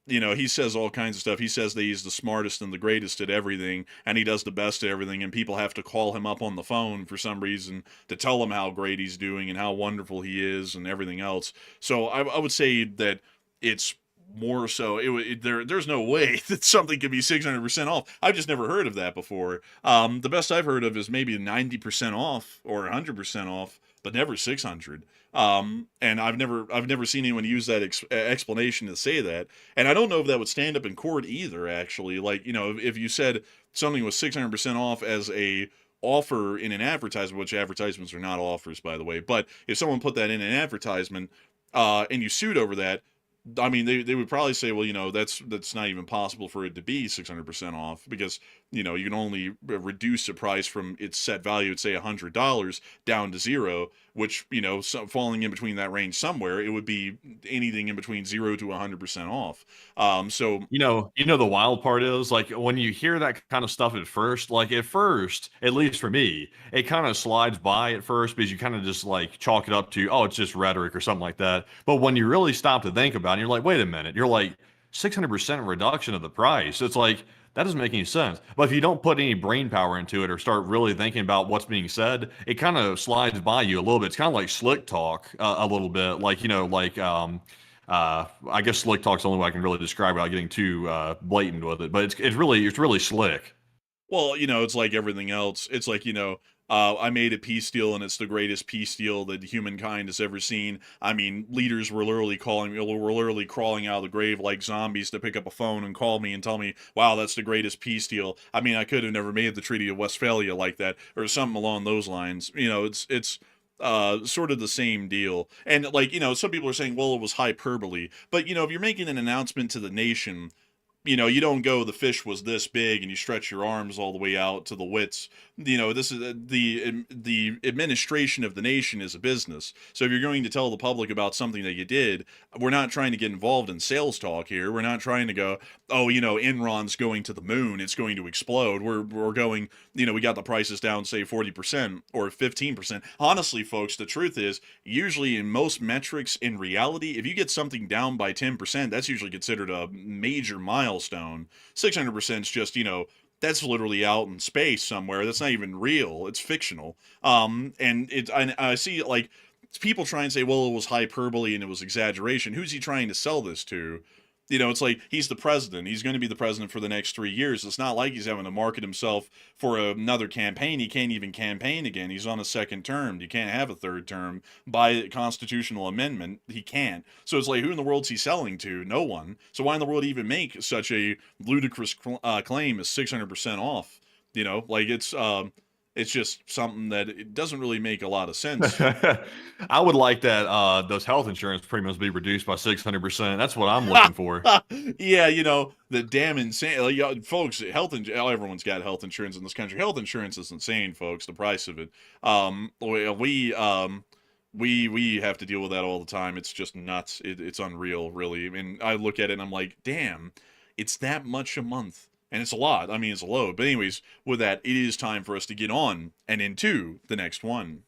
He says all kinds of stuff. He says that he's the smartest and the greatest at everything, and he does the best at everything, and people have to call him up on the phone for some reason to tell him how great he's doing and how wonderful he is and everything else. So I would say that it's more so, there's no way that something could be 600% off. I've just never heard of that before. The best I've heard of is maybe 90% off or 100% off, but never 600. And I've never seen anyone use that explanation to say that. And I don't know if that would stand up in court either, actually. Like, if you said something was 600% off as a offer in an advertisement, which advertisements are not offers, by the way, but if someone put that in an advertisement, and you sued over that, I mean, they would probably say, well, that's not even possible for it to be 600% off, because, you can only reduce a price from its set value, at say $100, down to zero, which, falling in between that range somewhere, it would be anything in between 0 to 100% off. So, the wild part is, like, when you hear that kind of stuff at first, at least for me, it kind of slides by at first, because you kind of just like chalk it up to, oh, it's just rhetoric or something like that. But when you really stop to think about it, you're like, wait a minute, you're like 600% reduction of the price. It's like, that doesn't make any sense. But if you don't put any brain power into it or start really thinking about what's being said, it kind of slides by you a little bit. It's kind of like slick talk a little bit. I guess slick talk's the only way I can really describe it without getting too blatant with it. But it's really slick. Well, it's like everything else. It's like, I made a peace deal, and it's the greatest peace deal that humankind has ever seen. I mean, leaders were literally crawling out of the grave like zombies to pick up a phone and call me and tell me, wow, that's the greatest peace deal. I mean, I could have never made the Treaty of Westphalia like that, or something along those lines. It's sort of the same deal. And, like, some people are saying, well, it was hyperbole. But, if you're making an announcement to the nation, you don't go, the fish was this big, and you stretch your arms all the way out to the wits. This is the administration of the nation is a business. So if you're going to tell the public about something that you did, we're not trying to get involved in sales talk here. We're not trying to go, oh, Enron's going to the moon, it's going to explode. We're going, we got the prices down, say 40% or 15%. Honestly, folks, the truth is, usually in most metrics, in reality, if you get something down by 10%, that's usually considered a major milestone. 600% is just, that's literally out in space somewhere. That's not even real. It's fictional. And I see, like, people try and say, well, it was hyperbole and it was exaggeration. Who's he trying to sell this to? You know, it's like he's the president. He's going to be the president for the next 3 years. It's not like he's having to market himself for another campaign. He can't even campaign again. He's on a second term. You can't have a third term by constitutional amendment. He can't. So it's like, who in the world's he selling to? No one. So why in the world even make such a ludicrous claim as 600% off? You know, like it's just something that it doesn't really make a lot of sense. I would like that those health insurance premiums be reduced by 600%. That's what I'm looking for. Yeah, you know, the damn insane, like, folks. Everyone's got health insurance in this country. Health insurance is insane, folks. The price of it. We have to deal with that all the time. It's just nuts. It's unreal, really. I mean, I look at it and I'm like, damn, it's that much a month. And it's a lot. I mean, it's a load. But anyways, with that, it is time for us to get on and into the next one.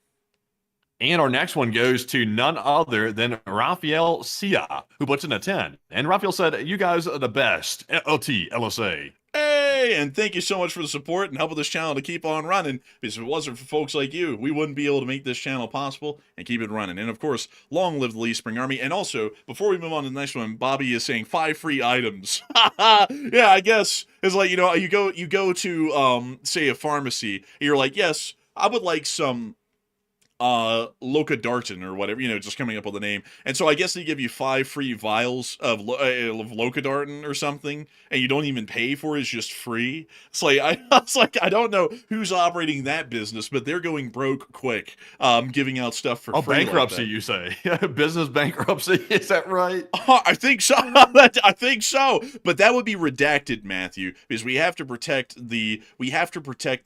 And our next one goes to none other than Raphael Sia, who puts in a 10. And Raphael said, "You guys are the best. LT, LSA." Hey, and thank you so much for the support and helping this channel to keep on running. Because if it wasn't for folks like you, we wouldn't be able to make this channel possible and keep it running. And of course, long live the Lee Spring Army. And also, before we move on to the next one, Bobby is saying 5 free items. Yeah, I guess it's like, you know, you go to say a pharmacy, and you're like, yes, I would like some Locadartin or whatever, you know, just coming up with a name. And so I guess they give you 5 free vials of Locadartin or something, and you don't even pay for it. It's just free. It's like, I don't know who's operating that business, but they're going broke quick, giving out stuff for free. Bankruptcy, like you say? Business bankruptcy, is that right? I think so. I think so. But that would be redacted, Matthew, because we have to protect the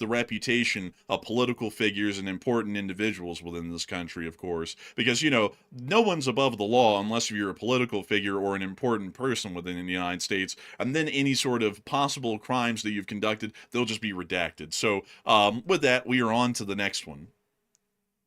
reputation of political figures and important individuals within this country, of course, because, you know, no one's above the law unless you're a political figure or an important person within the United States, and then any sort of possible crimes that you've conducted, they'll just be redacted. So with that, we are on to the next one.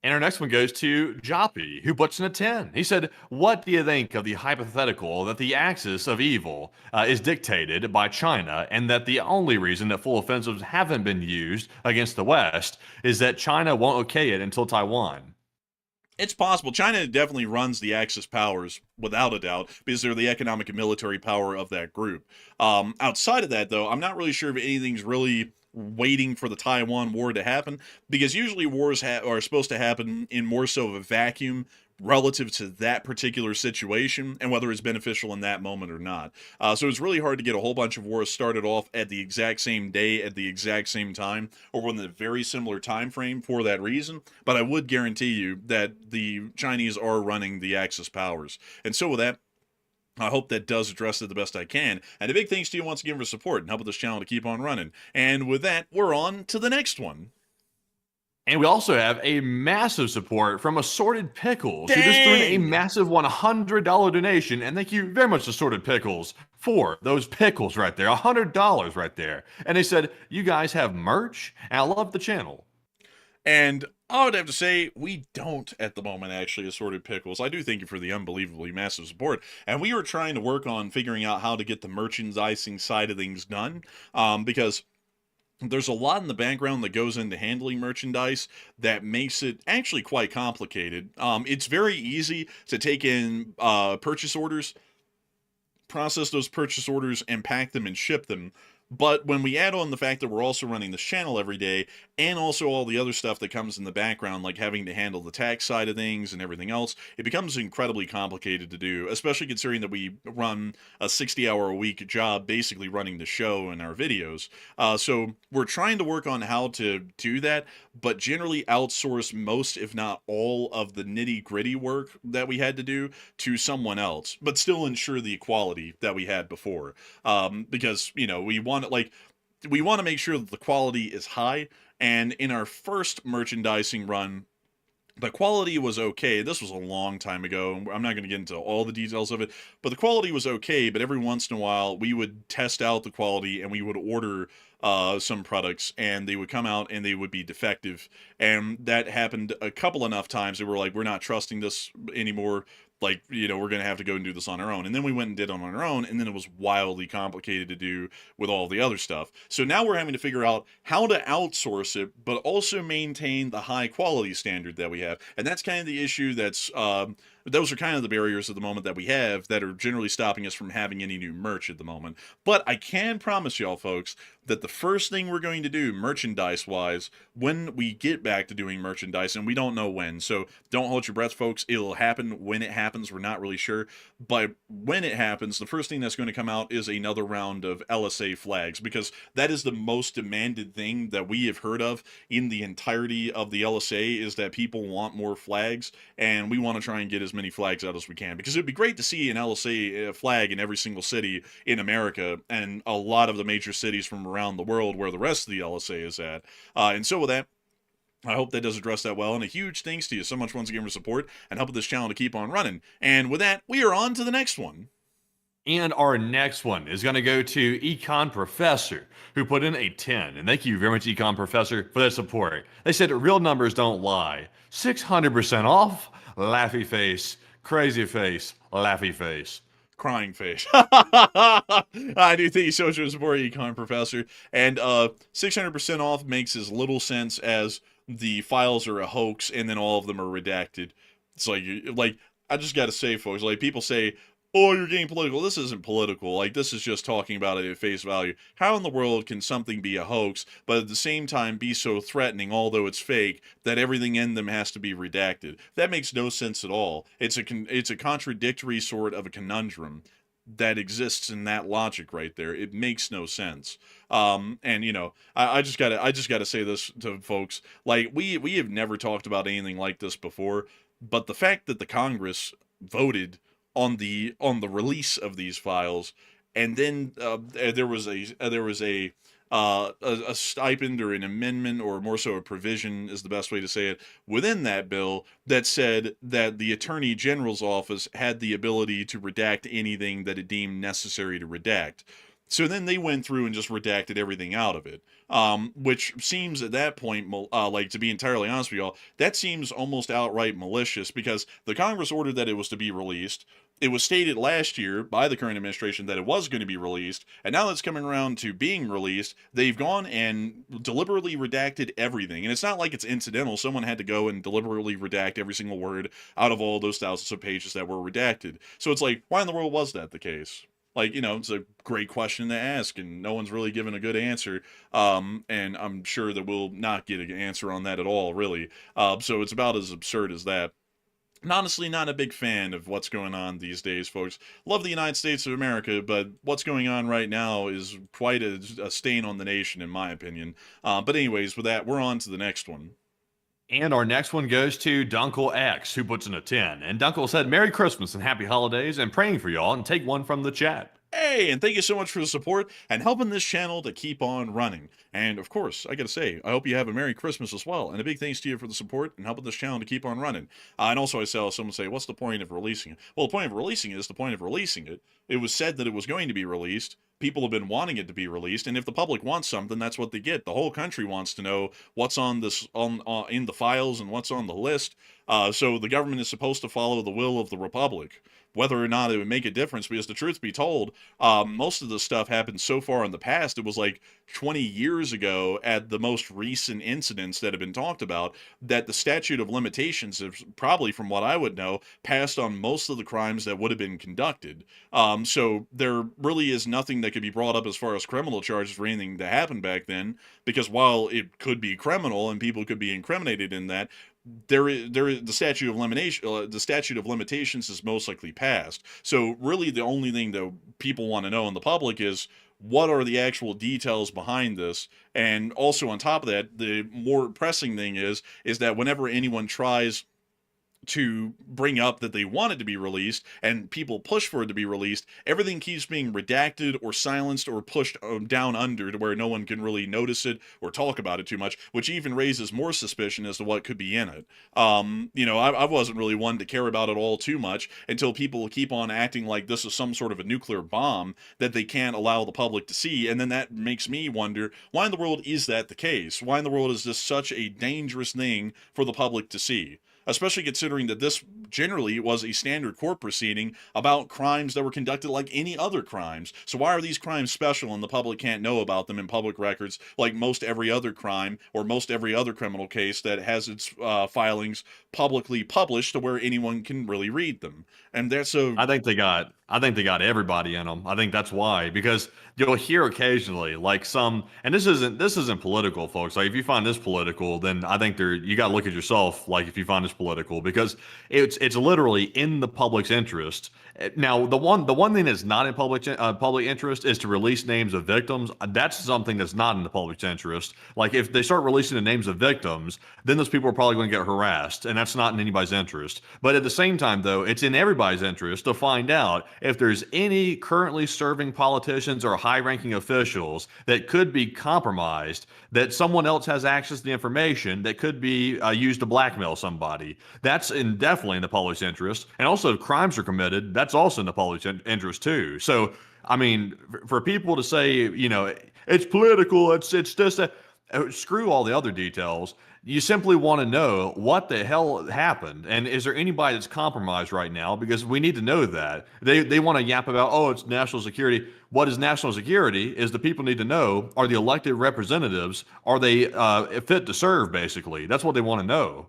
And our next one goes to Joppy, who puts in a 10. He said, "What do you think of the hypothetical that the axis of evil is dictated by China, and that the only reason that full offensives haven't been used against the West is that China won't okay it until Taiwan?" It's possible. China definitely runs the Axis powers, without a doubt, because they're the economic and military power of that group. Outside of that, though, I'm not really sure if anything's really waiting for the Taiwan War to happen, because usually wars are supposed to happen in more so of a vacuum relative to that particular situation and whether it's beneficial in that moment or not. So it's really hard to get a whole bunch of wars started off at the exact same day, at the exact same time, or within a very similar time frame for that reason. But I would guarantee you that the Chinese are running the Axis powers. And so with that, I hope that does address it the best I can. And a big thanks to you once again for support and helping this channel to keep on running. And with that, we're on to the next one. And we also have a massive support from Assorted Pickles, who just threw in a massive $100 donation. And thank you very much, Assorted Pickles, for those pickles right there, $100 right there. And they said, "You guys have merch, and I love the channel." And I would have to say, we don't at the moment, actually, Assorted Pickles. I do thank you for the unbelievably massive support. And we are trying to work on figuring out how to get the merchandising side of things done, because there's a lot in the background that goes into handling merchandise that makes it actually quite complicated. It's very easy to take in purchase orders, process those purchase orders, and pack them and ship them. But when we add on the fact that we're also running this channel every day, and also all the other stuff that comes in the background, like having to handle the tax side of things and everything else, it becomes incredibly complicated to do, especially considering that we run a 60-hour-a-week job basically running the show and our videos. So we're trying to work on how to do that, but generally outsource most, if not all, of the nitty-gritty work that we had to do to someone else, but still ensure the quality that we had before. Because, you know, we want to make sure that the quality is high. And in our first merchandising run, the quality was okay. This was a long time ago, and I'm not going to get into all the details of it, but the quality was okay. But every once in a while, we would test out the quality, and we would order some products, and they would come out and they would be defective. And that happened a couple enough times that we're like, we're not trusting this anymore. Like, you know, we're going to have to go and do this on our own. And then we went and did it on our own, and then it was wildly complicated to do with all the other stuff. So now we're having to figure out how to outsource it, but also maintain the high quality standard that we have. And that's kind of the issue that's those are kind of the barriers at the moment that we have that are generally stopping us from having any new merch at the moment. But I can promise y'all, folks, that the first thing we're going to do merchandise-wise when we get back to doing merchandise, and we don't know when, so don't hold your breath, folks. It'll happen when it happens. We're not really sure. But when it happens, the first thing that's going to come out is another round of LSA flags, because that is the most demanded thing that we have heard of in the entirety of the LSA, is that people want more flags, and we want to try and get as many flags out as we can, because it'd be great to see an LSA flag in every single city in America and a lot of the major cities from around the world where the rest of the LSA is at. And so with that, I hope that does address that well, and a huge thanks to you so much once again for support and helping this channel to keep on running. And with that, we are on to the next one. And our next one is going to go to Econ Professor, who put in a 10. And thank you very much, Econ Professor, for that support. They said real numbers don't lie. 600% off, laughy face, crazy face, laughy face. Crying face. I do thank you so much for the support, Econ Professor. And 600% off makes as little sense as the files are a hoax and then all of them are redacted. It's like I just got to say, folks, like people say, oh, you're getting political. This isn't political. Like, this is just talking about it at face value. How in the world can something be a hoax, but at the same time be so threatening, although it's fake, that everything in them has to be redacted? That makes no sense at all. It's a contradictory sort of a conundrum that exists in that logic right there. It makes no sense. And you know, I just gotta say this to folks. Like, we have never talked about anything like this before, but the fact that the Congress voted on the release of these files, and then there was a stipend or an amendment, or more so a provision is the best way to say it, within that bill that said that the Attorney General's office had the ability to redact anything that it deemed necessary to redact. So then they went through and just redacted everything out of it, which seems at that point, like, to be entirely honest with y'all, that seems almost outright malicious, because the Congress ordered that it was to be released. It was stated last year by the current administration that it was going to be released, and now that's coming around to being released, they've gone and deliberately redacted everything. And it's not like it's incidental. Someone had to go and deliberately redact every single word out of all those thousands of pages that were redacted. So it's like, why in the world was that the case? Like, you know, it's a great question to ask, and no one's really given a good answer. And I'm sure that we'll not get an answer on that at all, really. So it's about as absurd as that. And honestly, not a big fan of what's going on these days, folks. Love the United States of America, but what's going on right now is quite a stain on the nation, in my opinion. But anyways, with that, we're on to the next one. And our next one goes to Dunkel X, who puts in a 10. And Dunkel said, Merry Christmas and Happy Holidays, and praying for y'all, and take one from the chat. Hey, and thank you so much for the support and helping this channel to keep on running. And of course, I gotta say, I hope you have a Merry Christmas as well. And a big thanks to you for the support and helping this channel to keep on running. And also, I saw someone say, what's the point of releasing it? Well, the point of releasing it is the point of releasing it. It was said that it was going to be released. People have been wanting it to be released, and if the public wants something, that's what they get. The whole country wants to know what's on this in the files and what's on the list. So the government is supposed to follow the will of the Republic, whether or not it would make a difference. Because the truth be told, most of the stuff happened so far in the past. It was like 20 years ago at the most recent incidents that have been talked about, that the statute of limitations has probably, from what I would know, passed on most of the crimes that would have been conducted. So there really is nothing that could be brought up as far as criminal charges for anything that happened back then, because while it could be criminal and people could be incriminated in that, the statute of limitations is most likely passed. So really the only thing that people want to know in the public is, what are the actual details behind this? And also on top of that, the more pressing thing is that whenever anyone tries to bring up that they want it to be released and people push for it to be released, everything keeps being redacted or silenced or pushed down under to where no one can really notice it or talk about it too much, which even raises more suspicion as to what could be in it. You know, I wasn't really one to care about it all too much until people keep on acting like this is some sort of a nuclear bomb that they can't allow the public to see, and then that makes me wonder, why in the world is that the case? Why in the world is this such a dangerous thing for the public to see? especially considering that this generally was a standard court proceeding about crimes that were conducted like any other crimes. So why are these crimes special and the public can't know about them in public records like most every other crime or most every other criminal case that has its filings publicly published to where anyone can really read them? And that's so. I think they got everybody in them. I think that's why, because you'll hear occasionally like some, and this isn't political, folks. Like if you find this political, then I think you got to look at yourself. Like if you find this political, because it's literally in the public's interest. Now the one thing that's not in public interest is to release names of victims. That's something that's not in the public's interest. Like if they start releasing the names of victims, then those people are probably going to get harassed, and that's not in anybody's interest. But at the same time, though, it's in everybody's interest to find out if there's any currently serving politicians or high-ranking officials that could be compromised, that someone else has access to the information that could be used to blackmail somebody. That's definitely in the public's interest. And also, if crimes are committed, that's also in the public's interest too. So, I mean, for people to say, you know, it's political, it's just screw all the other details. You simply want to know what the hell happened, and is there anybody that's compromised right now? Because we need to know that. They want to yap about, oh, it's national security. What is national security is the people need to know, are the elected representatives, are they fit to serve, basically? That's what they want to know.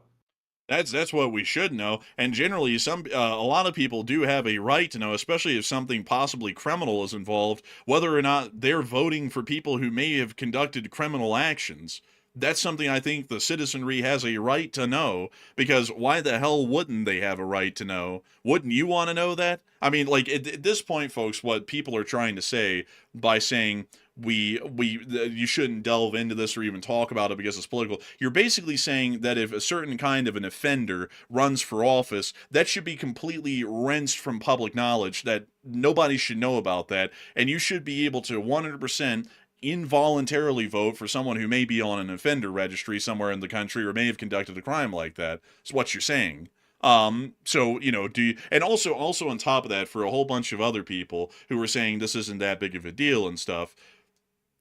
That's what we should know, and generally, a lot of people do have a right to know, especially if something possibly criminal is involved, whether or not they're voting for people who may have conducted criminal actions. That's something I think the citizenry has a right to know, because why the hell wouldn't they have a right to know? Wouldn't you want to know that? I mean, like at this point, folks, what people are trying to say by saying you shouldn't delve into this or even talk about it because it's political. You're basically saying that if a certain kind of an offender runs for office, that should be completely rinsed from public knowledge, that nobody should know about that, and you should be able to 100% involuntarily vote for someone who may be on an offender registry somewhere in the country or may have conducted a crime like that. Is what you're saying. So, you know, and also on top of that, for a whole bunch of other people who are saying this isn't that big of a deal and stuff,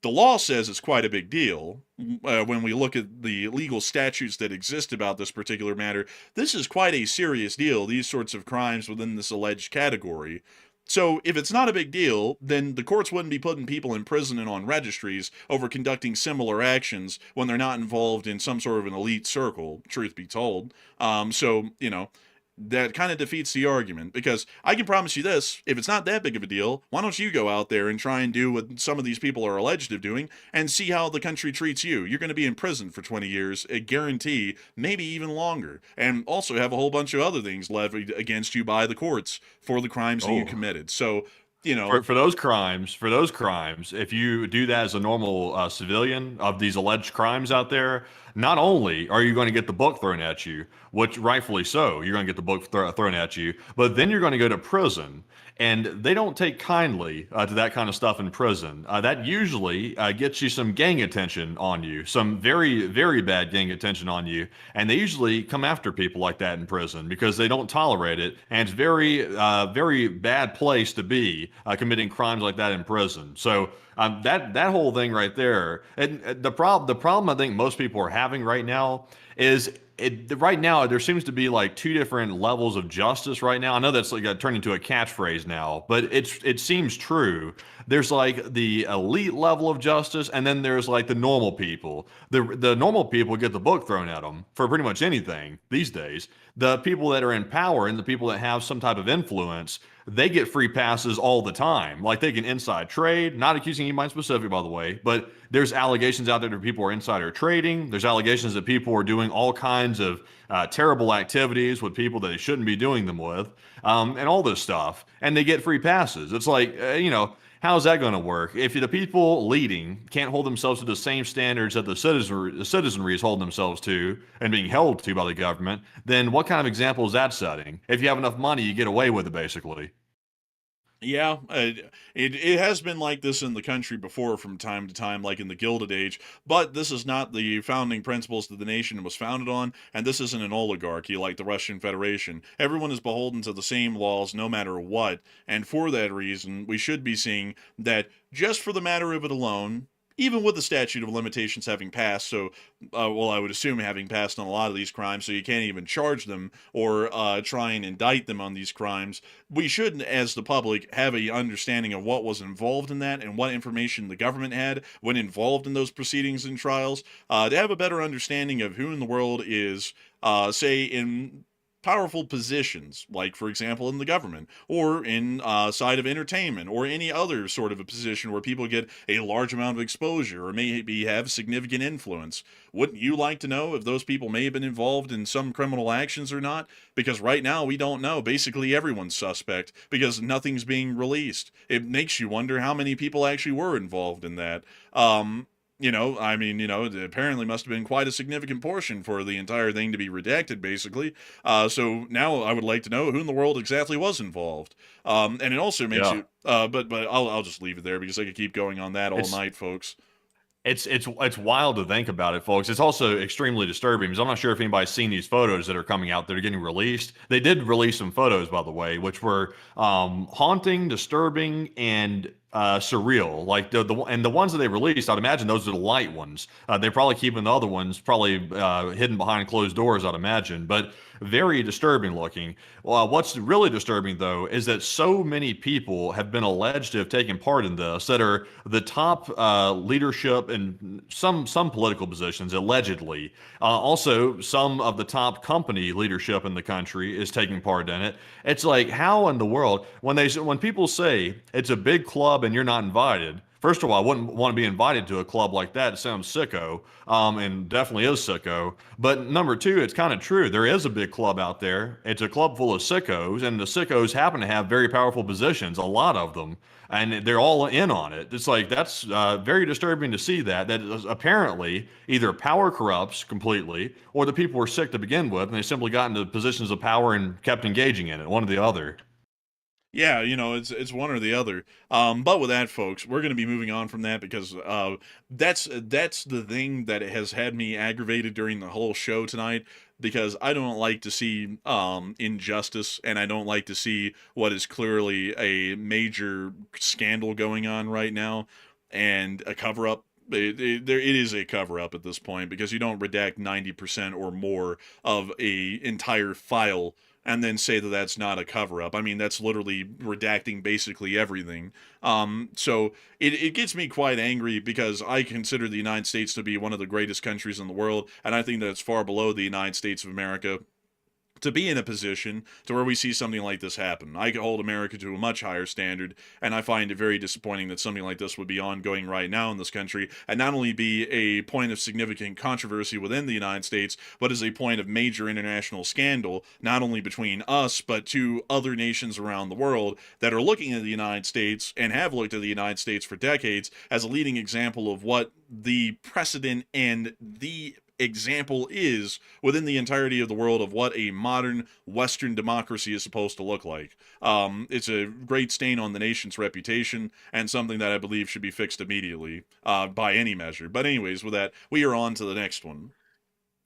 the law says it's quite a big deal. When we look at the legal statutes that exist about this particular matter, this is quite a serious deal, these sorts of crimes within this alleged category. So if it's not a big deal, then the courts wouldn't be putting people in prison and on registries over conducting similar actions when they're not involved in some sort of an elite circle, truth be told. So, you know, that kind of defeats the argument, because I can promise you this, if it's not that big of a deal, why don't you go out there and try and do what some of these people are alleged of doing and see how the country treats you. You're going to be in prison for 20 years, a guarantee, maybe even longer, and also have a whole bunch of other things levied against you by the courts for the crimes that you committed. So, you know, for those crimes, if you do that as a normal civilian of these alleged crimes out there, not only are you going to get the book thrown at you, which rightfully so, you're going to get the book thrown at you, but then you're going to go to prison. And they don't take kindly to that kind of stuff in prison. That usually gets you some gang attention on you, some very, very bad gang attention on you. And they usually come after people like that in prison because they don't tolerate it. And it's very, very bad place to be committing crimes like that in prison. So that whole thing right there, and the problem I think most people are having right now is right now there seems to be like two different levels of justice right now. I know that's like turned into a catchphrase now, but it seems true. There's like the elite level of justice, and then there's like the normal people. The normal people get the book thrown at them for pretty much anything these days. The people that are in power and the people that have some type of influence, they get free passes all the time. Like they can inside trade, not accusing anybody specific, by the way, but there's allegations out there that people are insider trading. There's allegations that people are doing all kinds of terrible activities with people that they shouldn't be doing them with, and all this stuff. And they get free passes. It's like, you know, how's that going to work? If the people leading can't hold themselves to the same standards that the citizenry is holding themselves to and being held to by the government, then what kind of example is that setting? If you have enough money, you get away with it, basically. Yeah, it has been like this in the country before from time to time, like in the Gilded Age, but this is not the founding principles that the nation was founded on, and this isn't an oligarchy like the Russian Federation. Everyone is beholden to the same laws no matter what, and for that reason, we should be seeing that just for the matter of it alone, even with the statute of limitations having passed, so, well, I would assume having passed on a lot of these crimes, so you can't even charge them or try and indict them on these crimes, we should, as the public, have a understanding of what was involved in that and what information the government had when involved in those proceedings and trials, to have a better understanding of who in the world is, say, in powerful positions, like, for example, in the government, or in side of entertainment, or any other sort of a position where people get a large amount of exposure or maybe have significant influence. Wouldn't you like to know if those people may have been involved in some criminal actions or not? Because right now we don't know. Basically everyone's suspect because nothing's being released. It makes you wonder how many people actually were involved in that. It apparently must have been quite a significant portion for the entire thing to be redacted, basically. So now I would like to know who in the world exactly was involved. And it also makes you, but I'll just leave it there because I could keep going on that all night, folks. It's wild to think about it, folks. It's also extremely disturbing because I'm not sure if anybody's seen these photos that are coming out that are getting released. They did release some photos, by the way, which were haunting, disturbing, and surreal. Like the ones that they released, I'd imagine those are the light ones. They're probably keeping the other ones probably hidden behind closed doors, I'd imagine. But very disturbing looking. Well, what's really disturbing, though, is that so many people have been alleged to have taken part in this that are the top leadership in some political positions, allegedly. Also, some of the top company leadership in the country is taking part in it. It's like, how in the world, when people say it's a big club and you're not invited, first of all, I wouldn't want to be invited to a club like that. It sounds sicko, and definitely is sicko. But number two, it's kind of true. There is a big club out there. It's a club full of sickos, and the sickos happen to have very powerful positions, a lot of them, and they're all in on it. It's like, that's very disturbing to see that apparently either power corrupts completely, or the people were sick to begin with, and they simply got into positions of power and kept engaging in it, one or the other. Yeah, it's one or the other. But with that, folks, we're going to be moving on from that because that's the thing that has had me aggravated during the whole show tonight. Because I don't like to see injustice, and I don't like to see what is clearly a major scandal going on right now, and a cover-up. It is a cover-up at this point because you don't redact 90% or more of a entire file and then say that that's not a cover-up. I mean, that's literally redacting basically everything. So it gets me quite angry because I consider the United States to be one of the greatest countries in the world, and I think that it's far below the United States of America to be in a position to where we see something like this happen. I hold America to a much higher standard, and I find it very disappointing that something like this would be ongoing right now in this country, and not only be a point of significant controversy within the United States, but as a point of major international scandal, not only between us, but to other nations around the world that are looking at the United States, and have looked at the United States for decades, as a leading example of what the precedent and the example is within the entirety of the world of what a modern Western democracy is supposed to look like. It's a great stain on the nation's reputation and something that I believe should be fixed immediately by any measure. But anyways, with that, we are on to the next one.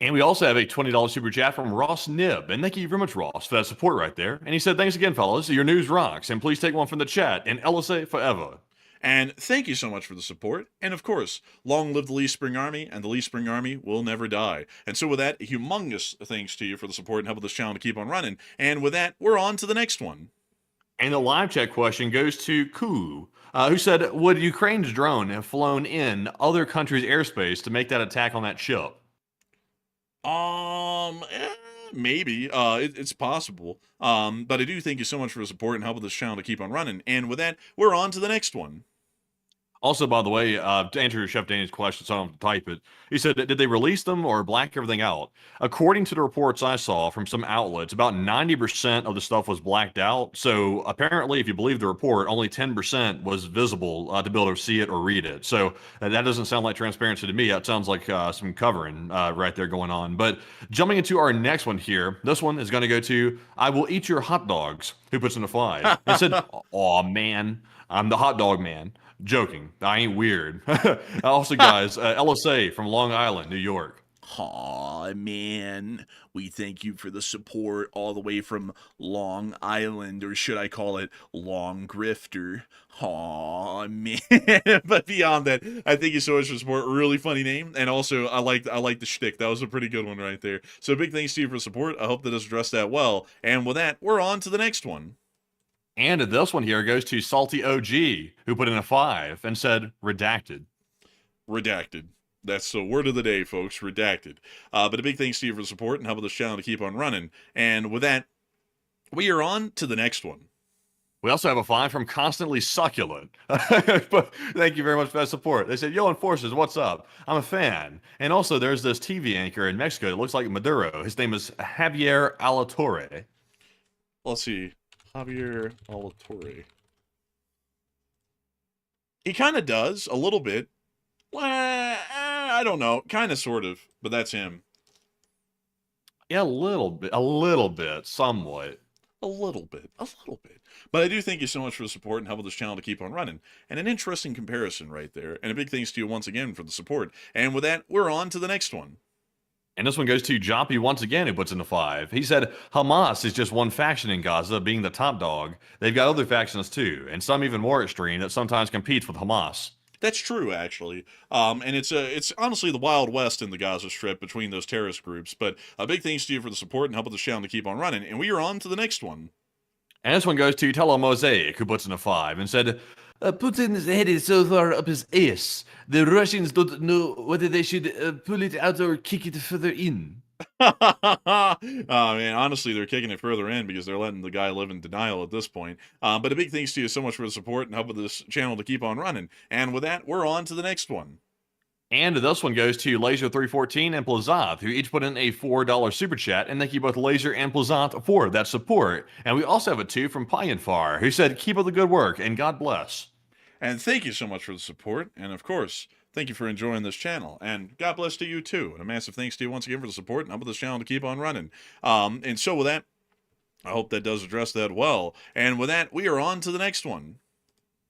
And we also have a $20 super chat from Ross Nib. And thank you very much, Ross, for that support right there. And he said, thanks again, fellas. Your news rocks. And please take one from the chat. And LSA forever. And thank you so much for the support. And of course, long live the Lee Spring Army, and the Lee Spring Army will never die. And so with that, humongous thanks to you for the support and help this channel to keep on running. And with that, we're on to the next one. And the live chat question goes to Ku, who said, would Ukraine's drone have flown in other countries' airspace to make that attack on that ship? Maybe. It's possible. But I do thank you so much for the support and help with this channel to keep on running. And with that, we're on to the next one. Also, by the way, to answer Chef Danny's question, so I don't have to type it, he said, did they release them or black everything out? According to the reports I saw from some outlets, about 90% of the stuff was blacked out. So apparently, if you believe the report, only 10% was visible to be able to see it or read it. So that doesn't sound like transparency to me. That sounds like some covering right there going on. But jumping into our next one here, this one is going to go to I Will Eat Your Hot Dogs, who puts in a 5. He said, aw, man, I'm the hot dog man. Joking. I ain't weird. Also, guys, LSA from Long Island, New York. Aw, man. We thank you for the support all the way from Long Island, or should I call it Long Grifter. Aw. Oh man! But beyond that, I thank you so much for support. Really funny name, and also I like the shtick. That was a pretty good one right there. So big thanks to you for support. I hope that has addressed that well. And with that, we're on to the next one. And this one here goes to Salty OG, who put in a 5 and said redacted. Redacted. That's the word of the day, folks. Redacted. But a big thanks to you for support and helping this channel to keep on running. And with that, we are on to the next one. We also have a 5 from Constantly Succulent. But thank you very much for that support. They said, yo, Enforcers, what's up? I'm a fan. And also, there's this TV anchor in Mexico that looks like Maduro. His name is Javier Alatorre. Let's see. Javier Alatorre. He kind of does, a little bit. Well, I don't know. Kind of, sort of. But that's him. Yeah, a little bit, somewhat. A little bit. But I do thank you so much for the support and helping this channel to keep on running. And an interesting comparison right there. And a big thanks to you once again for the support. And with that, we're on to the next one. And this one goes to Joppy once again, who puts in a 5. He said, Hamas is just one faction in Gaza, being the top dog. They've got other factions too, and some even more extreme that sometimes competes with Hamas. That's true, actually. And it's honestly the Wild West in the Gaza Strip between those terrorist groups. But a big thanks to you for the support and helping the channel to keep on running. And we are on to the next one. And this one goes to Telemosaic, who puts in a 5 and said, Putin's head is so far up his ass. The Russians don't know whether they should pull it out or kick it further in. Oh man, honestly, they're kicking it further in because they're letting the guy live in denial at this point. But a big thanks to you so much for the support and helping this channel to keep on running. And with that, we're on to the next one. And this one goes to Laser314 and Plazant, who each put in a $4 super chat, and thank you both Laser and Plazant for that support. And we also have a 2 from Payanfar, who said, keep up the good work, and God bless. And thank you so much for the support, and of course, thank you for enjoying this channel, and God bless to you too. And a massive thanks to you once again for the support, and helping this channel to keep on running. And so with that, I hope that does address that well. And with that, we are on to the next one.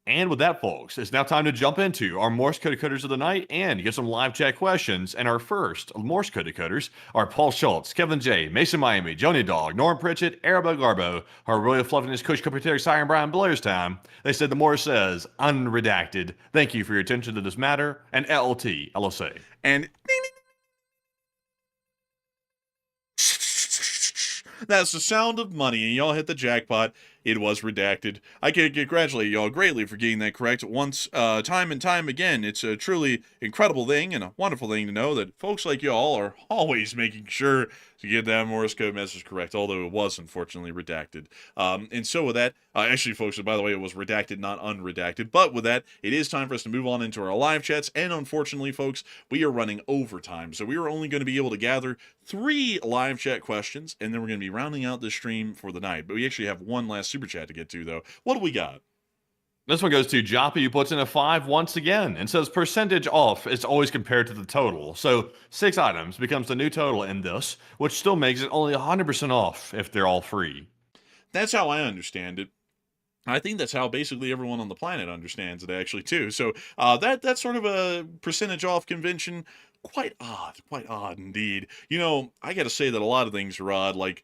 And with that, folks, it's now time to jump into our Morse code decoders of the night and get some live chat questions. And our first Morse code decoders are Paul Schultz, Kevin J, Mason Miami, Joni Dog, Norm Pritchett, Arabo Garbo, our Royal Fluffiness Kush Cupetary Siren Brian Blair's time. They said the Morse says unredacted. Thank you for your attention to this matter. And LLT, LSA. And that's the sound of money, and y'all hit the jackpot. It was redacted. I can congratulate y'all greatly for getting that correct once, time and time again. It's a truly incredible thing and a wonderful thing to know that folks like y'all are always making sure to get that Morse code message correct, although it was unfortunately redacted. And so with that, actually, folks, by the way, it was redacted, not unredacted. But with that, it is time for us to move on into our live chats. And unfortunately, folks, we are running overtime. So we are only going to be able to gather 3 live chat questions, and then we're going to be rounding out the stream for the night. But we actually have one last super chat to get to, though. What do we got? This one goes to Joppy, who puts in a 5 once again and says percentage off is always compared to the total. So 6 items becomes the new total in this, which still makes it only 100% off if they're all free. That's how I understand it. I think that's how basically everyone on the planet understands it, actually, too. So that's sort of a percentage off convention. Quite odd indeed. You know, I got to say that a lot of things are odd, like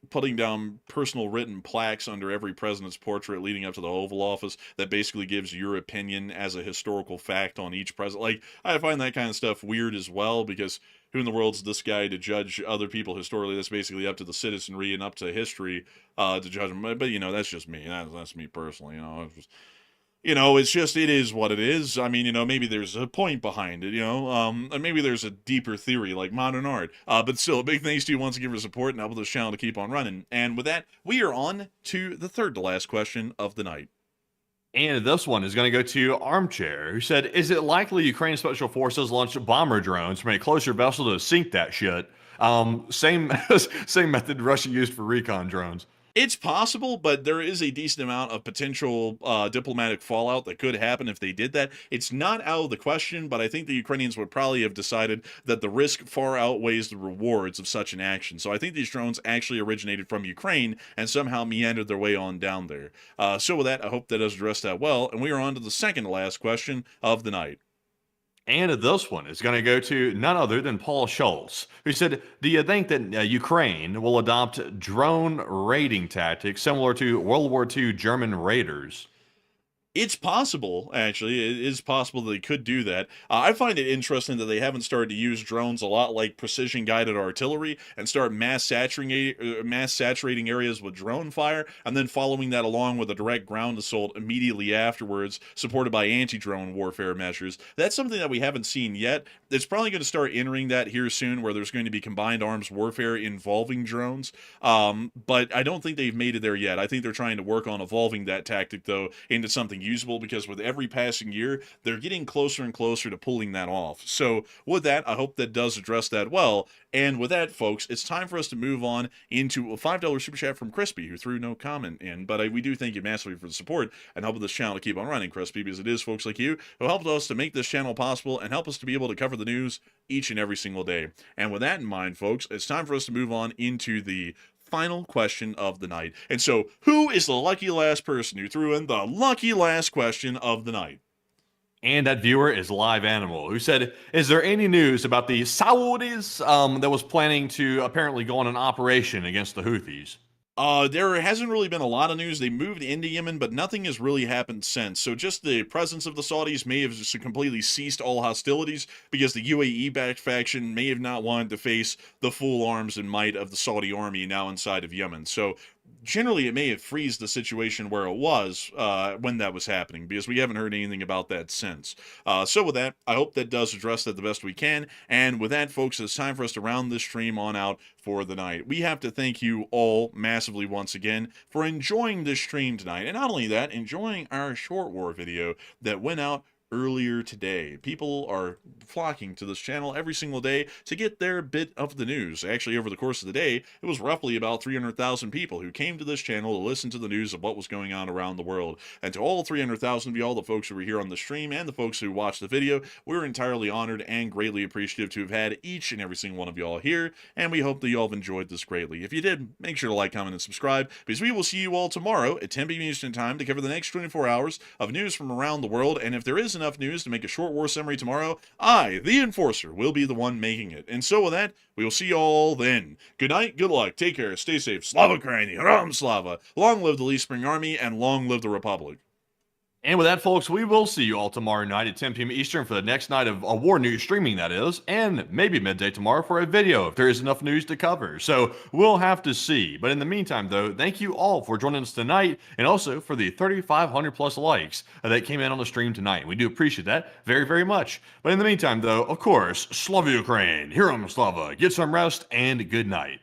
putting down personal written plaques under every president's portrait leading up to the Oval Office that basically gives your opinion as a historical fact on each president. Like, I find that kind of stuff weird as well, because who in the world's this guy to judge other people historically? That's basically up to the citizenry and up to history to judge them. But you know, that's just me. That's me personally. It's just, it is what it is. I mean, maybe there's a point behind it, and maybe there's a deeper theory like modern art. But still, a big thanks to you once again for support and helping this channel to keep on running. And with that, we are on to the third to last question of the night. And this one is going to go to Armchair, who said, is it likely Ukraine Special Forces launched bomber drones from a closer vessel to sink that shit? Same method Russia used for recon drones. It's possible, but there is a decent amount of potential diplomatic fallout that could happen if they did that. It's not out of the question, but I think the Ukrainians would probably have decided that the risk far outweighs the rewards of such an action. So I think these drones actually originated from Ukraine and somehow meandered their way on down there. So with that, I hope that does address that well. And we are on to the second to last question of the night. And this one is going to go to none other than Paul Schultz, who said, do you think that Ukraine will adopt drone raiding tactics similar to World War II German raiders? It's possible, actually. It is possible they could do that. I find it interesting that they haven't started to use drones a lot like precision-guided artillery and start mass saturating areas with drone fire, and then following that along with a direct ground assault immediately afterwards, supported by anti-drone warfare measures. That's something that we haven't seen yet. It's probably going to start entering that here soon, where there's going to be combined arms warfare involving drones. But I don't think they've made it there yet. I think they're trying to work on evolving that tactic, though, into something usable, because with every passing year, they're getting closer and closer to pulling that off. So with that, I hope that does address that well. And with that, folks, it's time for us to move on into a $5 super chat from Crispy, who threw no comment in. But we do thank you massively for the support and helping this channel to keep on running, Crispy, because it is folks like you who helped us to make this channel possible and help us to be able to cover the news each and every single day. And with that in mind, folks, it's time for us to move on into the final question of the night. And so, who is the lucky last person who threw in the lucky last question of the night? And that viewer is Live Animal, who said, is there any news about the Saudis that was planning to apparently go on an operation against the Houthis? There hasn't really been a lot of news. They moved into Yemen, but nothing has really happened since. So just the presence of the Saudis may have just completely ceased all hostilities, because the UAE-backed faction may have not wanted to face the full arms and might of the Saudi army now inside of Yemen. So generally, it may have freezed the situation where it was when that was happening, because we haven't heard anything about that since. So with that, I hope that does address that the best we can. And with that, folks, it's time for us to round this stream on out for the night. We have to thank you all massively once again for enjoying this stream tonight. And not only that, enjoying our short war video that went out earlier today. People are flocking to this channel every single day to get their bit of the news. Actually, over the course of the day, it was roughly about 300,000 people who came to this channel to listen to the news of what was going on around the world. And to all 300,000 of y'all, the folks who were here on the stream and the folks who watched the video, we're entirely honored and greatly appreciative to have had each and every single one of y'all here, and we hope that y'all have enjoyed this greatly. If you did, make sure to like, comment, and subscribe, because we will see you all tomorrow at 10 p.m. Eastern Time to cover the next 24 hours of news from around the world. And if there is enough news to make a short war summary tomorrow, I, the Enforcer, will be the one making it. And so with that, we will see you all then. Good night, good luck, take care, stay safe, Slava Ukraini, Ram Slava, long live the Lee Spring Army, and long live the Republic. And with that, folks, we will see you all tomorrow night at 10 p.m. Eastern for the next night of a war news streaming, that is, and maybe midday tomorrow for a video if there is enough news to cover. So we'll have to see. But in the meantime, though, thank you all for joining us tonight, and also for the 3,500 plus likes that came in on the stream tonight. We do appreciate that very, very much. But in the meantime, though, of course, Slava Ukraine, Hiram Slava, get some rest, and good night.